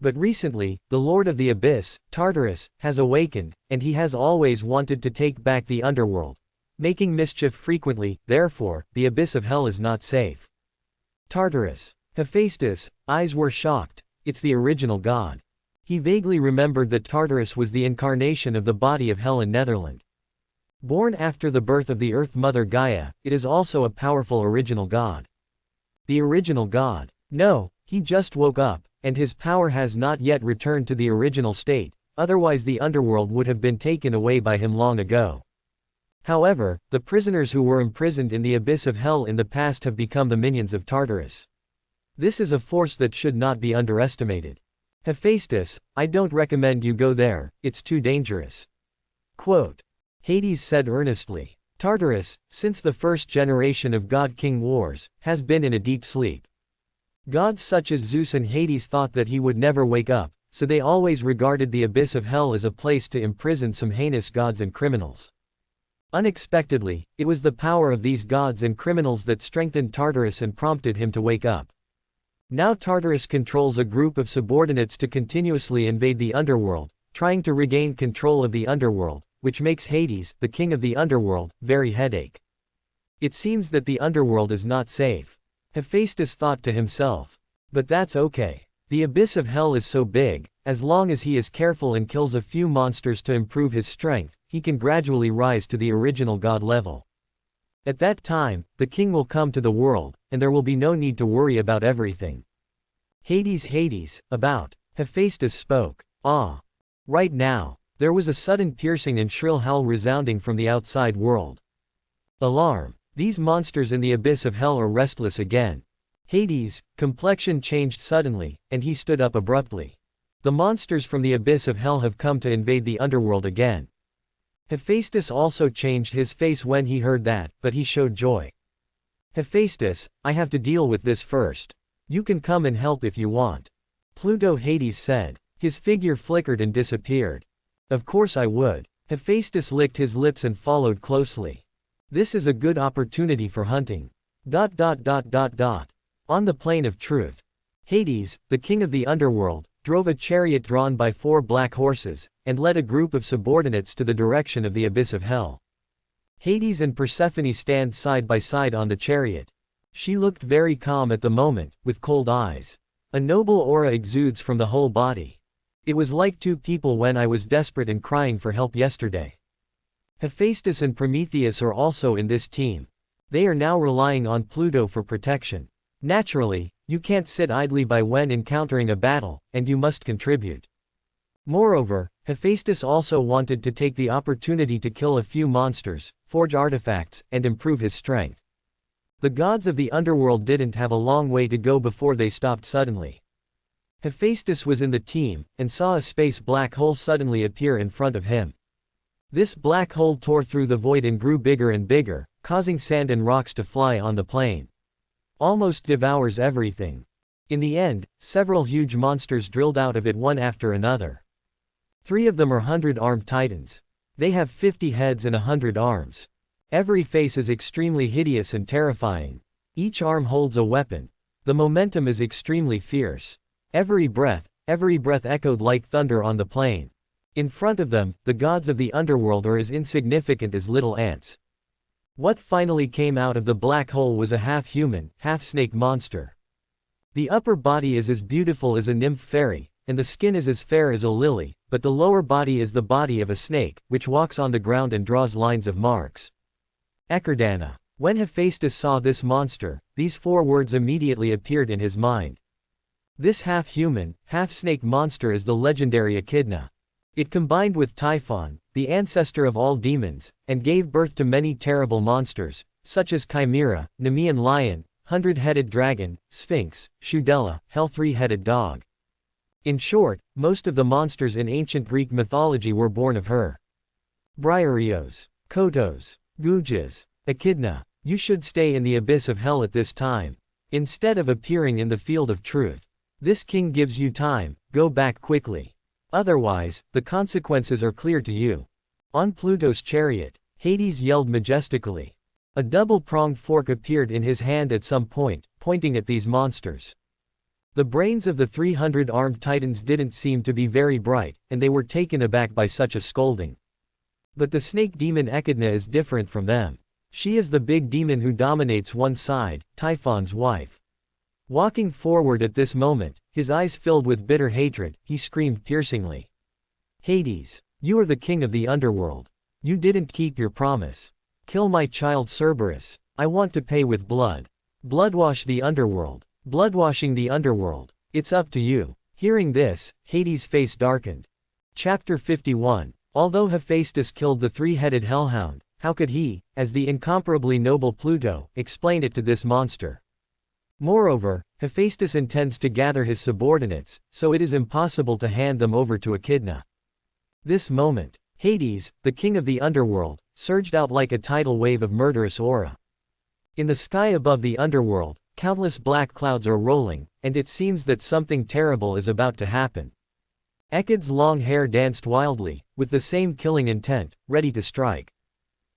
But recently, the lord of the abyss, Tartarus, has awakened, and he has always wanted to take back the underworld, making mischief frequently, therefore, the abyss of hell is not safe. Tartarus. Hephaestus' eyes were shocked. It's the original god. He vaguely remembered that Tartarus was the incarnation of the body of hell in Netherland. Born after the birth of the Earth Mother Gaia, it is also a powerful original god. The original god. No, He just woke up, and his power has not yet returned to the original state, otherwise the underworld would have been taken away by him long ago. However, the prisoners who were imprisoned in the abyss of hell in the past have become the minions of Tartarus. This is a force that should not be underestimated. Hephaestus, I don't recommend you go there, it's too dangerous. Quote. Hades said earnestly. Tartarus, since the first generation of god-king wars, has been in a deep sleep. Gods such as Zeus and Hades thought that he would never wake up, so they always regarded the abyss of hell as a place to imprison some heinous gods and criminals. Unexpectedly, it was the power of these gods and criminals that strengthened Tartarus and prompted him to wake up. Now Tartarus controls a group of subordinates to continuously invade the underworld, trying to regain control of the underworld, which makes Hades, the king of the underworld, very headache. It seems that the underworld is not safe. Hephaestus thought to himself. But that's okay. The abyss of hell is so big, as long as he is careful and kills a few monsters to improve his strength, he can gradually rise to the original god level. At that time, the king will come to the world, and there will be no need to worry about everything. Hades, about. Hephaestus spoke. Ah. Right now. There was a sudden piercing and shrill howl resounding from the outside world. Alarm. These monsters in the abyss of hell are restless again. Hades' complexion changed suddenly, and he stood up abruptly. The monsters from the abyss of hell have come to invade the underworld again. Hephaestus also changed his face when he heard that, but he showed joy. Hephaestus, I have to deal with this first. You can come and help if you want. Pluto, Hades said. His figure flickered and disappeared. Of course I would. Hephaestus licked his lips and followed closely. This is a good opportunity for hunting. On the plain of truth. Hades, the king of the underworld, drove a chariot drawn by 4 black horses, and led a group of subordinates to the direction of the abyss of hell. Hades and Persephone stand side by side on the chariot. She looked very calm at the moment, with cold eyes. A noble aura exudes from the whole body. It was like 2 people when I was desperate and crying for help yesterday. Hephaestus and Prometheus are also in this team. They are now relying on Pluto for protection. Naturally, you can't sit idly by when encountering a battle, and you must contribute. Moreover, Hephaestus also wanted to take the opportunity to kill a few monsters, forge artifacts, and improve his strength. The gods of the underworld didn't have a long way to go before they stopped suddenly. Hephaestus was in the team, and saw a space black hole suddenly appear in front of him. This black hole tore through the void and grew bigger and bigger, causing sand and rocks to fly on the plain. Almost devours everything. In the end, several huge monsters drilled out of it one after another. 3 of them are 100-armed titans. They have 50 heads and 100 arms. Every face is extremely hideous and terrifying. Each arm holds a weapon. The momentum is extremely fierce. Every breath echoed like thunder on the plain. In front of them, the gods of the underworld are as insignificant as little ants. What finally came out of the black hole was a half-human, half-snake monster. The upper body is as beautiful as a nymph fairy, and the skin is as fair as a lily, but the lower body is the body of a snake, which walks on the ground and draws lines of marks. Echerdana. When Hephaestus saw this monster, these 4 words immediately appeared in his mind. This half-human, half-snake monster is the legendary Echidna. It combined with Typhon, the ancestor of all demons, and gave birth to many terrible monsters, such as Chimera, Nemean lion, 100-headed dragon, Sphinx, Shudella, hell 3-headed dog. In short, most of the monsters in ancient Greek mythology were born of her. Briareos, Kotos, Gujas, Echidna, you should stay in the abyss of hell at this time. Instead of appearing in the field of truth. This king gives you time, go back quickly. Otherwise, the consequences are clear to you. On Pluto's chariot, Hades yelled majestically. A double-pronged fork appeared in his hand at some point, pointing at these monsters. The brains of the 300-armed titans didn't seem to be very bright, and they were taken aback by such a scolding. But the snake demon Echidna is different from them. She is the big demon who dominates one side, Typhon's wife. Walking forward at this moment, his eyes filled with bitter hatred, he screamed piercingly. Hades, you are the king of the underworld. You didn't keep your promise. Kill my child Cerberus. I want to pay with blood. Bloodwash the underworld. Bloodwashing the underworld. It's up to you. Hearing this, Hades' face darkened. Chapter 51. Although Hephaestus killed the three-headed hellhound, how could he, as the incomparably noble Pluto, explain it to this monster? Moreover, Hephaestus intends to gather his subordinates, so it is impossible to hand them over to Echidna. This moment, Hades, the king of the underworld, surged out like a tidal wave of murderous aura. In the sky above the underworld, countless black clouds are rolling, and it seems that something terrible is about to happen. Echid's long hair danced wildly, with the same killing intent, ready to strike.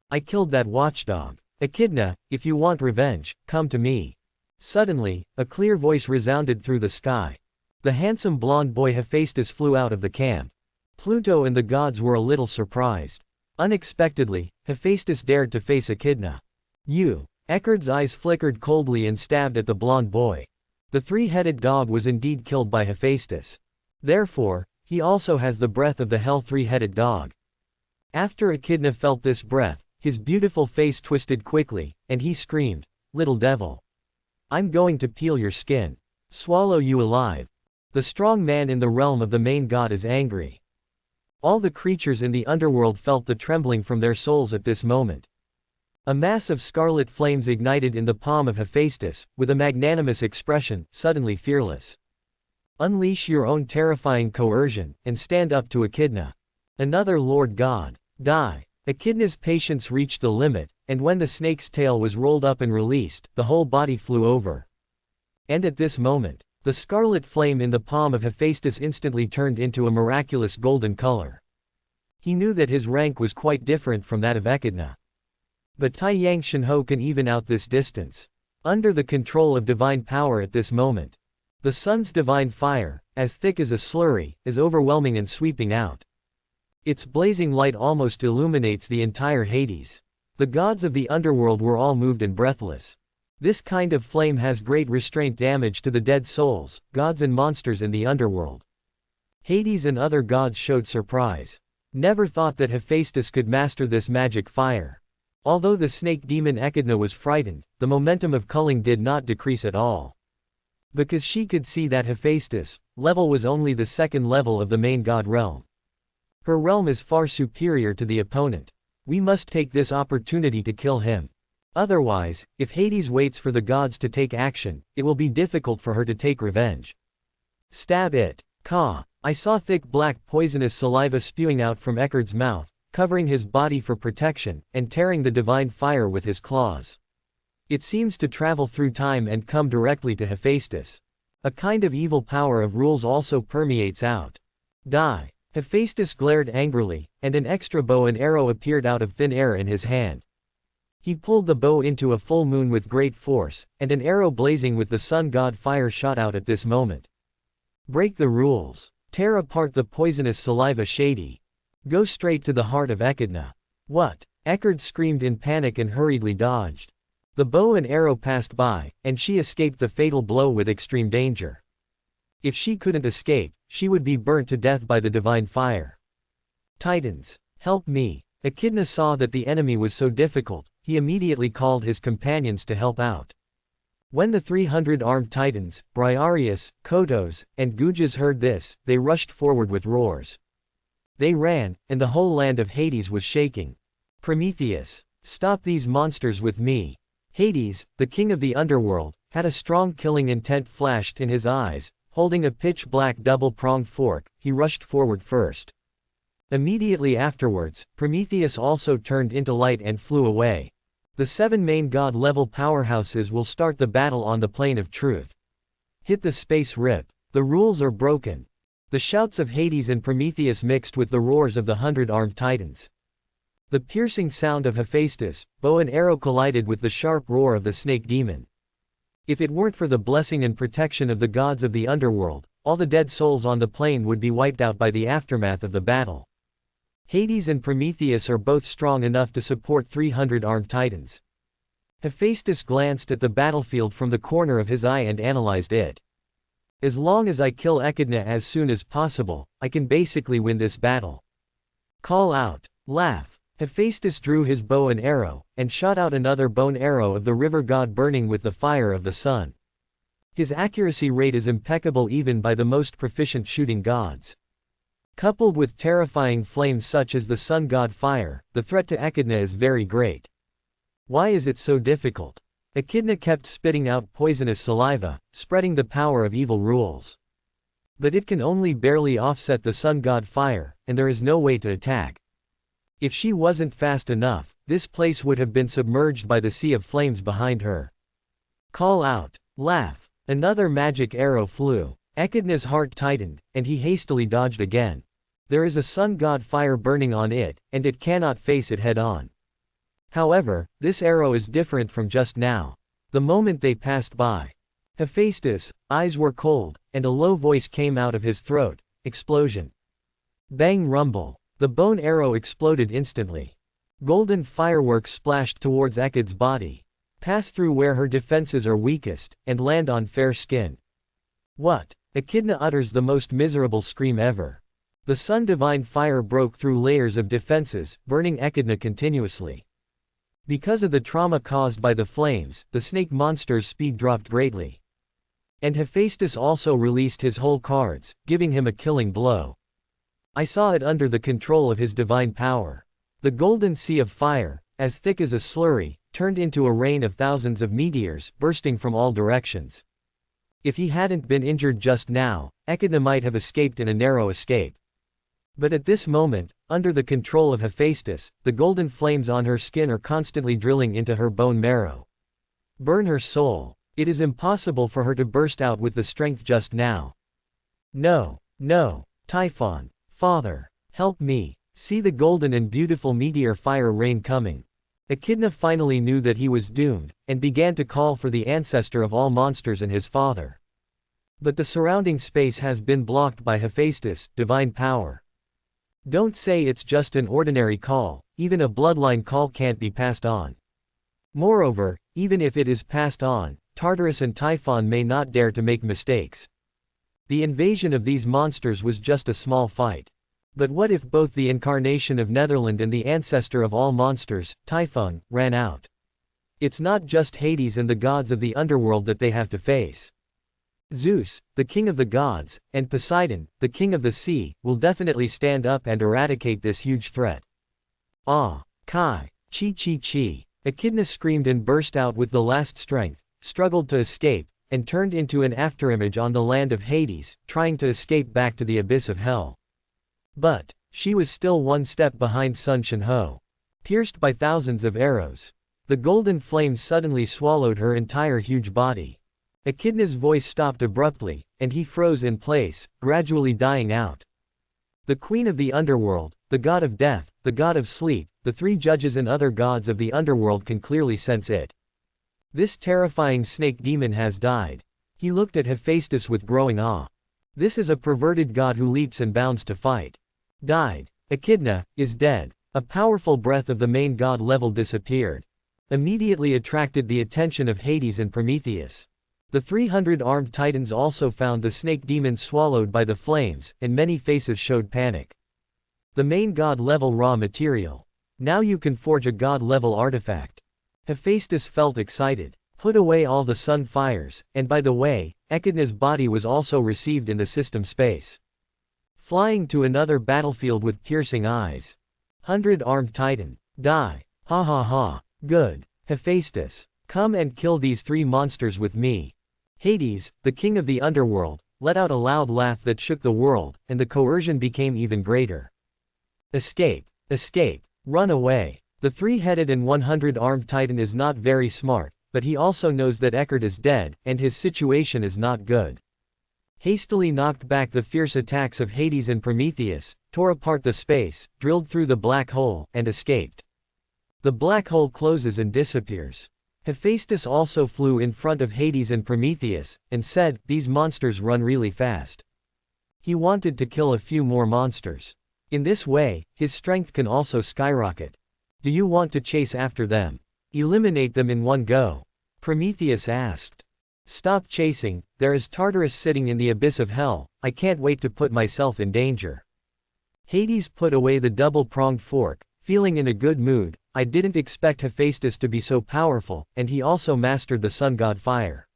I killed that watchdog. Echidna, if you want revenge, come to me. Suddenly, a clear voice resounded through the sky. The handsome blonde boy Hephaestus flew out of the camp. Pluto and the gods were a little surprised. Unexpectedly, Hephaestus dared to face Echidna. You. Echid's eyes flickered coldly and stabbed at the blonde boy. The three-headed dog was indeed killed by Hephaestus. Therefore, he also has the breath of the hell three-headed dog. After Echidna felt this breath, his beautiful face twisted quickly, and he screamed, "Little devil! I'm going to peel your skin. Swallow you alive." The strong man in the realm of the main god is angry. All the creatures in the underworld felt the trembling from their souls at this moment. A mass of scarlet flames ignited in the palm of Hephaestus, with a magnanimous expression, suddenly fearless. Unleash your own terrifying coercion, and stand up to Echidna. Another Lord God. Die. Echidna's patience reached the limit, and when the snake's tail was rolled up and released, the whole body flew over. And at this moment, the scarlet flame in the palm of Hephaestus instantly turned into a miraculous golden color. He knew that his rank was quite different from that of Echidna. But Tai Yang Shenhe can even out this distance. Under the control of divine power at this moment, the sun's divine fire, as thick as a slurry, is overwhelming and sweeping out. Its blazing light almost illuminates the entire Hades. The gods of the underworld were all moved and breathless. This kind of flame has great restraint damage to the dead souls, gods and monsters in the underworld. Hades and other gods showed surprise. Never thought that Hephaestus could master this magic fire. Although the snake demon Echidna was frightened, the momentum of culling did not decrease at all. Because she could see that Hephaestus' level was only the second level of the main god realm. Her realm is far superior to the opponent. We must take this opportunity to kill him. Otherwise, if Hades waits for the gods to take action, it will be difficult for her to take revenge. Stab it. Ka. I saw thick black poisonous saliva spewing out from Echid's mouth, covering his body for protection, and tearing the divine fire with his claws. It seems to travel through time and come directly to Hephaestus. A kind of evil power of rules also permeates out. Die. Hephaestus glared angrily, and an extra bow and arrow appeared out of thin air in his hand. He pulled the bow into a full moon with great force, and an arrow blazing with the sun god fire shot out at this moment. Break the rules. Tear apart the poisonous saliva shady. Go straight to the heart of Echidna. What? Echid screamed in panic and hurriedly dodged. The bow and arrow passed by, and she escaped the fatal blow with extreme danger. If she couldn't escape, she would be burnt to death by the divine fire. Titans, help me. Echidna saw that the enemy was so difficult, he immediately called his companions to help out. When the 300 armed titans, Briareus, Kotos, and Gujas heard this, they rushed forward with roars. They ran, and the whole land of Hades was shaking. Prometheus, stop these monsters with me. Hades, the king of the underworld, had a strong killing intent flashed in his eyes. Holding a pitch-black double-pronged fork, he rushed forward first. Immediately afterwards, Prometheus also turned into light and flew away. The 7 main god-level powerhouses will start the battle on the plane of truth. Hit the space rip. The rules are broken. The shouts of Hades and Prometheus mixed with the roars of the 100 armed titans. The piercing sound of Hephaestus' bow and arrow collided with the sharp roar of the snake demon. If it weren't for the blessing and protection of the gods of the underworld, all the dead souls on the plane would be wiped out by the aftermath of the battle. Hades and Prometheus are both strong enough to support 300 armed titans. Hephaestus glanced at the battlefield from the corner of his eye and analyzed it. As long as I kill Echidna as soon as possible, I can basically win this battle. Call out. Laugh. Hephaestus drew his bow and arrow, and shot out another bone arrow of the river god burning with the fire of the sun. His accuracy rate is impeccable even by the most proficient shooting gods. Coupled with terrifying flames such as the sun god fire, the threat to Echidna is very great. Why is it so difficult? Echidna kept spitting out poisonous saliva, spreading the power of evil rules. But it can only barely offset the sun god fire, and there is no way to attack. If she wasn't fast enough, this place would have been submerged by the sea of flames behind her. Call out. Laugh. Another magic arrow flew. Echidna's heart tightened, and he hastily dodged again. There is a sun god fire burning on it, and it cannot face it head-on. However, this arrow is different from just now. The moment they passed by, Hephaestus' eyes were cold, and a low voice came out of his throat. Explosion. Bang rumble. The bone arrow exploded instantly. Golden fireworks splashed towards Echid's body, pass through where her defenses are weakest, and land on fair skin. What? Echidna utters the most miserable scream ever. The sun divine fire broke through layers of defenses, burning Echidna continuously. Because of the trauma caused by the flames, the snake monster's speed dropped greatly. And Hephaestus also released his whole cards, giving him a killing blow. I saw it under the control of his divine power. The golden sea of fire, as thick as a slurry, turned into a rain of thousands of meteors, bursting from all directions. If he hadn't been injured just now, Echidna might have escaped in a narrow escape. But at this moment, under the control of Hephaestus, the golden flames on her skin are constantly drilling into her bone marrow. Burn her soul. It is impossible for her to burst out with the strength just now. No, no, Typhon, Father, help me. See the golden and beautiful meteor fire rain coming. Echidna finally knew that he was doomed, and began to call for the ancestor of all monsters and his father. But the surrounding space has been blocked by Hephaestus' divine power. Don't say it's just an ordinary call, even a bloodline call can't be passed on. Moreover, even if it is passed on, Tartarus and Typhon may not dare to make mistakes. The invasion of these monsters was just a small fight. But what if both the incarnation of Netherland and the ancestor of all monsters, Typhon, ran out? It's not just Hades and the gods of the underworld that they have to face. Zeus, the king of the gods, and Poseidon, the king of the sea, will definitely stand up and eradicate this huge threat. Ah, Kai, chi chi chi. Echidna screamed and burst out with the last strength, struggled to escape, and turned into an afterimage on the land of Hades, trying to escape back to the abyss of hell. But she was still one step behind Sun Shinho. Pierced by thousands of arrows, the golden flames suddenly swallowed her entire huge body. Echidna's voice stopped abruptly, and he froze in place, gradually dying out. The queen of the underworld, the god of death, the god of sleep, the three judges and other gods of the underworld can clearly sense it. This terrifying snake demon has died. He looked at Hephaestus with growing awe. This is a perverted god who leaps and bounds to fight. Died. Echidna is dead. A powerful breath of the main god level disappeared. Immediately attracted the attention of Hades and Prometheus. The 300 armed titans also found the snake demon swallowed by the flames, and many faces showed panic. The main god level raw material. Now you can forge a god level artifact. Hephaestus felt excited. Put away all the sun fires, and by the way, Echidna's body was also received in the system space. Flying to another battlefield with piercing eyes. 100 armed titan. Die. Ha ha ha. Good. Hephaestus. Come and kill these three monsters with me. Hades, the king of the underworld, let out a loud laugh that shook the world, and the coercion became even greater. Escape. Escape. Run away. The three-headed and 100 armed titan is not very smart, but he also knows that Echid is dead, and his situation is not good. Hastily knocked back the fierce attacks of Hades and Prometheus, tore apart the space, drilled through the black hole, and escaped. The black hole closes and disappears. Hephaestus also flew in front of Hades and Prometheus, and said, "These monsters run really fast." He wanted to kill a few more monsters. In this way, his strength can also skyrocket. Do you want to chase after them? Eliminate them in one go? Prometheus asked. Stop chasing, there is Tartarus sitting in the abyss of hell, I can't wait to put myself in danger. Hades put away the double-pronged fork, feeling in a good mood. I didn't expect Hephaestus to be so powerful, and he also mastered the sun god fire.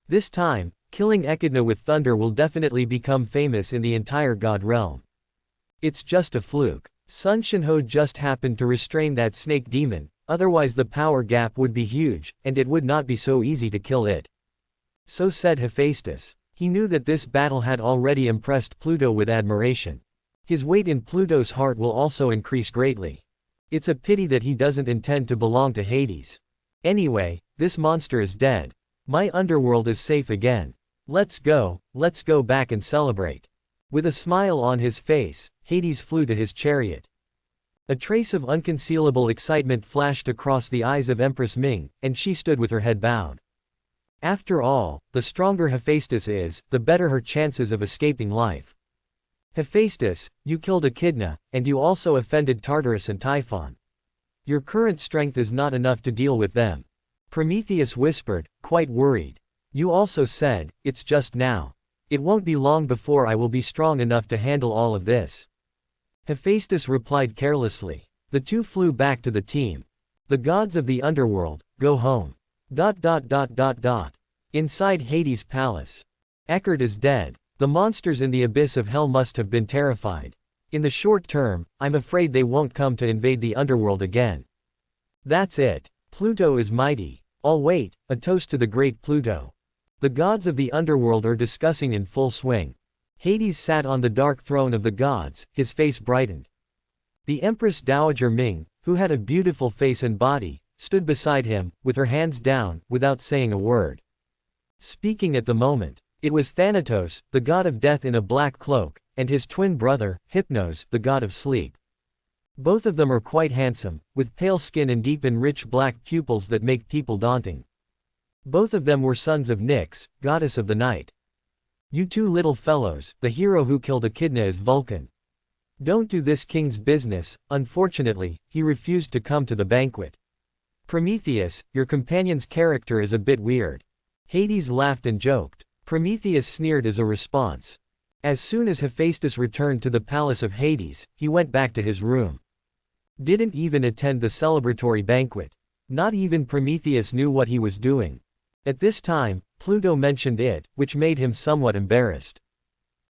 This time, killing Echidna with thunder will definitely become famous in the entire god realm. It's just a fluke. Sun Shinho just happened to restrain that snake demon, otherwise the power gap would be huge, and it would not be so easy to kill it. So said Hephaestus. He knew that this battle had already impressed Pluto with admiration. His weight in Pluto's heart will also increase greatly. It's a pity that he doesn't intend to belong to Hades. Anyway, this monster is dead. My underworld is safe again. Let's go back and celebrate. With a smile on his face, Hades flew to his chariot. A trace of unconcealable excitement flashed across the eyes of Empress Ming, and she stood with her head bowed. After all, the stronger Hephaestus is, the better her chances of escaping life. Hephaestus, you killed Echidna, and you also offended Tartarus and Typhon. Your current strength is not enough to deal with them. Prometheus whispered, quite worried. You also said, it's just now. It won't be long before I will be strong enough to handle all of this. Hephaestus replied carelessly. The two flew back to the team. The gods of the underworld, go home. Inside Hades' palace. Echard is dead. The monsters in the abyss of hell must have been terrified. In the short term, I'm afraid they won't come to invade the underworld again. That's it. Pluto is mighty. All wait, a toast to the great Pluto. The gods of the underworld are discussing in full swing. Hades sat on the dark throne of the gods, his face brightened. The Empress Dowager Ming, who had a beautiful face and body, stood beside him, with her hands down, without saying a word. Speaking at the moment, it was Thanatos, the god of death in a black cloak, and his twin brother, Hypnos, the god of sleep. Both of them are quite handsome, with pale skin and deep and rich black pupils that make people daunting. Both of them were sons of Nyx, goddess of the night. You two little fellows, the hero who killed Echidna is Vulcan. Don't do this king's business. Unfortunately, he refused to come to the banquet. Prometheus, your companion's character is a bit weird. Hades laughed and joked. Prometheus sneered as a response. As soon as Hephaestus returned to the palace of Hades, he went back to his room. Didn't even attend the celebratory banquet. Not even Prometheus knew what he was doing. At this time, Pluto mentioned it, which made him somewhat embarrassed.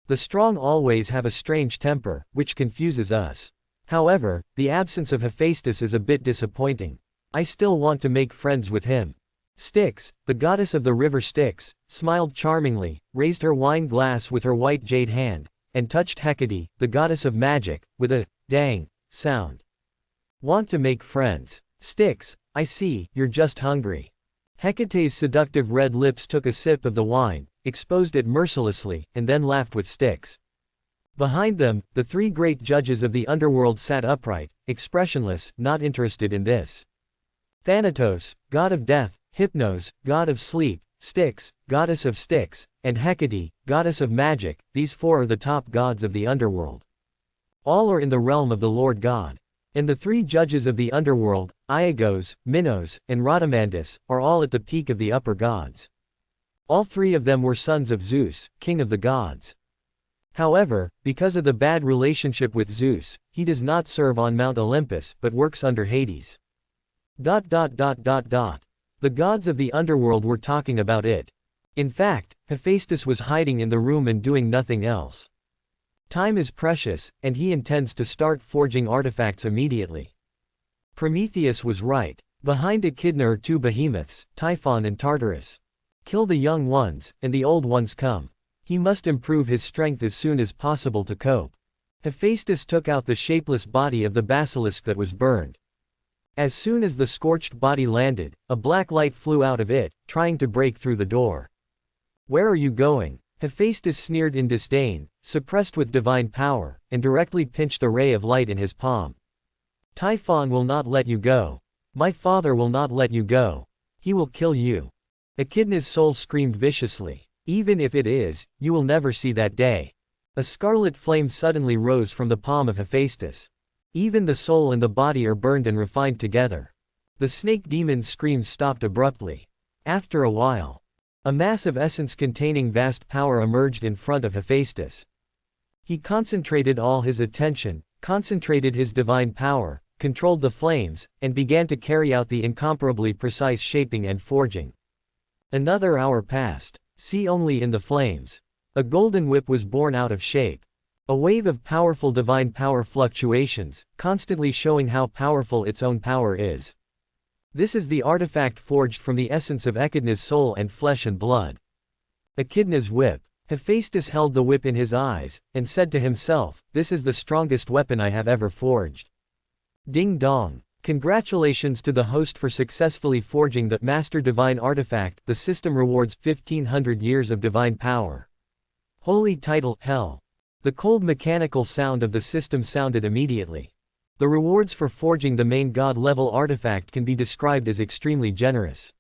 The strong always have a strange temper, which confuses us. However, the absence of Hephaestus is a bit disappointing. I still want to make friends with him. Styx, the goddess of the river Styx, smiled charmingly, raised her wine glass with her white jade hand, and touched Hecate, the goddess of magic, with a dang sound. Want to make friends? Styx, I see, you're just hungry. Hecate's seductive red lips took a sip of the wine, exposed it mercilessly, and then laughed with Styx. Behind them, the three great judges of the underworld sat upright, expressionless, not interested in this. Thanatos, god of death, Hypnos, god of sleep, Styx, goddess of Styx, and Hecate, goddess of magic, these four are the top gods of the underworld. All are in the realm of the Lord God. And the three judges of the underworld, Iagos, Minos, and Rhadamanthus, are all at the peak of the upper gods. All three of them were sons of Zeus, king of the gods. However, because of the bad relationship with Zeus, he does not serve on Mount Olympus, but works under Hades. The gods of the underworld were talking about it. In fact, Hephaestus was hiding in the room and doing nothing else. Time is precious, and he intends to start forging artifacts immediately. Prometheus was right. Behind Echidna are two behemoths, Typhon and Tartarus. Kill the young ones, and the old ones come. He must improve his strength as soon as possible to cope. Hephaestus took out the shapeless body of the basilisk that was burned. As soon as the scorched body landed, a black light flew out of it, trying to break through the door. Where are you going? Hephaestus sneered in disdain, suppressed with divine power, and directly pinched the ray of light in his palm. Typhon will not let you go. My father will not let you go. He will kill you. Echidna's soul screamed viciously. Even if it is, you will never see that day. A scarlet flame suddenly rose from the palm of Hephaestus. Even the soul and the body are burned and refined together. The snake demon's screams stopped abruptly. After a while, a mass of essence containing vast power emerged in front of Hephaestus. He concentrated all his attention, concentrated his divine power, controlled the flames, and began to carry out the incomparably precise shaping and forging. Another hour passed. See only in the flames. A golden whip was born out of shape. A wave of powerful divine power fluctuations, constantly showing how powerful its own power is. This is the artifact forged from the essence of Echidna's soul and flesh and blood. Echidna's whip. Hephaestus held the whip in his eyes, and said to himself, "This is the strongest weapon I have ever forged." Ding dong. Congratulations to the host for successfully forging the Master Divine Artifact. The system rewards 1500 years of divine power. Holy title, Hell. The cold mechanical sound of the system sounded immediately. The rewards for forging the main god-level artifact can be described as extremely generous.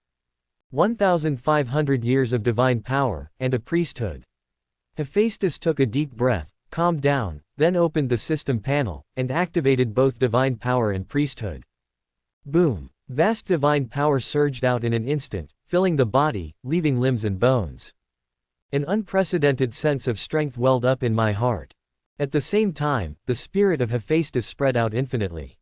1500 years of divine power, and a priesthood. Hephaestus took a deep breath, calmed down, then opened the system panel, and activated both divine power and priesthood. Boom! Vast divine power surged out in an instant, filling the body, leaving limbs and bones. An unprecedented sense of strength welled up in my heart. At the same time, the spirit of Hephaestus spread out infinitely.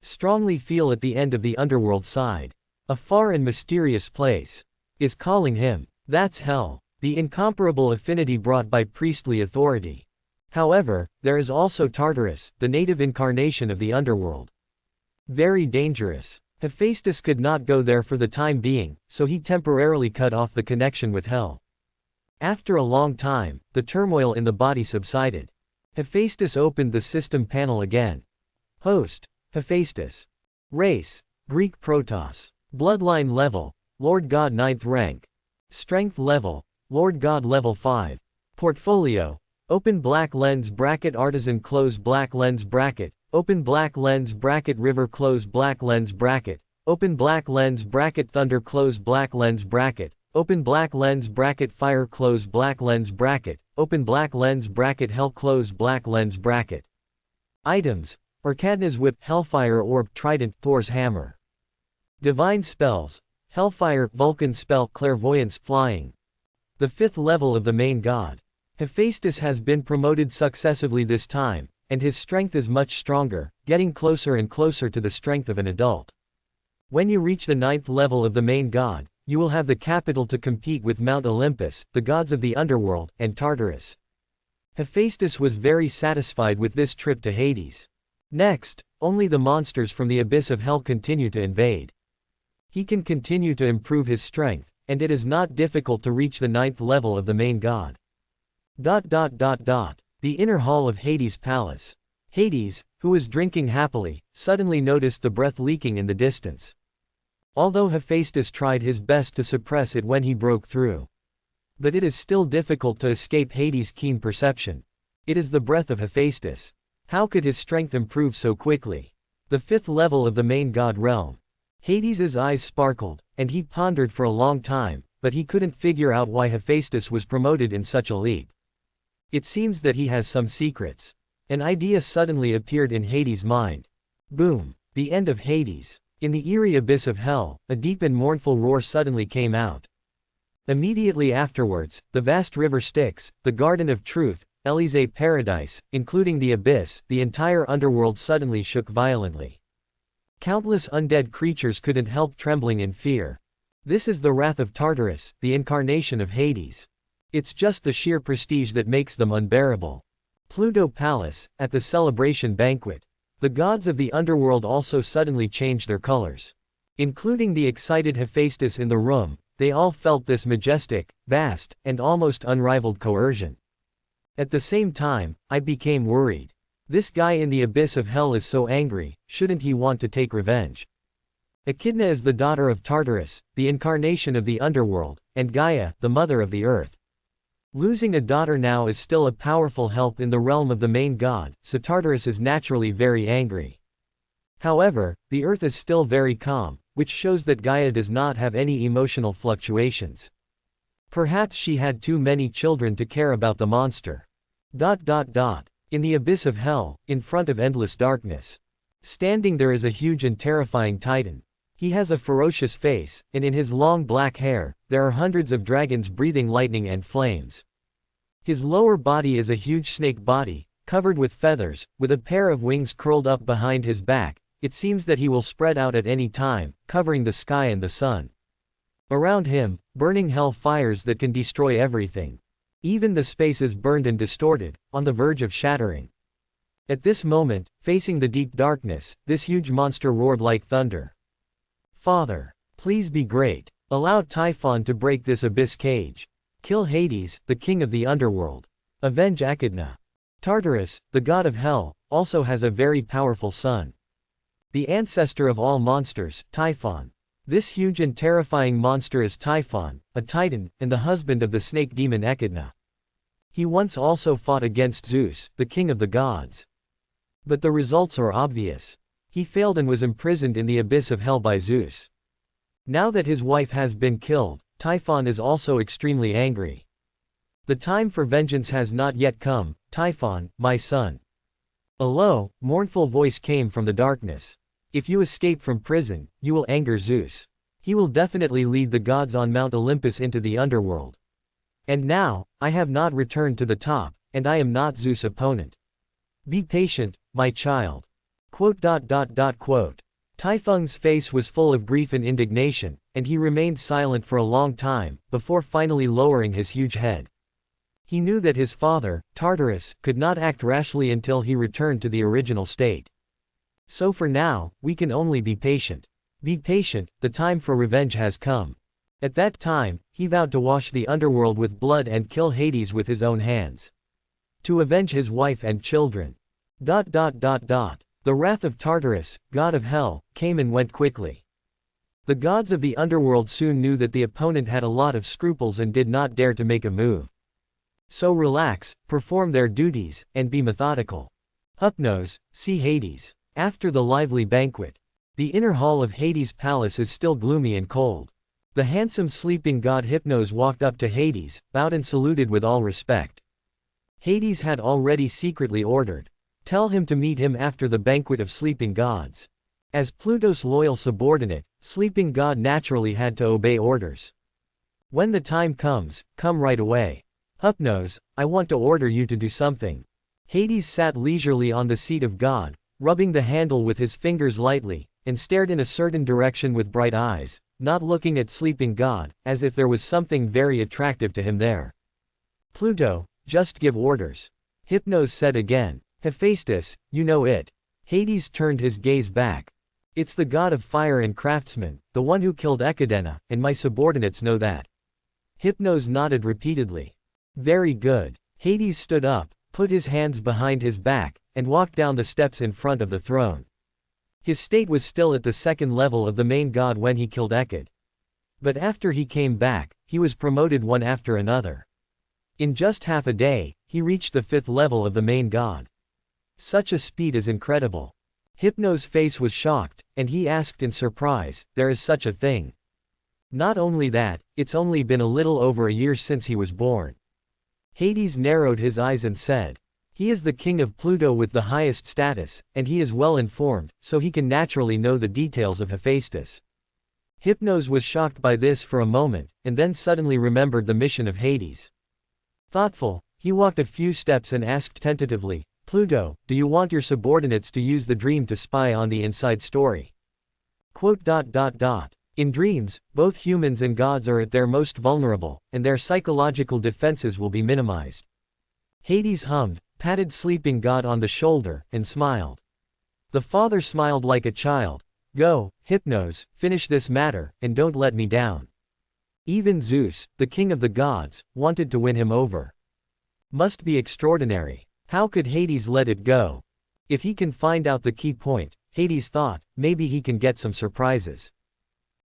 Strongly feel at the end of the underworld side. A far and mysterious place is calling him. That's hell. The incomparable affinity brought by priestly authority. However, there is also Tartarus, the native incarnation of the underworld. Very dangerous. Hephaestus could not go there for the time being, so he temporarily cut off the connection with hell. After a long time, the turmoil in the body subsided. Hephaestus opened the system panel again. Host: Hephaestus. Race: Greek Protoss. Bloodline level: Lord God 9th rank. Strength level: Lord God level 5. Portfolio: open black lens bracket artisan close black lens bracket, open black lens bracket river close black lens bracket, open black lens bracket thunder close black lens bracket, open black lens bracket fire close black lens bracket, open black lens bracket hell close black lens bracket. Items: Orcadna's whip, Hellfire orb, trident, Thor's hammer. Divine spells: Hellfire, Vulcan spell, clairvoyance, flying. The 5th level of the main god. Hephaestus has been promoted successively this time, and his strength is much stronger, getting closer and closer to the strength of an adult. When you reach the 9th level of the main god, you will have the capital to compete with Mount Olympus, the gods of the underworld, and Tartarus. Hephaestus was very satisfied with this trip to Hades. Next, only the monsters from the abyss of hell continue to invade. He can continue to improve his strength, and it is not difficult to reach the 9th level of the main god. The inner hall of Hades' palace. Hades, who was drinking happily, suddenly noticed the breath leaking in the distance. Although Hephaestus tried his best to suppress it when he broke through. But it is still difficult to escape Hades' keen perception. It is the breath of Hephaestus. How could his strength improve so quickly? The 5th level of the main god realm. Hades' eyes sparkled, and he pondered for a long time, but he couldn't figure out why Hephaestus was promoted in such a leap. It seems that he has some secrets. An idea suddenly appeared in Hades' mind. Boom! The end of Hades. In the eerie abyss of hell, a deep and mournful roar suddenly came out. Immediately afterwards, the vast river Styx, the garden of truth, Elysee paradise, including the abyss, the entire underworld suddenly shook violently. Countless undead creatures couldn't help trembling in fear. This is the wrath of Tartarus, the incarnation of Hades. It's just the sheer prestige that makes them unbearable. Pluto Palace, at the celebration banquet. The gods of the underworld also suddenly changed their colors. Including the excited Hephaestus in the room, they all felt this majestic, vast, and almost unrivaled coercion. At the same time, I became worried. This guy in the abyss of hell is so angry, shouldn't he want to take revenge? Echidna is the daughter of Tartarus, the incarnation of the underworld, and Gaia, the mother of the earth. Losing a daughter now is still a powerful help in the realm of the main god, so Tartarus is naturally very angry. However, the earth is still very calm, which shows that Gaia does not have any emotional fluctuations. Perhaps she had too many children to care about the monster. In the abyss of hell, in front of endless darkness. Standing there is a huge and terrifying titan. He has a ferocious face, and in his long black hair, there are hundreds of dragons breathing lightning and flames. His lower body is a huge snake body, covered with feathers, with a pair of wings curled up behind his back. It seems that he will spread out at any time, covering the sky and the sun. Around him, burning hell fires that can destroy everything. Even the space is burned and distorted, on the verge of shattering. At this moment, facing the deep darkness, this huge monster roared like thunder. Father, please be great. Allow Typhon to break this abyss cage. Kill Hades, the king of the underworld. Avenge Echidna. Tartarus, the god of hell, also has a very powerful son. The ancestor of all monsters, Typhon. This huge and terrifying monster is Typhon, a titan, and the husband of the snake demon Echidna. He once also fought against Zeus, the king of the gods. But the results are obvious. He failed and was imprisoned in the abyss of hell by Zeus. Now that his wife has been killed, Typhon is also extremely angry. The time for vengeance has not yet come, Typhon, my son. A low, mournful voice came from the darkness. If you escape from prison, you will anger Zeus. He will definitely lead the gods on Mount Olympus into the underworld. And now, I have not returned to the top, and I am not Zeus' opponent. Be patient, my child. Typhon's face was full of grief and indignation, and he remained silent for a long time, before finally lowering his huge head. He knew that his father, Tartarus, could not act rashly until he returned to the original state. So for now, we can only be patient. Be patient, the time for revenge has come. At that time, he vowed to wash the underworld with blood and kill Hades with his own hands. To avenge his wife and children. The wrath of Tartarus, god of hell, came and went quickly. The gods of the underworld soon knew that the opponent had a lot of scruples and did not dare to make a move. So relax, perform their duties, and be methodical. Hypnos, see Hades. After the lively banquet. The inner hall of Hades' palace is still gloomy and cold. The handsome sleeping god Hypnos walked up to Hades, bowed and saluted with all respect. Hades had already secretly ordered. Tell him to meet him after the banquet of sleeping gods. As Pluto's loyal subordinate, sleeping god naturally had to obey orders. When the time comes, come right away. Hypnos, I want to order you to do something. Hades sat leisurely on the seat of God, rubbing the handle with his fingers lightly, and stared in a certain direction with bright eyes, not looking at sleeping God, as if there was something very attractive to him there. Pluto, just give orders. Hypnos said again. Hephaestus, you know it. Hades turned his gaze back. It's the god of fire and craftsmen, the one who killed Echidna, and my subordinates know that. Hypnos nodded repeatedly. Very good. Hades stood up, put his hands behind his back, and walked down the steps in front of the throne. His state was still at the second level of the main god when he killed Echid. But after he came back, he was promoted one after another. In just half a day, he reached the fifth level of the main god. Such a speed is incredible. Hypnos' face was shocked, and he asked in surprise, there is such a thing. Not only that, it's only been a little over a year since he was born. Hades narrowed his eyes and said, he is the king of Pluto with the highest status, and he is well informed, so he can naturally know the details of Hephaestus. Hypnos was shocked by this for a moment, and then suddenly remembered the mission of Hades. Thoughtful, he walked a few steps and asked tentatively, Pluto, do you want your subordinates to use the dream to spy on the inside story? In dreams, both humans and gods are at their most vulnerable, and their psychological defenses will be minimized. Hades hummed, patted sleeping god on the shoulder, and smiled. The father smiled like a child. Go, Hypnos, finish this matter, and don't let me down. Even Zeus, the king of the gods, wanted to win him over. Must be extraordinary. How could Hades let it go? If he can find out the key point, Hades thought, maybe he can get some surprises.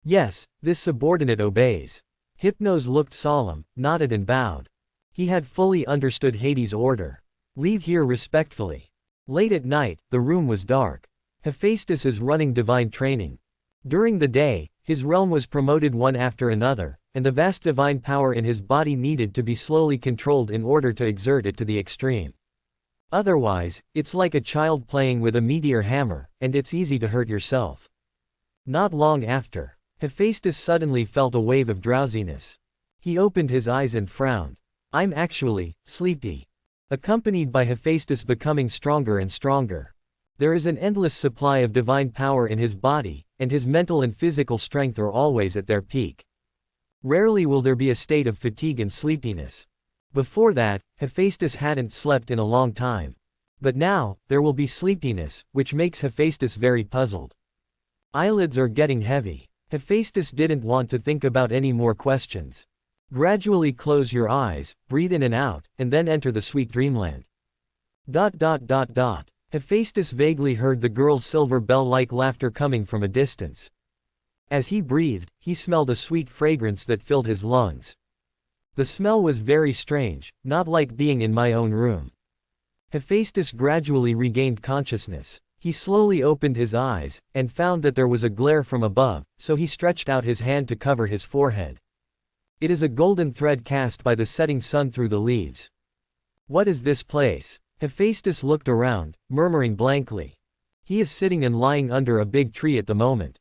Yes, this subordinate obeys. Hypnos looked solemn, nodded and bowed. He had fully understood Hades' order. Leave here respectfully. Late at night, the room was dark. Hephaestus is running divine training. During the day, his realm was promoted one after another, and the vast divine power in his body needed to be slowly controlled in order to exert it to the extreme. Otherwise, it's like a child playing with a meteor hammer, and it's easy to hurt yourself. Not long after, Hephaestus suddenly felt a wave of drowsiness. He opened his eyes and frowned. I'm actually sleepy. Accompanied by Hephaestus becoming stronger and stronger. There is an endless supply of divine power in his body, and his mental and physical strength are always at their peak. Rarely will there be a state of fatigue and sleepiness. Before that, Hephaestus hadn't slept in a long time. But now, there will be sleepiness, which makes Hephaestus very puzzled. Eyelids are getting heavy. Hephaestus didn't want to think about any more questions. Gradually close your eyes, breathe in and out, and then enter the sweet dreamland. Hephaestus vaguely heard the girl's silver bell-like laughter coming from a distance. As he breathed, he smelled a sweet fragrance that filled his lungs. The smell was very strange, not like being in my own room. Hephaestus gradually regained consciousness. He slowly opened his eyes, and found that there was a glare from above, so he stretched out his hand to cover his forehead. It is a golden thread cast by the setting sun through the leaves. What is this place? Hephaestus looked around, murmuring blankly. He is sitting and lying under a big tree at the moment.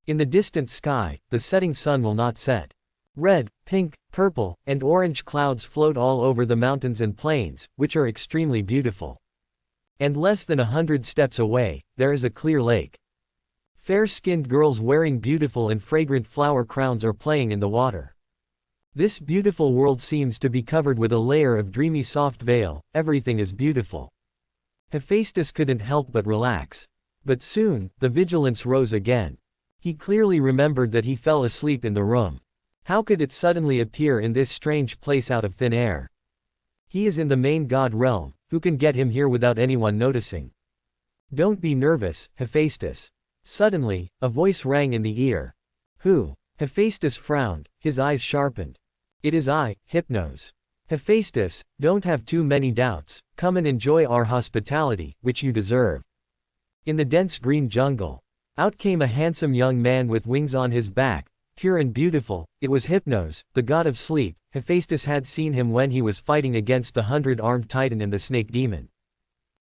In the distant sky, the setting sun will not set. Red, pink, purple, and orange clouds float all over the mountains and plains, which are extremely beautiful. And less than 100 steps away, there is a clear lake. Fair-skinned girls wearing beautiful and fragrant flower crowns are playing in the water. This beautiful world seems to be covered with a layer of dreamy soft veil. Everything is beautiful. Hephaestus couldn't help but relax. But soon, the vigilance rose again. He clearly remembered that he fell asleep in the room. How could it suddenly appear in this strange place out of thin air? He is in the main god realm. Who can get him here without anyone noticing? Don't be nervous, Hephaestus. Suddenly, a voice rang in the ear. Who? Hephaestus frowned, his eyes sharpened. It is I, Hypnos. Hephaestus, don't have too many doubts, come and enjoy our hospitality, which you deserve. In the dense green jungle, out came a handsome young man with wings on his back, pure and beautiful. It was Hypnos, the god of sleep. Hephaestus had seen him when he was fighting against the 100-armed titan and the snake demon.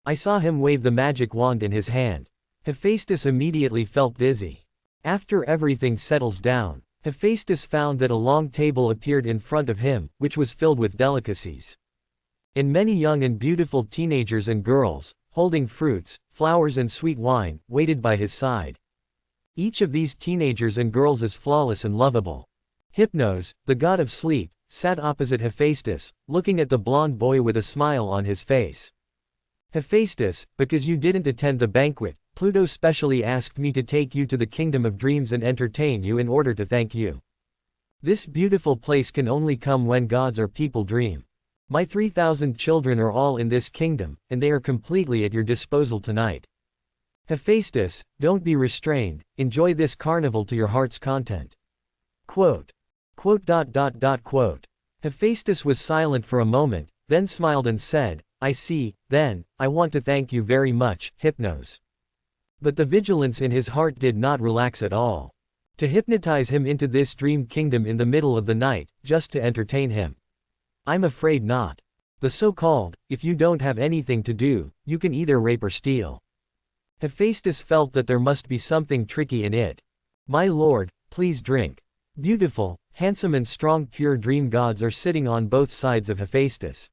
I saw him wave the magic wand in his hand. Hephaestus immediately felt dizzy. After everything settles down, Hephaestus found that a long table appeared in front of him, which was filled with delicacies. And many young and beautiful teenagers and girls, holding fruits, flowers and sweet wine, waited by his side. Each of these teenagers and girls is flawless and lovable. Hypnos, the god of sleep, sat opposite Hephaestus, looking at the blonde boy with a smile on his face. Hephaestus, because you didn't attend the banquet, Pluto specially asked me to take you to the kingdom of dreams and entertain you in order to thank you. This beautiful place can only come when gods or people dream. My 3,000 children are all in this kingdom, and they are completely at your disposal tonight. Hephaestus, don't be restrained, enjoy this carnival to your heart's content. Quote. Hephaestus was silent for a moment, then smiled and said, I see, then, I want to thank you very much, Hypnos. But the vigilance in his heart did not relax at all. To hypnotize him into this dream kingdom in the middle of the night, just to entertain him. I'm afraid not. The so-called, if you don't have anything to do, you can either rape or steal. Hephaestus felt that there must be something tricky in it. My lord, please drink. Beautiful, handsome and strong pure dream gods are sitting on both sides of Hephaestus.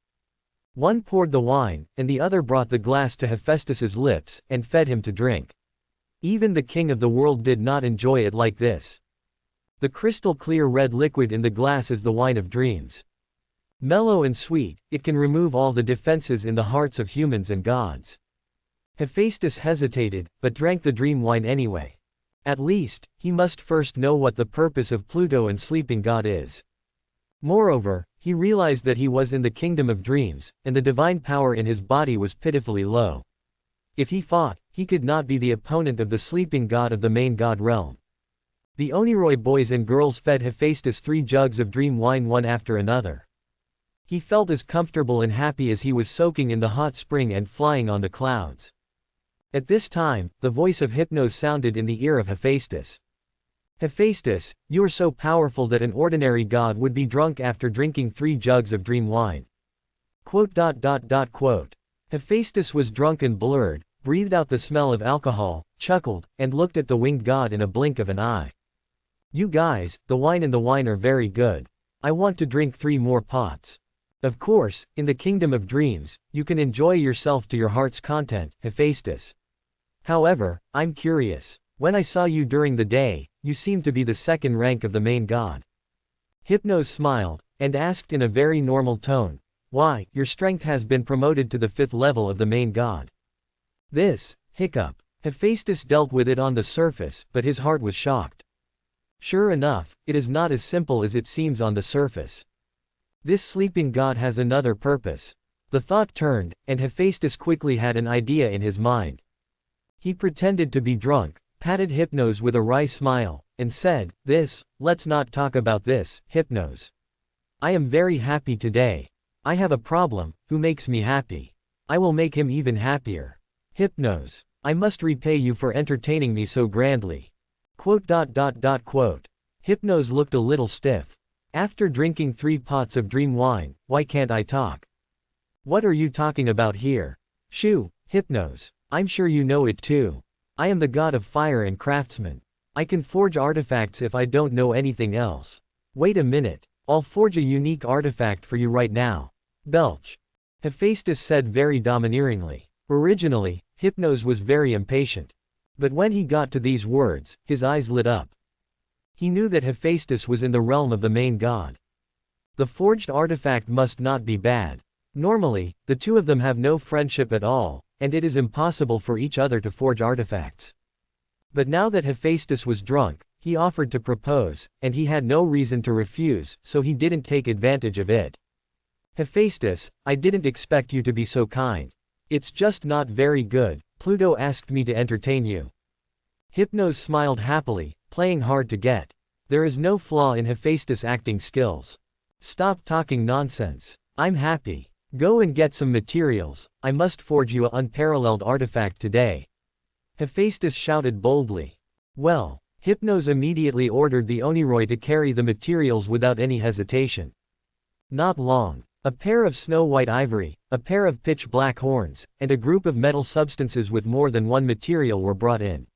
One poured the wine, and the other brought the glass to Hephaestus's lips, and fed him to drink. Even the king of the world did not enjoy it like this. The crystal clear red liquid in the glass is the wine of dreams. Mellow and sweet, it can remove all the defenses in the hearts of humans and gods. Hephaestus hesitated, but drank the dream wine anyway. At least, he must first know what the purpose of Pluto and sleeping god is. Moreover, he realized that he was in the kingdom of dreams, and the divine power in his body was pitifully low. If he fought, he could not be the opponent of the sleeping god of the main god realm. The Oniroi boys and girls fed Hephaestus 3 jugs of dream wine one after another. He felt as comfortable and happy as he was soaking in the hot spring and flying on the clouds. At this time, the voice of Hypnos sounded in the ear of Hephaestus. Hephaestus, you are so powerful that an ordinary god would be drunk after drinking 3 jugs of dream wine. Hephaestus was drunk and blurred, breathed out the smell of alcohol, chuckled, and looked at the winged god in a blink of an eye. You guys, the wine and the wine are very good. I want to drink 3 more pots. Of course, in the kingdom of dreams, you can enjoy yourself to your heart's content, Hephaestus. However, I'm curious. When I saw you during the day, you seemed to be the second rank of the main god. Hypnos smiled, and asked in a very normal tone, "Why, your strength has been promoted to the 5th level of the main god." This, hiccup. Hephaestus dealt with it on the surface, but his heart was shocked. Sure enough, it is not as simple as it seems on the surface. This sleeping god has another purpose. The thought turned, and Hephaestus quickly had an idea in his mind. He pretended to be drunk, patted Hypnos with a wry smile, and said, let's not talk about this, Hypnos. I am very happy today. I have a problem, who makes me happy? I will make him even happier. Hypnos, I must repay you for entertaining me so grandly. Hypnos looked a little stiff. After drinking 3 pots of dream wine, why can't I talk? What are you talking about here? Shoo, Hypnos. I'm sure you know it too. I am the god of fire and craftsmen. I can forge artifacts if I don't know anything else. Wait a minute, I'll forge a unique artifact for you right now. Belch. Hephaestus said very domineeringly. Originally, Hypnos was very impatient. But when he got to these words, his eyes lit up. He knew that Hephaestus was in the realm of the main god. The forged artifact must not be bad. Normally, the two of them have no friendship at all, and it is impossible for each other to forge artifacts. But now that Hephaestus was drunk, he offered to propose, and he had no reason to refuse, so he didn't take advantage of it. Hephaestus, I didn't expect you to be so kind. It's just not very good. Pluto asked me to entertain you. Hypnos smiled happily, playing hard to get. There is no flaw in Hephaestus' acting skills. Stop talking nonsense. I'm happy. Go and get some materials. I must forge you an unparalleled artifact today. Hephaestus shouted boldly. Well, Hypnos immediately ordered the Oniroi to carry the materials without any hesitation. Not long. A pair of snow-white ivory, a pair of pitch-black horns, and a group of metal substances with more than one material were brought in.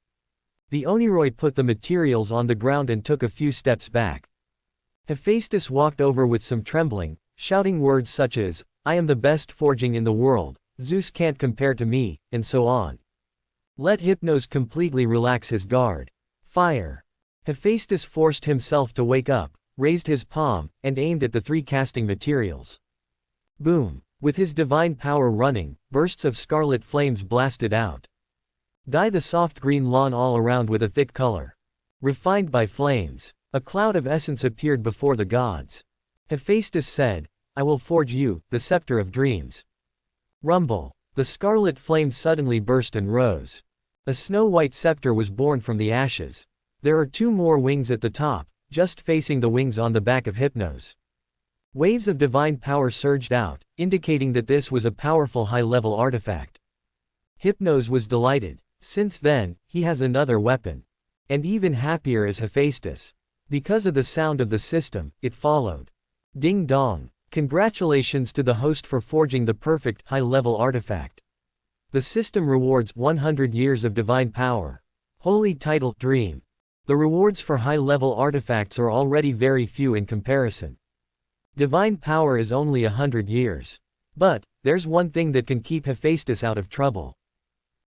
The Oniroi put the materials on the ground and took a few steps back. Hephaestus walked over with some trembling, shouting words such as, I am the best forging in the world, Zeus can't compare to me, and so on. Let Hypnos completely relax his guard. Fire. Hephaestus forced himself to wake up, raised his palm, and aimed at the 3 casting materials. Boom. With his divine power running, bursts of scarlet flames blasted out. Dye the soft green lawn all around with a thick color. Refined by flames. A cloud of essence appeared before the gods. Hephaestus said, I will forge you, the scepter of dreams. Rumble. The scarlet flame suddenly burst and rose. A snow-white scepter was born from the ashes. There are 2 more wings at the top, just facing the wings on the back of Hypnos. Waves of divine power surged out, indicating that this was a powerful high-level artifact. Hypnos was delighted. Since then, he has another weapon. And even happier is Hephaestus. Because of the sound of the system, it followed. Ding dong. Congratulations to the host for forging the perfect, high-level artifact. The system rewards 100 years of divine power. Holy title, Dream. The rewards for high-level artifacts are already very few in comparison. Divine power is only 100 years. But, there's one thing that can keep Hephaestus out of trouble.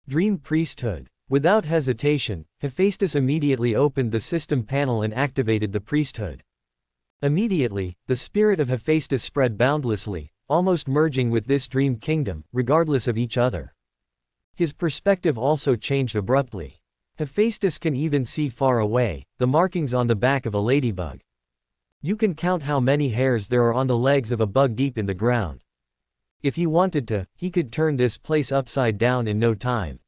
Dream priesthood. Without hesitation, Hephaestus immediately opened the system panel and activated the priesthood. Immediately, the spirit of Hephaestus spread boundlessly, almost merging with this dream kingdom, regardless of each other. His perspective also changed abruptly. Hephaestus can even see far away, the markings on the back of a ladybug. You can count how many hairs there are on the legs of a bug deep in the ground. If he wanted to, he could turn this place upside down in no time.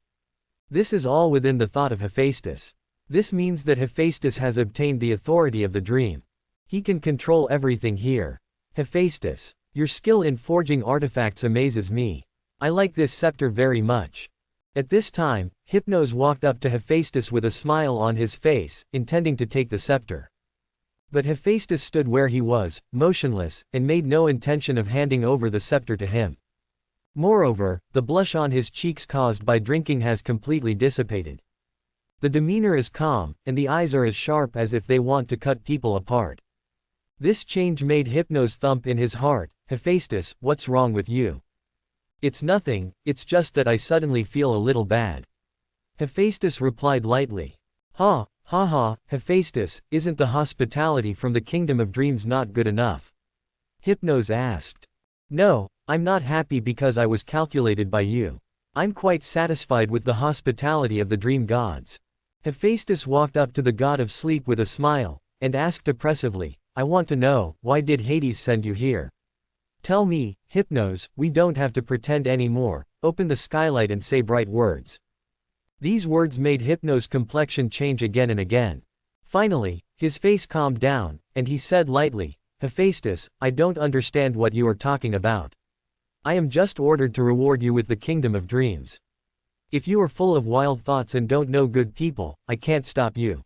This is all within the thought of Hephaestus. This means that Hephaestus has obtained the authority of the dream. He can control everything here. Hephaestus, your skill in forging artifacts amazes me. I like this scepter very much. At this time, Hypnos walked up to Hephaestus with a smile on his face, intending to take the scepter. But Hephaestus stood where he was, motionless, and made no intention of handing over the scepter to him. Moreover, the blush on his cheeks caused by drinking has completely dissipated. The demeanor is calm, and the eyes are as sharp as if they want to cut people apart. This change made Hypnos thump in his heart. Hephaestus, what's wrong with you? It's nothing, it's just that I suddenly feel a little bad. Hephaestus replied lightly. Ha, Haha, Hephaestus, isn't the hospitality from the kingdom of dreams not good enough? Hypnos asked. No, I'm not happy because I was calculated by you. I'm quite satisfied with the hospitality of the dream gods. Hephaestus walked up to the god of sleep with a smile, and asked oppressively, I want to know, why did Hades send you here? Tell me, Hypnos, we don't have to pretend anymore, open the skylight and say bright words. These words made Hypnos' complexion change again and again. Finally, his face calmed down, and he said lightly, Hephaestus, I don't understand what you are talking about. I am just ordered to reward you with the kingdom of dreams. If you are full of wild thoughts and don't know good people, I can't stop you.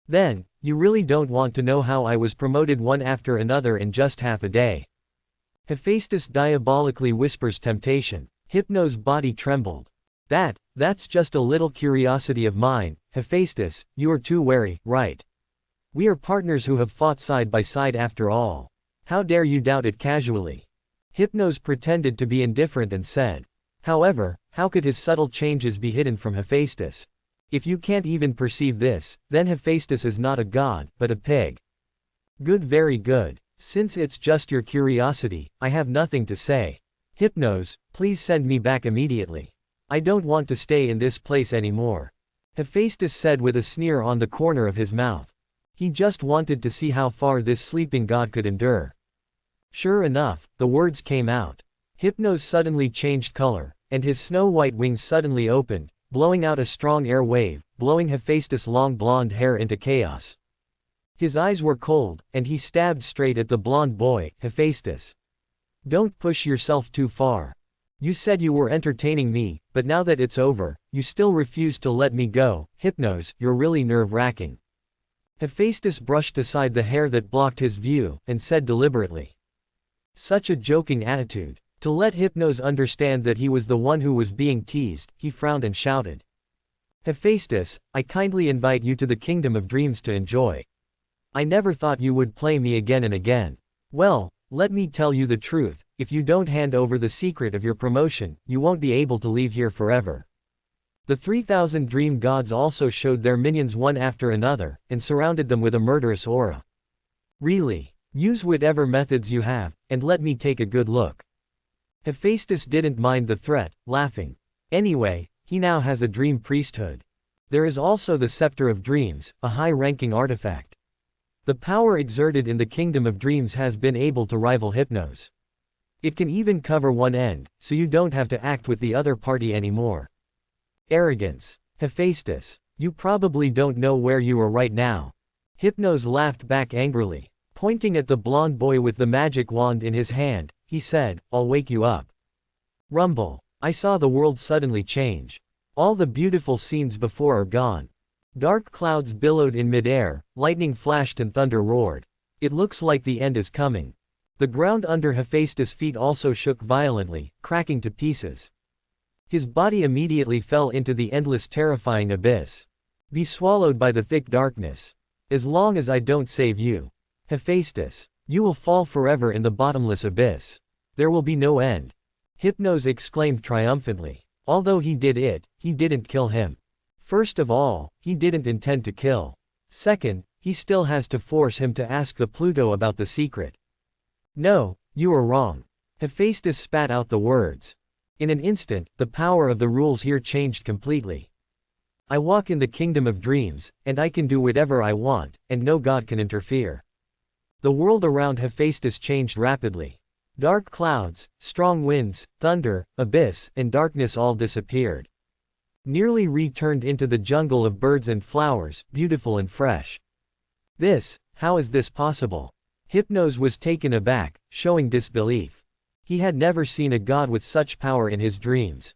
Then, you really don't want to know how I was promoted one after another in just half a day. Hephaestus diabolically whispers temptation. Hypnos' body trembled. That's just a little curiosity of mine, Hephaestus, you are too wary, right? We are partners who have fought side by side after all. How dare you doubt it casually? Hypnos pretended to be indifferent and said. However, how could his subtle changes be hidden from Hephaestus? If you can't even perceive this, then Hephaestus is not a god, but a pig. Good, very good. Since it's just your curiosity, I have nothing to say. Hypnos, please send me back immediately. I don't want to stay in this place anymore. Hephaestus said with a sneer on the corner of his mouth. He just wanted to see how far this sleeping god could endure. Sure enough, the words came out. Hypnos suddenly changed color, and his snow-white wings suddenly opened, blowing out a strong air wave, blowing Hephaestus' long blonde hair into chaos. His eyes were cold, and he stabbed straight at the blonde boy, Hephaestus. Don't push yourself too far. You said you were entertaining me, but now that it's over, you still refuse to let me go. Hypnos, you're really nerve-wracking. Hephaestus brushed aside the hair that blocked his view, and said deliberately. Such a joking attitude. To let Hypnos understand that he was the one who was being teased, he frowned and shouted. Hephaestus, I kindly invite you to the kingdom of dreams to enjoy. I never thought you would play me again and again. Well, let me tell you the truth, if you don't hand over the secret of your promotion, you won't be able to leave here forever. The 3,000 dream gods also showed their minions one after another, and surrounded them with a murderous aura. Really? Use whatever methods you have, and let me take a good look. Hephaestus didn't mind the threat, laughing. Anyway, he now has a dream priesthood. There is also the Scepter of Dreams, a high-ranking artifact. The power exerted in the Kingdom of Dreams has been able to rival Hypnos. It can even cover one end, so you don't have to act with the other party anymore. Arrogance. Hephaestus, you probably don't know where you are right now. Hypnos laughed back angrily. Pointing at the blonde boy with the magic wand in his hand, he said, I'll wake you up. Rumble. I saw the world suddenly change. All the beautiful scenes before are gone. Dark clouds billowed in midair, lightning flashed and thunder roared. It looks like the end is coming. The ground under Hephaestus' feet also shook violently, cracking to pieces. His body immediately fell into the endless terrifying abyss. Be swallowed by the thick darkness. As long as I don't save you, Hephaestus, you will fall forever in the bottomless abyss. There will be no end. Hypnos exclaimed triumphantly. Although he did it, he didn't kill him. First of all, he didn't intend to kill. Second, he still has to force him to ask the Pluto about the secret. No, you are wrong. Hephaestus spat out the words. In an instant, the power of the rules here changed completely. I walk in the kingdom of dreams, and I can do whatever I want, and no god can interfere. The world around Hephaestus changed rapidly. Dark clouds, strong winds, thunder, abyss, and darkness all disappeared. Nearly returned into the jungle of birds and flowers, beautiful and fresh. How is this possible? Hypnos was taken aback, showing disbelief. He had never seen a god with such power in his dreams.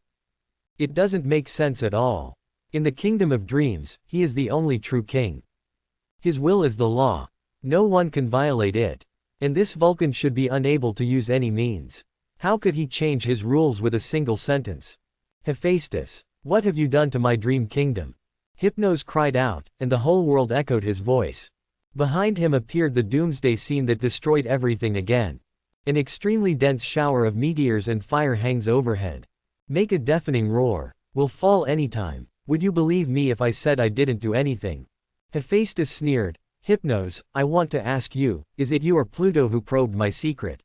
It doesn't make sense at all. In the kingdom of dreams, he is the only true king. His will is the law. No one can violate it. And this Vulcan should be unable to use any means. How could he change his rules with a single sentence? Hephaestus, what have you done to my dream kingdom? Hypnos cried out, and the whole world echoed his voice. Behind him appeared the doomsday scene that destroyed everything again. An extremely dense shower of meteors and fire hangs overhead. Make a deafening roar. Will fall anytime. Would you believe me if I said I didn't do anything? Hephaestus sneered, Hypnos, I want to ask you, is it you or Pluto who probed my secret?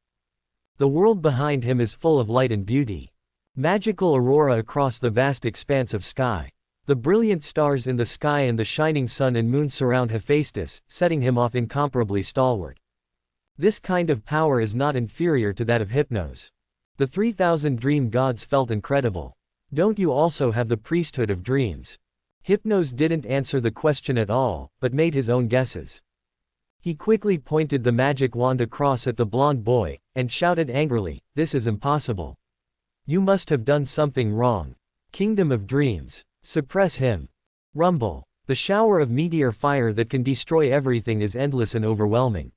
The world behind him is full of light and beauty. Magical aurora across the vast expanse of sky. The brilliant stars in the sky and the shining sun and moon surround Hephaestus, setting him off incomparably stalwart. This kind of power is not inferior to that of Hypnos. The 3,000 dream gods felt incredible. Don't you also have the priesthood of dreams? Hypnos didn't answer the question at all, but made his own guesses. He quickly pointed the magic wand across at the blonde boy, and shouted angrily, this is impossible. You must have done something wrong. Kingdom of dreams. Suppress him. Rumble. The shower of meteor fire that can destroy everything is endless and overwhelming.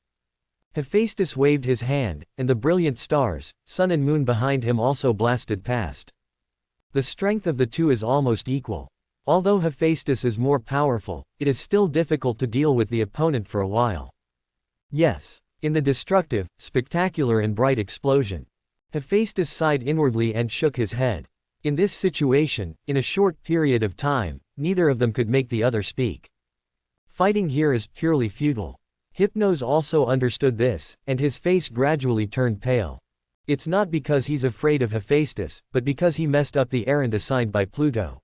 Hephaestus waved his hand, and the brilliant stars, sun and moon behind him also blasted past. The strength of the two is almost equal. Although Hephaestus is more powerful, it is still difficult to deal with the opponent for a while. Yes. In the destructive, spectacular and bright explosion. Hephaestus sighed inwardly and shook his head. In this situation, in a short period of time, neither of them could make the other speak. Fighting here is purely futile. Hypnos also understood this, and his face gradually turned pale. It's not because he's afraid of Hephaestus, but because he messed up the errand assigned by Pluto.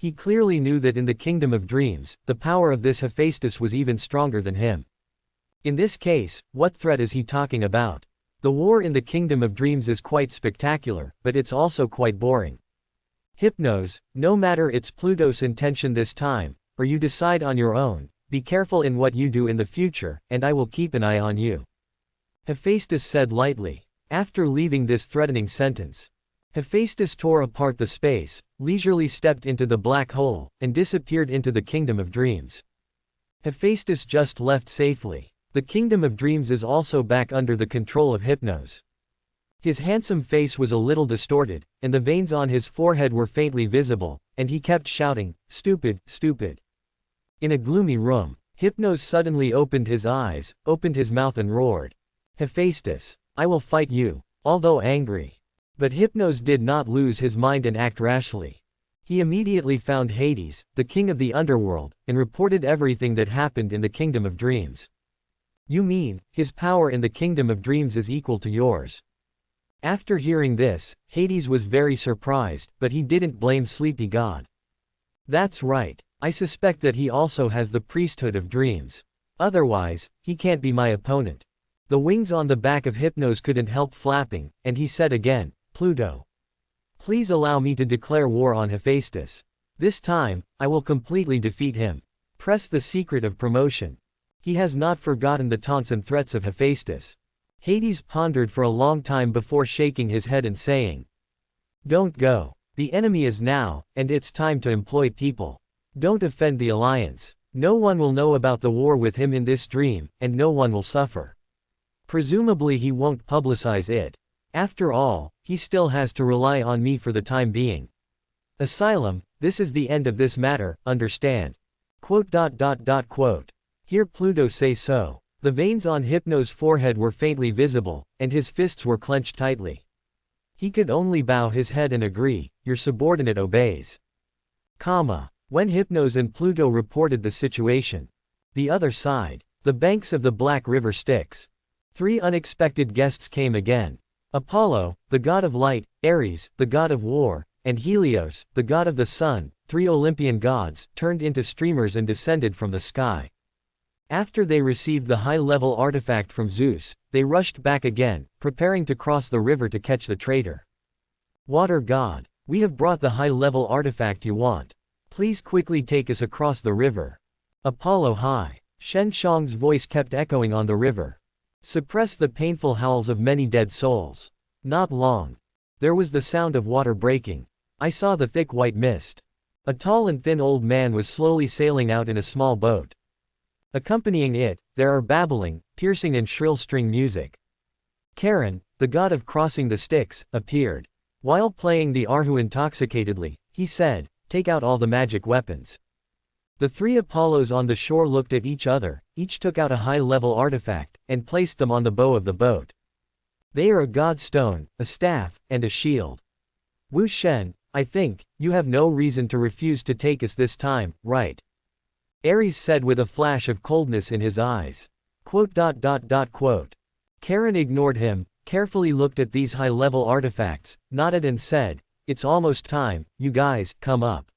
He clearly knew that in the kingdom of dreams, the power of this Hephaestus was even stronger than him. In this case, what threat is he talking about? The war in the kingdom of dreams is quite spectacular, but it's also quite boring. Hypnos, no matter it's Pluto's intention this time, or you decide on your own, be careful in what you do in the future, and I will keep an eye on you. Hephaestus said lightly. After leaving this threatening sentence, Hephaestus tore apart the space, leisurely stepped into the black hole, and disappeared into the kingdom of dreams. Hephaestus just left safely. The kingdom of dreams is also back under the control of Hypnos. His handsome face was a little distorted, and the veins on his forehead were faintly visible, and he kept shouting, stupid, stupid. In a gloomy room, Hypnos suddenly opened his eyes, opened his mouth and roared. Hephaestus, I will fight you, although angry. But Hypnos did not lose his mind and act rashly. He immediately found Hades, the king of the underworld, and reported everything that happened in the kingdom of dreams. You mean, his power in the kingdom of dreams is equal to yours? After hearing this, Hades was very surprised, but he didn't blame Sleepy God. That's right, I suspect that he also has the priesthood of dreams. Otherwise, he can't be my opponent. The wings on the back of Hypnos couldn't help flapping, and he said again, Pluto. Please allow me to declare war on Hephaestus. This time, I will completely defeat him. Press the secret of promotion. He has not forgotten the taunts and threats of Hephaestus. Hades pondered for a long time before shaking his head and saying, Don't go. The enemy is now, and it's time to employ people. Don't offend the alliance. No one will know about the war with him in this dream, and no one will suffer. Presumably he won't publicize it. After all, he still has to rely on me for the time being. Asylum, this is the end of this matter, understand? Hear Pluto say so. The veins on Hypnos' forehead were faintly visible, and his fists were clenched tightly. He could only bow his head and agree, your subordinate obeys. When Hypnos and Pluto reported the situation. The other side. The banks of the Black River Styx. 3 unexpected guests came again. Apollo, the god of light, Ares, the god of war, and Helios, the god of the sun, 3 Olympian gods, turned into streamers and descended from the sky. After they received the high-level artifact from Zeus, they rushed back again, preparing to cross the river to catch the traitor. Water god, we have brought the high-level artifact you want. Please quickly take us across the river. Apollo high. Shen Shang's voice kept echoing on the river. Suppress the painful howls of many dead souls. Not long. There was the sound of water breaking. I saw the thick white mist. A tall and thin old man was slowly sailing out in a small boat. Accompanying it, there are babbling, piercing and shrill string music. Charon, the god of crossing the Styx, appeared. While playing the arhu intoxicatedly, he said, take out all the magic weapons. The 3 Apollos on the shore looked at each other, each took out a high-level artifact, and placed them on the bow of the boat. They are a god stone, a staff, and a shield. Wu Shen, I think, you have no reason to refuse to take us this time, right? Ares said with a flash of coldness in his eyes. Charon ignored him, carefully looked at these high-level artifacts, nodded and said, "It's almost time, you guys, come up."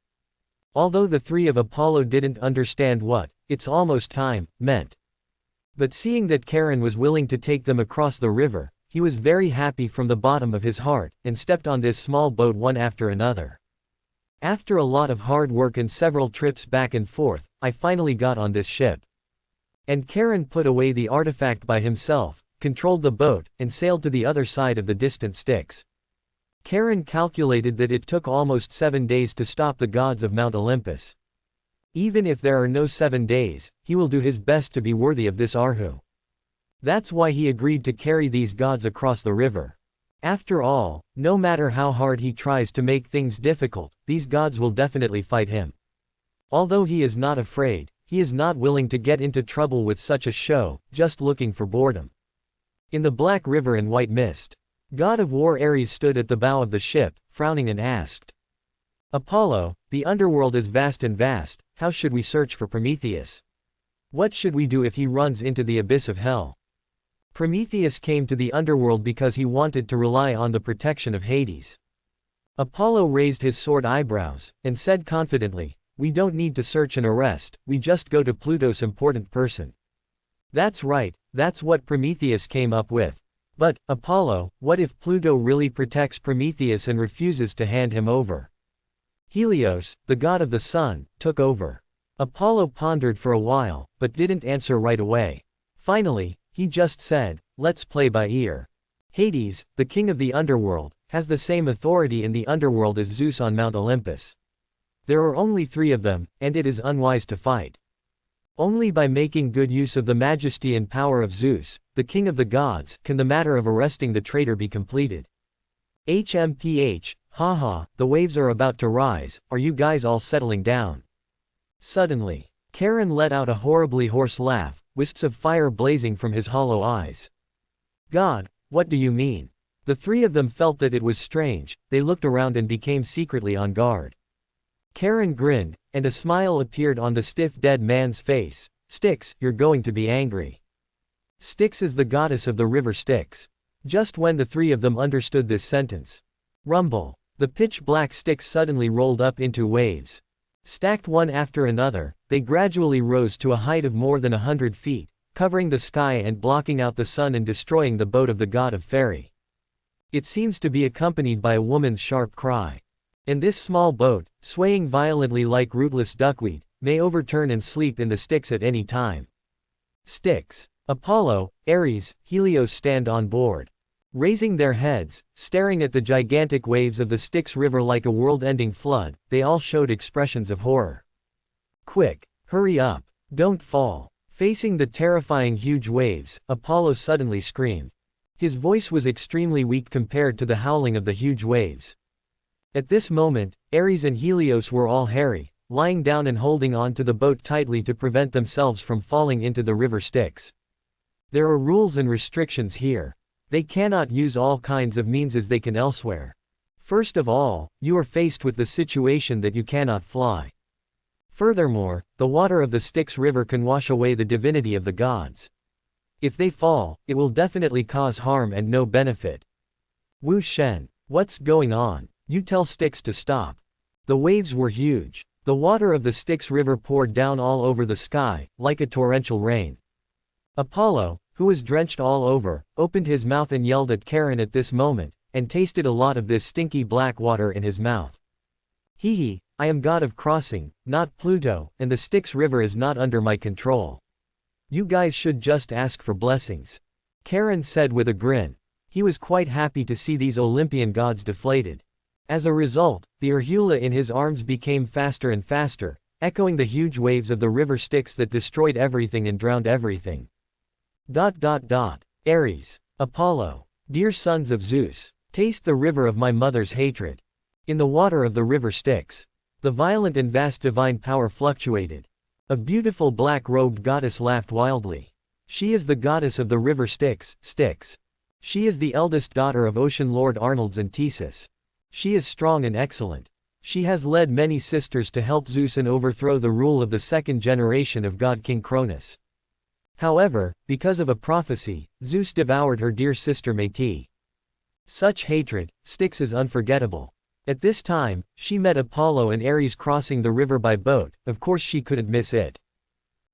Although the three of Apollo didn't understand what "it's almost time" meant. But seeing that Charon was willing to take them across the river, he was very happy from the bottom of his heart, and stepped on this small boat one after another. After a lot of hard work and several trips back and forth, I finally got on this ship. And Charon put away the artifact by himself, controlled the boat, and sailed to the other side of the distant Styx. Charon calculated that it took almost 7 days to stop the gods of Mount Olympus. Even if there are no 7 days, he will do his best to be worthy of this Arhu. That's why he agreed to carry these gods across the river. After all, no matter how hard he tries to make things difficult, these gods will definitely fight him. Although he is not afraid, he is not willing to get into trouble with such a show, just looking for boredom. In the black river and white mist, god of war Ares stood at the bow of the ship, frowning and asked, "Apollo, the underworld is vast and vast, how should we search for Prometheus? What should we do if he runs into the abyss of hell?" Prometheus came to the underworld because he wanted to rely on the protection of Hades. Apollo raised his sword eyebrows, and said confidently, "We don't need to search and arrest, we just go to Pluto's important person." That's right, that's what Prometheus came up with. But, Apollo, what if Pluto really protects Prometheus and refuses to hand him over? Helios, the god of the sun, took over. Apollo pondered for a while, but didn't answer right away. Finally, he just said, "Let's play by ear." Hades, the king of the underworld, has the same authority in the underworld as Zeus on Mount Olympus. There are only 3 of them, and it is unwise to fight. Only by making good use of the majesty and power of Zeus, the king of the gods, can the matter of arresting the traitor be completed. HMPH, haha, the waves are about to rise, are you guys all settling down? Suddenly, Charon let out a horribly hoarse laugh, wisps of fire blazing from his hollow eyes. "God, what do you mean?" The 3 of them felt that it was strange, they looked around and became secretly on guard. Charon grinned, and a smile appeared on the stiff dead man's face. "Styx, you're going to be angry." Styx is the goddess of the river Styx. Just when the 3 of them understood this sentence. Rumble. The pitch-black Styx suddenly rolled up into waves. Stacked one after another, they gradually rose to a height of more than 100 feet, covering the sky and blocking out the sun and destroying the boat of the god of Ferry. It seems to be accompanied by a woman's sharp cry. And this small boat, swaying violently like rootless duckweed, may overturn and sleep in the Styx at any time. Styx. Apollo, Ares, Helios stand on board. Raising their heads, staring at the gigantic waves of the Styx river like a world-ending flood, they all showed expressions of horror. "Quick, hurry up, don't fall." Facing the terrifying huge waves, Apollo suddenly screamed. His voice was extremely weak compared to the howling of the huge waves. At this moment, Ares and Helios were all hairy, lying down and holding on to the boat tightly to prevent themselves from falling into the river Styx. There are rules and restrictions here. They cannot use all kinds of means as they can elsewhere. First of all, you are faced with the situation that you cannot fly. Furthermore, the water of the Styx river can wash away the divinity of the gods. If they fall, it will definitely cause harm and no benefit. Wu Shen, what's going on? You tell Styx to stop. The waves were huge. The water of the Styx river poured down all over the sky, like a torrential rain. Apollo, who was drenched all over, opened his mouth and yelled at Charon at this moment, and tasted a lot of this stinky black water in his mouth. "Hee, I am god of crossing, not Pluto, and the Styx river is not under my control. You guys should just ask for blessings," Charon said with a grin. He was quite happy to see these Olympian gods deflated. As a result, the Urhula in his arms became faster and faster, echoing the huge waves of the river Styx that destroyed everything and drowned everything. Ares. Apollo. Dear sons of Zeus, taste the river of my mother's hatred. In the water of the river Styx, the violent and vast divine power fluctuated. A beautiful black-robed goddess laughed wildly. She is the goddess of the river Styx, Styx. She is the eldest daughter of Ocean Lord Arnolds and Thesis. She is strong and excellent. She has led many sisters to help Zeus and overthrow the rule of the second generation of god King Cronus. However, because of a prophecy, Zeus devoured her dear sister Métis. Such hatred, Styx is unforgettable. At this time, she met Apollo and Ares crossing the river by boat, of course she couldn't miss it.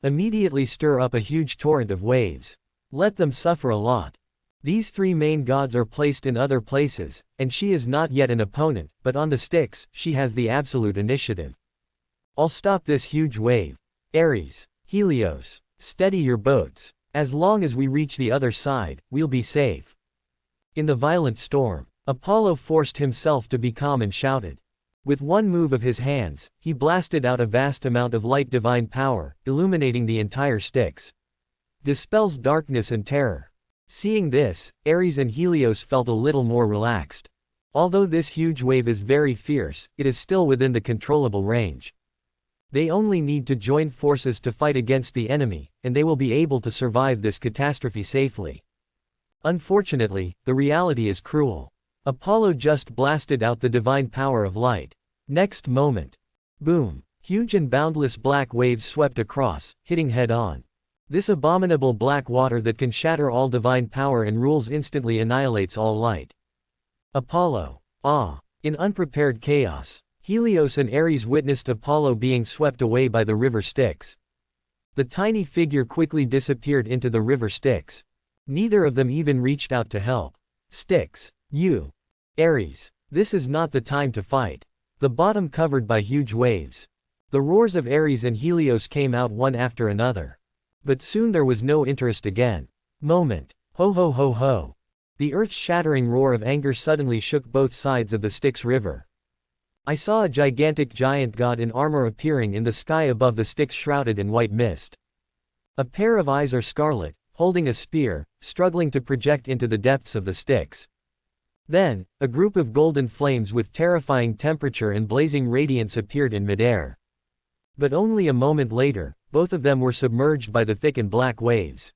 Immediately stir up a huge torrent of waves. Let them suffer a lot. These three main gods are placed in other places, and she is not yet an opponent, but on the Styx, she has the absolute initiative. I'll stop this huge wave. Ares, Helios, steady your boats. As long as we reach the other side, we'll be safe. In the violent storm, Apollo forced himself to be calm and shouted. With one move of his hands, he blasted out a vast amount of light divine power, illuminating the entire Styx. Dispels darkness and terror. Seeing this, Ares and Helios felt a little more relaxed. Although this huge wave is very fierce, it is still within the controllable range. They only need to join forces to fight against the enemy, and they will be able to survive this catastrophe safely. Unfortunately, the reality is cruel. Apollo just blasted out the divine power of light. Next moment. Boom! Huge and boundless black waves swept across, hitting head-on. This abominable black water that can shatter all divine power and rules instantly annihilates all light. Apollo. In unprepared chaos, Helios and Ares witnessed Apollo being swept away by the river Styx. The tiny figure quickly disappeared into the river Styx. Neither of them even reached out to help. Styx. You. Ares. This is not the time to fight. The bottom covered by huge waves. The roars of Ares and Helios came out one after another. But soon there was no interest again. Moment. Ho ho ho ho. The earth-shattering roar of anger suddenly shook both sides of the Styx river. I saw a gigantic giant god in armor appearing in the sky above the Styx shrouded in white mist. A pair of eyes are scarlet, holding a spear, struggling to project into the depths of the Styx. Then, a group of golden flames with terrifying temperature and blazing radiance appeared in midair. But only a moment later, both of them were submerged by the thick and black waves.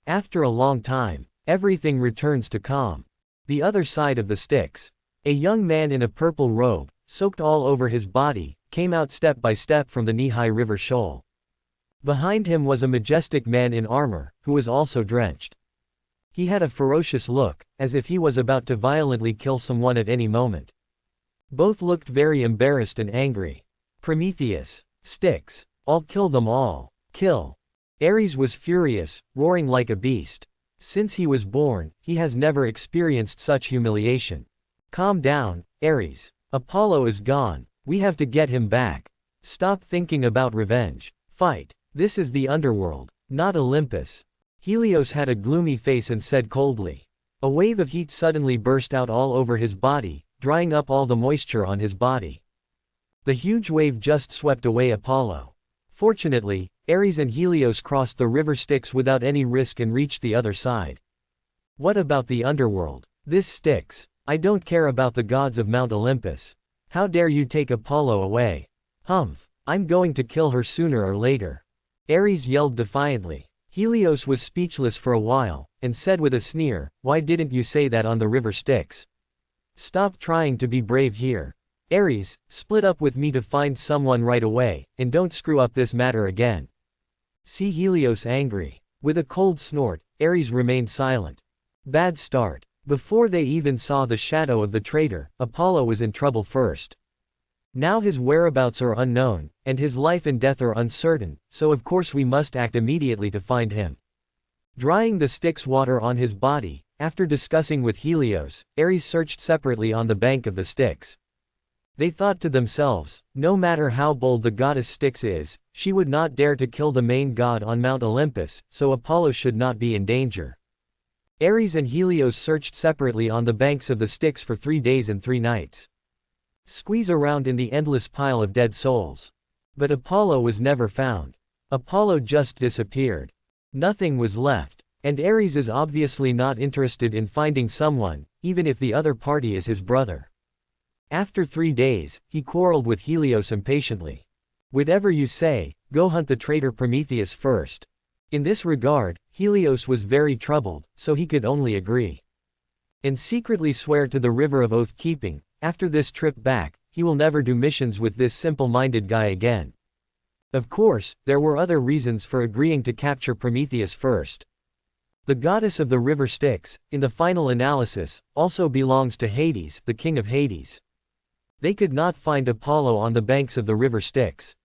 After a long time, everything returns to calm. The other side of the Styx. A young man in a purple robe, soaked all over his body, came out step by step from the knee-high river shoal. Behind him was a majestic man in armor, who was also drenched. He had a ferocious look, as if he was about to violently kill someone at any moment. Both looked very embarrassed and angry. Prometheus. Styx. I'll kill them all. Kill. Ares was furious, roaring like a beast. Since he was born, he has never experienced such humiliation. Calm down, Ares. Apollo is gone. We have to get him back. Stop thinking about revenge. Fight. This is the underworld, not Olympus. Helios had a gloomy face and said coldly. A wave of heat suddenly burst out all over his body, drying up all the moisture on his body. The huge wave just swept away Apollo. Fortunately, Ares and Helios crossed the river Styx without any risk and reached the other side. What about the underworld? This Styx. I don't care about the gods of Mount Olympus. How dare you take Apollo away? Humph. I'm going to kill her sooner or later. Ares yelled defiantly. Helios was speechless for a while, and said with a sneer, why didn't you say that on the river Styx? Stop trying to be brave here. Ares, split up with me to find someone right away, and don't screw up this matter again. See Helios angry. With a cold snort, Ares remained silent. Bad start. Before they even saw the shadow of the traitor, Apollo was in trouble first. Now his whereabouts are unknown, and his life and death are uncertain, so of course we must act immediately to find him. Drying the Styx water on his body, after discussing with Helios, Ares searched separately on the bank of the Styx. They thought to themselves, no matter how bold the goddess Styx is, she would not dare to kill the main god on Mount Olympus, so Apollo should not be in danger. Ares and Helios searched separately on the banks of the Styx for 3 days and 3 nights. Squeeze around in the endless pile of dead souls. But Apollo was never found. Apollo just disappeared. Nothing was left. And Ares is obviously not interested in finding someone, even if the other party is his brother. After 3 days, he quarreled with Helios impatiently. Whatever you say, go hunt the traitor Prometheus first. In this regard, Helios was very troubled, so he could only agree. And secretly swear to the river of oath-keeping. After this trip back, he will never do missions with this simple-minded guy again. Of course, there were other reasons for agreeing to capture Prometheus first. The goddess of the river Styx, in the final analysis, also belongs to Hades, the king of Hades. They could not find Apollo on the banks of the river Styx.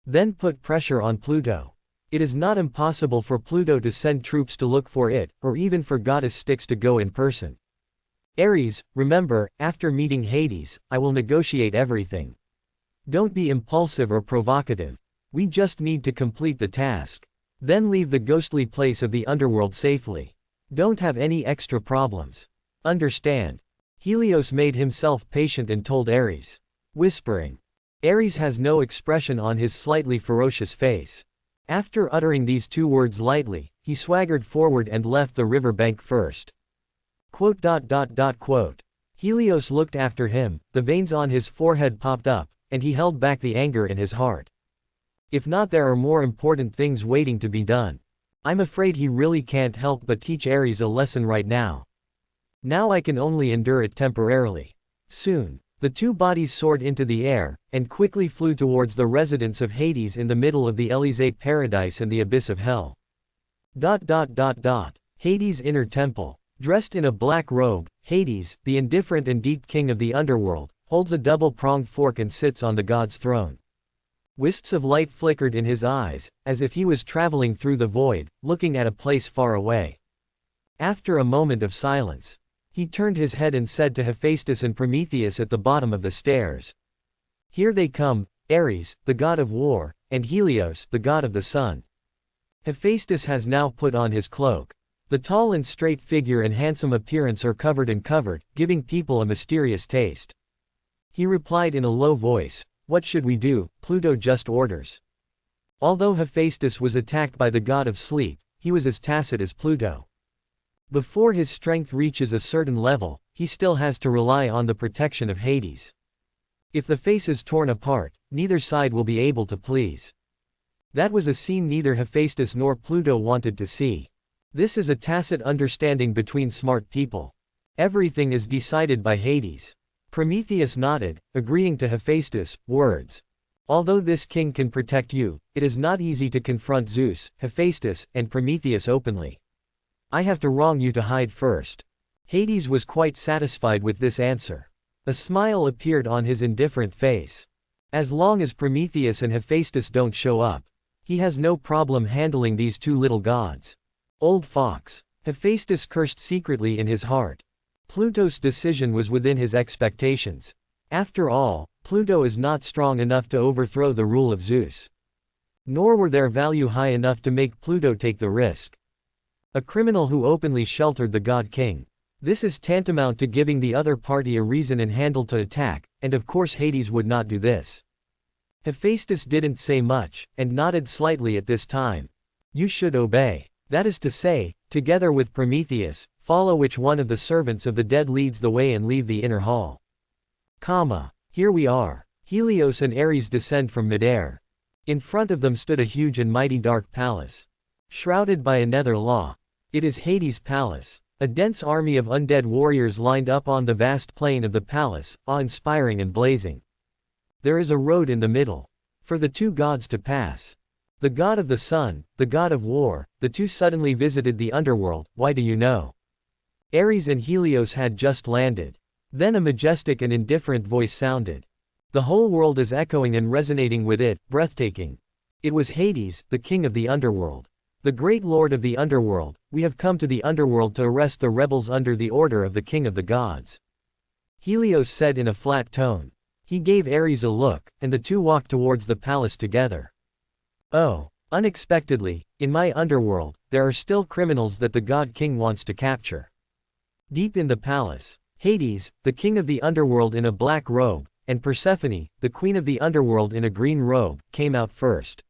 Then put pressure on Pluto. It is not impossible for Pluto to send troops to look for it, or even for goddess Styx to go in person. Ares, remember, after meeting Hades, I will negotiate everything. Don't be impulsive or provocative. We just need to complete the task. Then leave the ghostly place of the underworld safely. Don't have any extra problems. Understand? Helios made himself patient and told Ares. Whispering. Ares has no expression on his slightly ferocious face. After uttering these two words lightly, he swaggered forward and left the river bank first. Helios looked after him, the veins on his forehead popped up, and he held back the anger in his heart. If not, there are more important things waiting to be done. I'm afraid he really can't help but teach Ares a lesson right now. Now I can only endure it temporarily. Soon, the two bodies soared into the air, and quickly flew towards the residence of Hades in the middle of the Elysee paradise and the abyss of hell. Hades' inner temple. Dressed in a black robe, Hades, the indifferent and deep king of the underworld, holds a double-pronged fork and sits on the god's throne. Wisps of light flickered in his eyes, as if he was traveling through the void, looking at a place far away. After a moment of silence, he turned his head and said to Hephaestus and Prometheus at the bottom of the stairs. Here they come, Ares, the god of war, and Helios, the god of the sun. Hephaestus has now put on his cloak. The tall and straight figure and handsome appearance are covered, giving people a mysterious taste. He replied in a low voice, What should we do? Pluto just orders. Although Hephaestus was attacked by the god of sleep, he was as tacit as Pluto. Before his strength reaches a certain level, he still has to rely on the protection of Hades. If the face is torn apart, neither side will be able to please. That was a scene neither Hephaestus nor Pluto wanted to see. This is a tacit understanding between smart people. Everything is decided by Hades. Prometheus nodded, agreeing to Hephaestus' words. Although this king can protect you, it is not easy to confront Zeus, Hephaestus, and Prometheus openly. I have to wrong you to hide first. Hades was quite satisfied with this answer. A smile appeared on his indifferent face. As long as Prometheus and Hephaestus don't show up, he has no problem handling these two little gods. Old fox. Hephaestus cursed secretly in his heart. Pluto's decision was within his expectations. After all, Pluto is not strong enough to overthrow the rule of Zeus. Nor were their value high enough to make Pluto take the risk. A criminal who openly sheltered the god king. This is tantamount to giving the other party a reason and handle to attack, and of course Hades would not do this. Hephaestus didn't say much, and nodded slightly at this time. You should obey. That is to say, together with Prometheus, follow which one of the servants of the dead leads the way and leave the inner hall. Here we are. Helios and Ares descend from midair. In front of them stood a huge and mighty dark palace. Shrouded by a nether law. It is Hades' palace. A dense army of undead warriors lined up on the vast plain of the palace, awe-inspiring and blazing. There is a road in the middle. For the two gods to pass. The god of the sun, the god of war, the two suddenly visited the underworld. Why do you know? Ares and Helios had just landed. Then a majestic and indifferent voice sounded. The whole world is echoing and resonating with it, breathtaking. It was Hades, the king of the underworld. The great lord of the underworld. We have come to the underworld to arrest the rebels under the order of the king of the gods. Helios said in a flat tone. He gave Ares a look, and the two walked towards the palace together. Oh, unexpectedly, in my underworld, there are still criminals that the god king wants to capture. Deep in the palace, Hades, the king of the underworld in a black robe, and Persephone, the queen of the underworld in a green robe, came out first.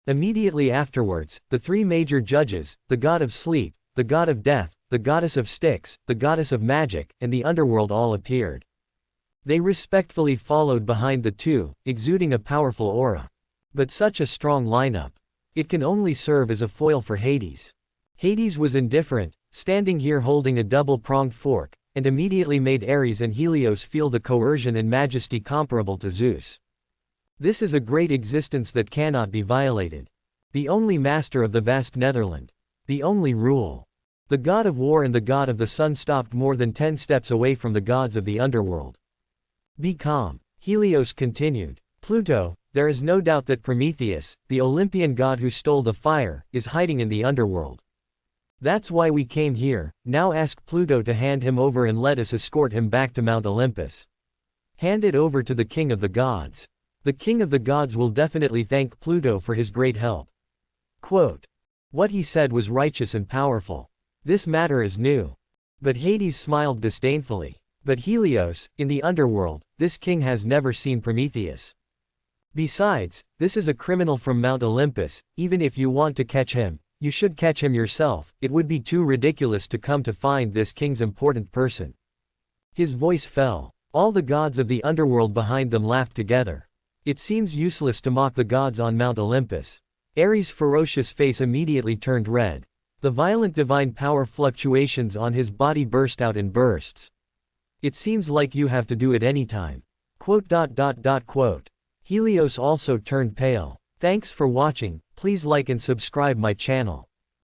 Immediately afterwards, the three major judges, the god of sleep, the god of death, the goddess of Styx, the goddess of magic, and the underworld all appeared. They respectfully followed behind the two, exuding a powerful aura. But such a strong lineup. It can only serve as a foil for Hades. Hades was indifferent, standing here holding a double-pronged fork, and immediately made Ares and Helios feel the coercion and majesty comparable to Zeus. This is a great existence that cannot be violated. The only master of the vast Netherland. The only rule. The god of war and the god of the sun stopped more than 10 steps away from the gods of the underworld. Be calm. Helios continued. Pluto, there is no doubt that Prometheus, the Olympian god who stole the fire, is hiding in the underworld. That's why we came here. Now ask Pluto to hand him over and let us escort him back to Mount Olympus. Hand it over to the king of the gods. The king of the gods will definitely thank Pluto for his great help. Quote. What he said was righteous and powerful. This matter is new. But Hades smiled disdainfully. But Helios, in the underworld, this king has never seen Prometheus. Besides, this is a criminal from Mount Olympus. Even if you want to catch him, you should catch him yourself. It would be too ridiculous to come to find this king's important person. His voice fell. All the gods of the underworld behind them laughed together. It seems useless to mock the gods on Mount Olympus. Ares' ferocious face immediately turned red. The violent divine power fluctuations on his body burst out in bursts. It seems like you have to do it anytime. Quote. Helios also turned pale. Thanks for watching. Please like and subscribe my channel.